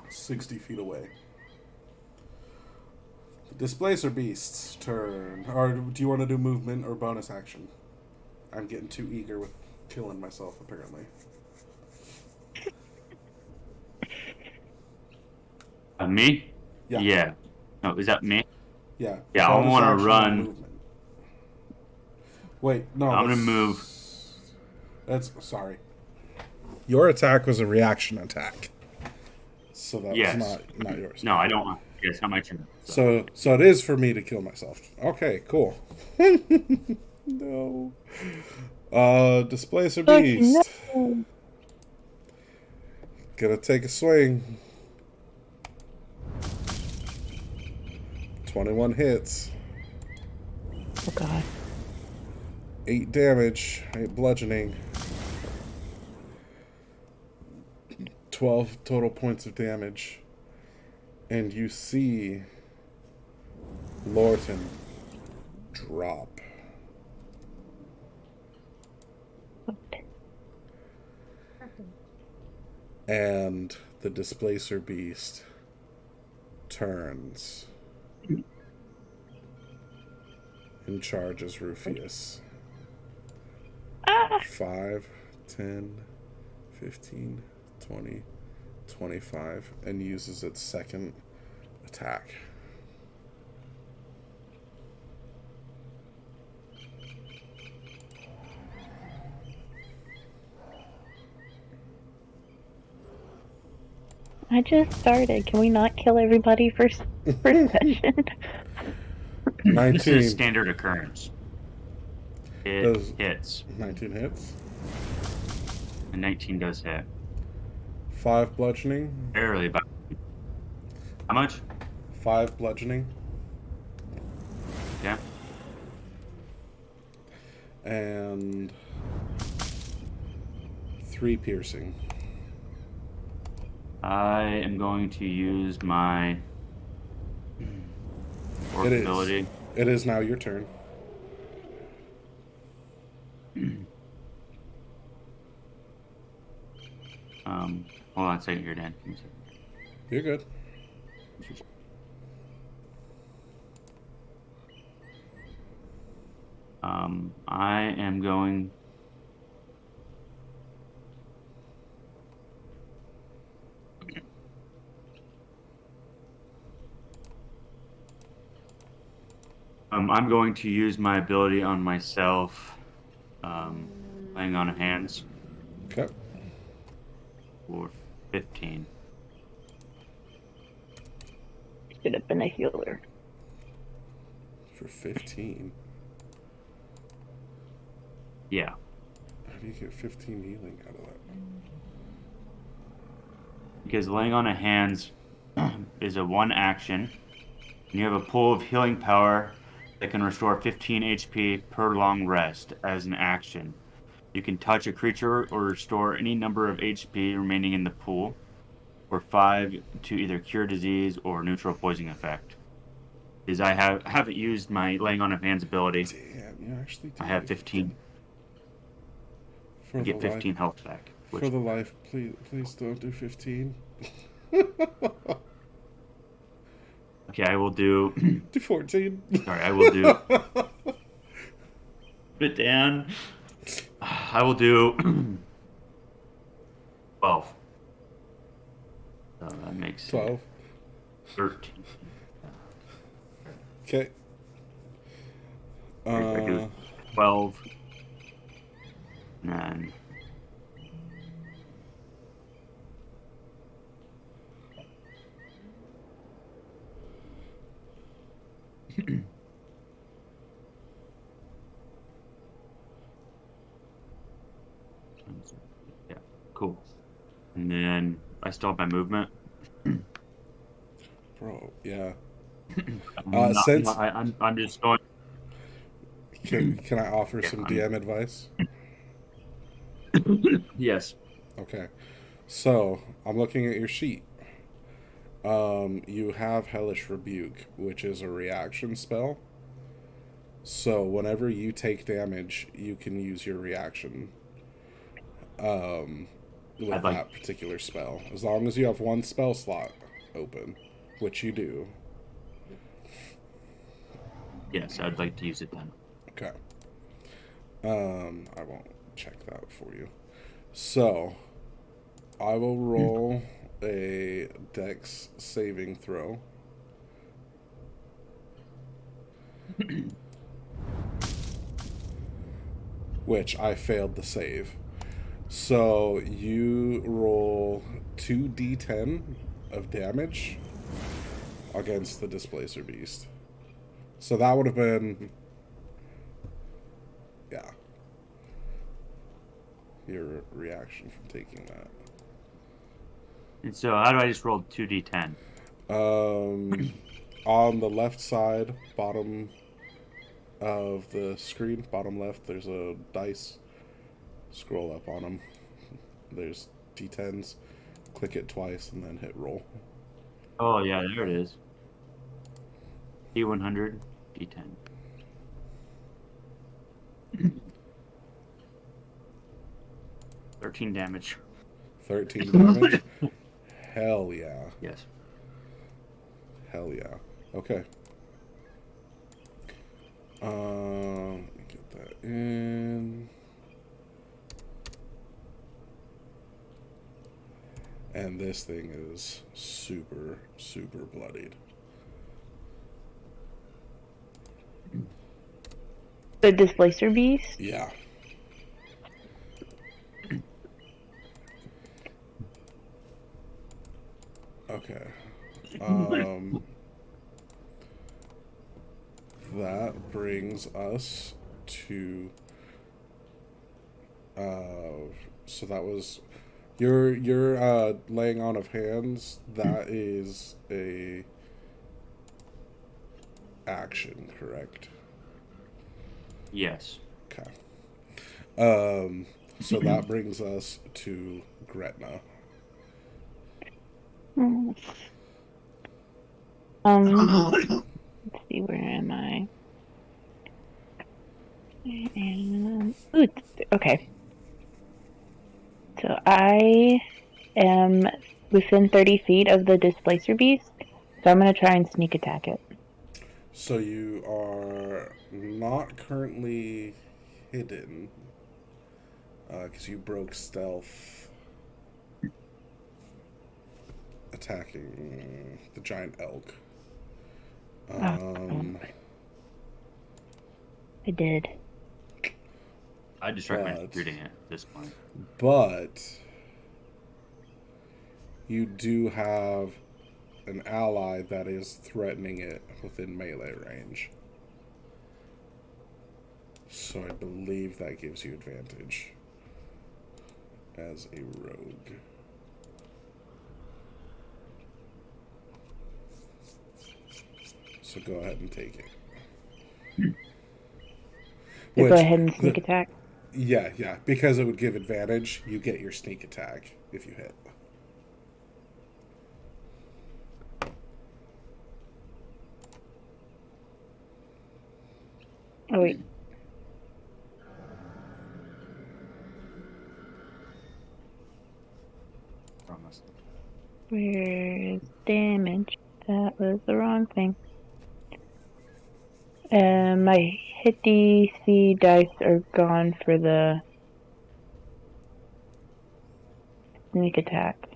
60 feet away. The displacer beast's turn. Or do you want to do movement or bonus action? I'm getting too eager with killing myself, apparently. Me? Yeah. Yeah. No, is that me? Yeah. Yeah, I Bonus want to action or run. movement. Wait, no. I'm going to move. That's sorry. Your attack was a reaction attack, so that's Yes. not yours. No, I don't want. Yeah, it's not my turn. So it is for me to kill myself. Okay, cool. No. Displacer beast. No. Gonna take a swing. 21 hits. Oh god. 8 damage, 8 bludgeoning. 12 total points of damage. And you see Lorton drop. And the displacer beast turns and charges Rufius. Ah! 5, 10, 15, 20, 25, and uses its second attack. I just started. Can we not kill everybody first session? 19. This is standard occurrence. It Does- hits. 19 hits. And 19 does hit. 5 bludgeoning. Barely, but how much? 5 bludgeoning. Yeah. And 3 piercing. I am going to use my orc It is. ability. It is now your turn. Hold on a second here, Dan. You're good. I am going. I'm going to use my ability on myself, laying on hands Okay. for 15. Should have been a healer. For 15. Yeah. How do you get 15 healing out of that? Because laying on of hands is a 1 action, and you have a pool of healing power that can restore 15 HP per long rest as an action. You can touch a creature or restore any number of HP remaining in the pool, or 5 to either cure disease or neutral poison effect. Because I haven't used my laying on of hands ability. Damn, you actually do. I have 15. For I get the 15 health back. For the life, please don't do 15. Okay, I will do. Do 14. Sorry, I will do. But Dan, I will do 12. So that makes 12. 13. Okay. I do 12. And then. Yeah, cool. And then I still have my movement. Bro, yeah. I'm just going. Can I offer Yeah, some I'm- DM advice? Yes. Okay. So, I'm looking at your sheet. You have Hellish Rebuke, which is a reaction spell. So, whenever you take damage, you can use your reaction with that particular spell. As long as you have 1 spell slot open, which you do. Yes, I'd like to use it then. Okay. I won't check that for you. So, I will roll a Dex saving throw. Which I failed the save. So, you roll 2d10 of damage against the Displacer Beast. So that would have been... Yeah. Your reaction from taking that. And so, how do I just roll 2d10? On the left side, bottom of the screen, bottom left, there's a dice. Scroll up on them. There's D10s. Click it twice and then hit roll. Oh yeah, there it is. D100, D10. 13 damage. 13 damage. Hell yeah. Yes. Hell yeah. Okay. Let me get that in. And this thing is super, super bloodied. The displacer beast? Yeah. Okay. That brings us to. So that was your laying on of hands. That is a action, correct? Yes. Okay. So that brings us to Gretna. Let's see, where am I? Ooh, okay. So I am within 30 feet of the displacer beast, so I'm going to try and sneak attack it. So you are not currently hidden because you broke stealth attacking the giant elk. I did. I just recommend shooting it at this point. But you do have an ally that is threatening it within melee range. So I believe that gives you advantage as a rogue. So go ahead and take it. So go ahead and sneak attack. Yeah. Because it would give advantage, you get your sneak attack if you hit. Oh, wait. Promise. Where's damage? That was the wrong thing. My hit DC dice are gone for the sneak attack.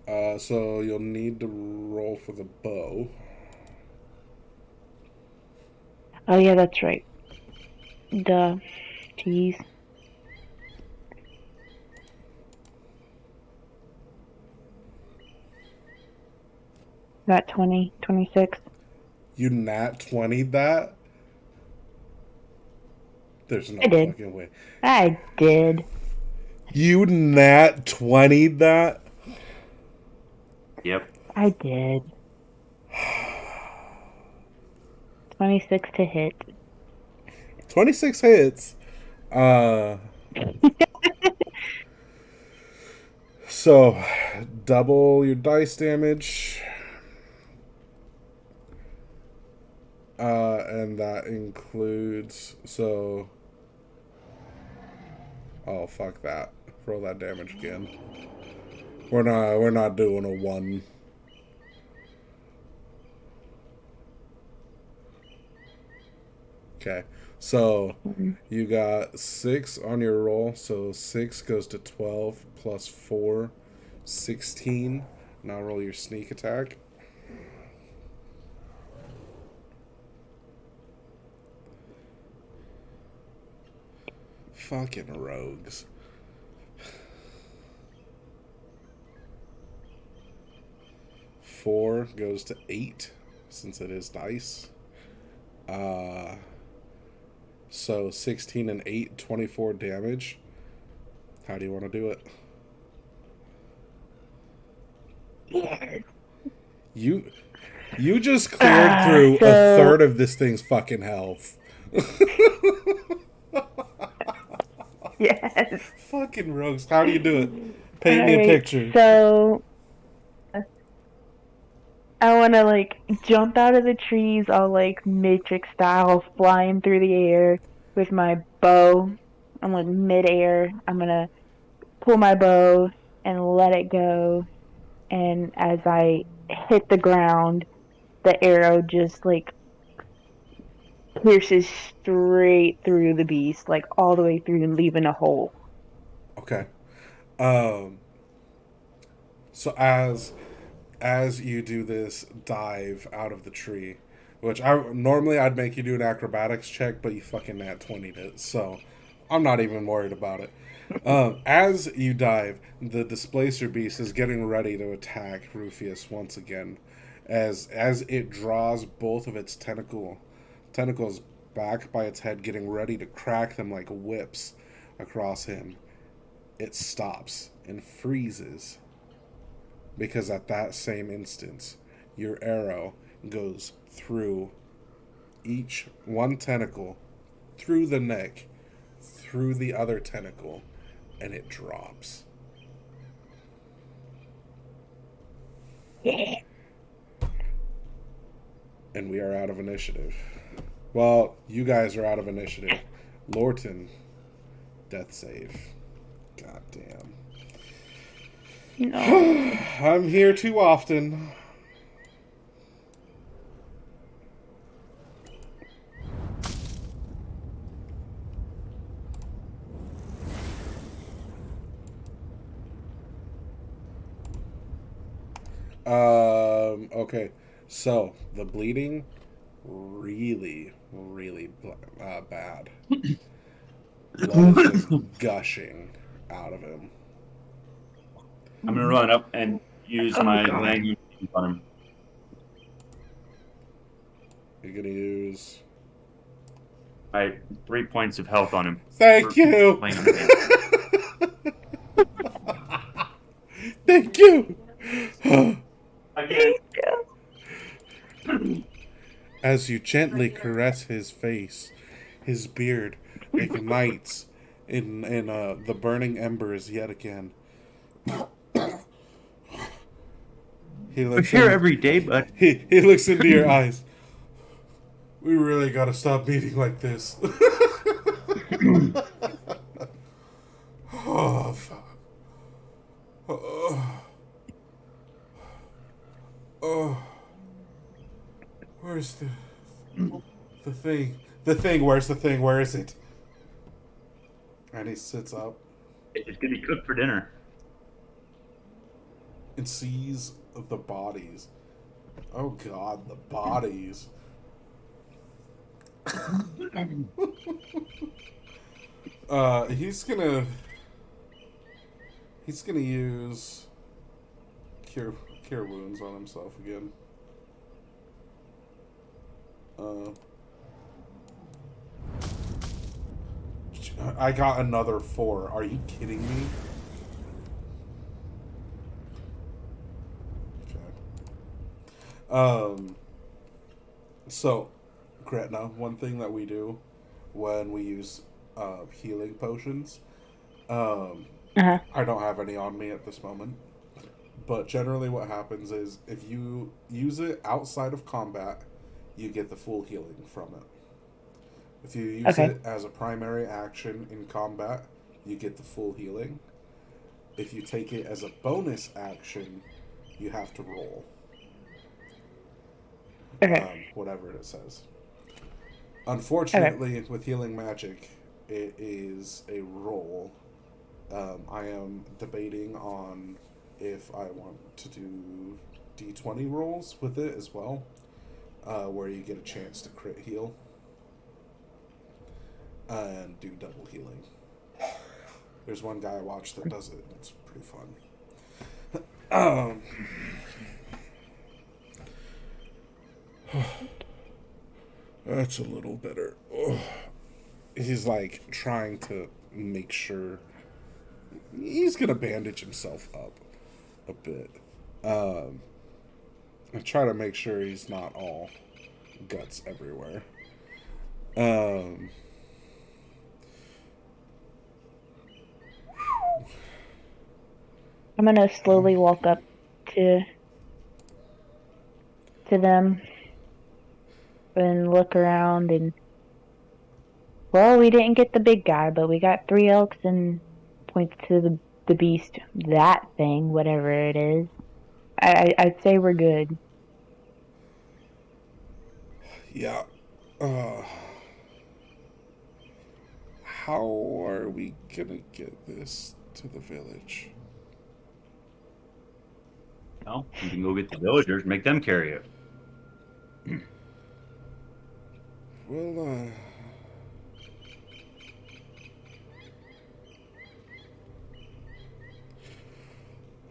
So you'll need to roll for the bow. Oh yeah, that's right. Duh. Jeez. Got 20, 26. You nat 20'd that? There's no I did. fucking way. I did. You nat 20'd that? Yep. I did. 26 to hit. 26 hits. So, double your dice damage. And that includes... So... Oh, fuck that. Roll that damage again. We're not doing a 1. Okay. So, you got 6 on your roll. So, 6 goes to 12 plus 4, 16. Now roll your sneak attack. Fucking rogues. Four goes to 8 since it is dice. So 16 and 8, 24 damage. How do you want to do it? Yes. You just cleared through a third of this thing's fucking health. Yes. Fucking rogues. How do you do it? Paint me a Alright, picture. so I want to like jump out of the trees, all like Matrix style, flying through the air with my bow. I'm like midair. I'm gonna pull my bow and let it go, and as I hit the ground, the arrow just like pierces straight through the beast, like all the way through and leaving a hole. Okay. Um. So as you do this dive out of the tree, which I'd make you do an acrobatics check, but you fucking nat 20'd it, so I'm not even worried about it. As you dive, the displacer beast is getting ready to attack Rufius once again, as it draws both of its tentacles back by its head, getting ready to crack them like whips across him. It stops and freezes because at that same instance, your arrow goes through each one tentacle, through the neck, through the other tentacle, and it drops. Yeah. And we are out of initiative. Well, you guys are out of initiative. Lorton, death save. God damn. No. I'm here too often. Okay. So, the bleeding, really, really bad. Blood is just gushing out of him. I'm gonna run up and use my language on him. You're gonna use. My 3 points of health on him. Thank you. Playing on the Thank you. Again. As you gently caress his face, his beard ignites in the burning embers yet again. We're here every day, but He looks into your eyes. We really gotta stop meeting like this. Oh, fuck. Oh. Oh. Where's the thing? The thing, where's the thing? Where is it? And he sits up it's gonna be cooked for dinner. and sees the bodies. Oh god, the bodies. He's gonna use cure wounds on himself again. I got another 4. Are you kidding me? Okay. So, Gretna, one thing that we do when we use healing potions, Uh-huh. I don't have any on me at this moment, but generally what happens is if you use it outside of combat, you get the full healing from it. If you use it as a primary action in combat, you get the full healing. If you take it as a bonus action, you have to roll. Whatever it says. Unfortunately, with healing magic, it is a roll. I am debating on if I want to do D20 rolls with it as well, where you get a chance to crit heal and do double healing. There's one guy I watched that does it. It's pretty fun. That's a little better. Oh. He's like trying to make sure he's gonna bandage himself up a bit. I try to make sure he's not all guts everywhere. Um, I'm gonna slowly walk up to them and look around and, well, we didn't get the big guy, but we got 3 elks and points to the beast, that thing, whatever it is. I'd say we're good. yeah. Uh, how are we gonna get this to the village? Well, you can go get the villagers, make them carry it. Well,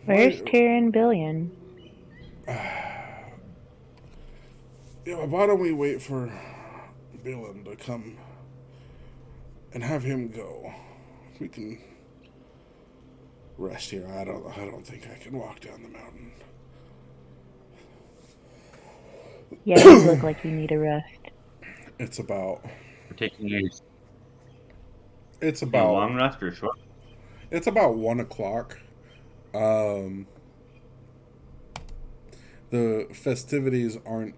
Where's why, Tyrion Billion? yeah, why don't we wait for Balin to come and have him go? We can rest here. I don't think I can walk down the mountain. Yeah, you look like you need a rest. It's about We're taking a, it's taking a about long rest or a short. it's about 1 o'clock. Um, the festivities aren't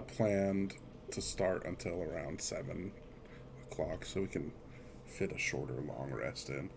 planned to start until around 7 o'clock, so we can fit a shorter long rest in.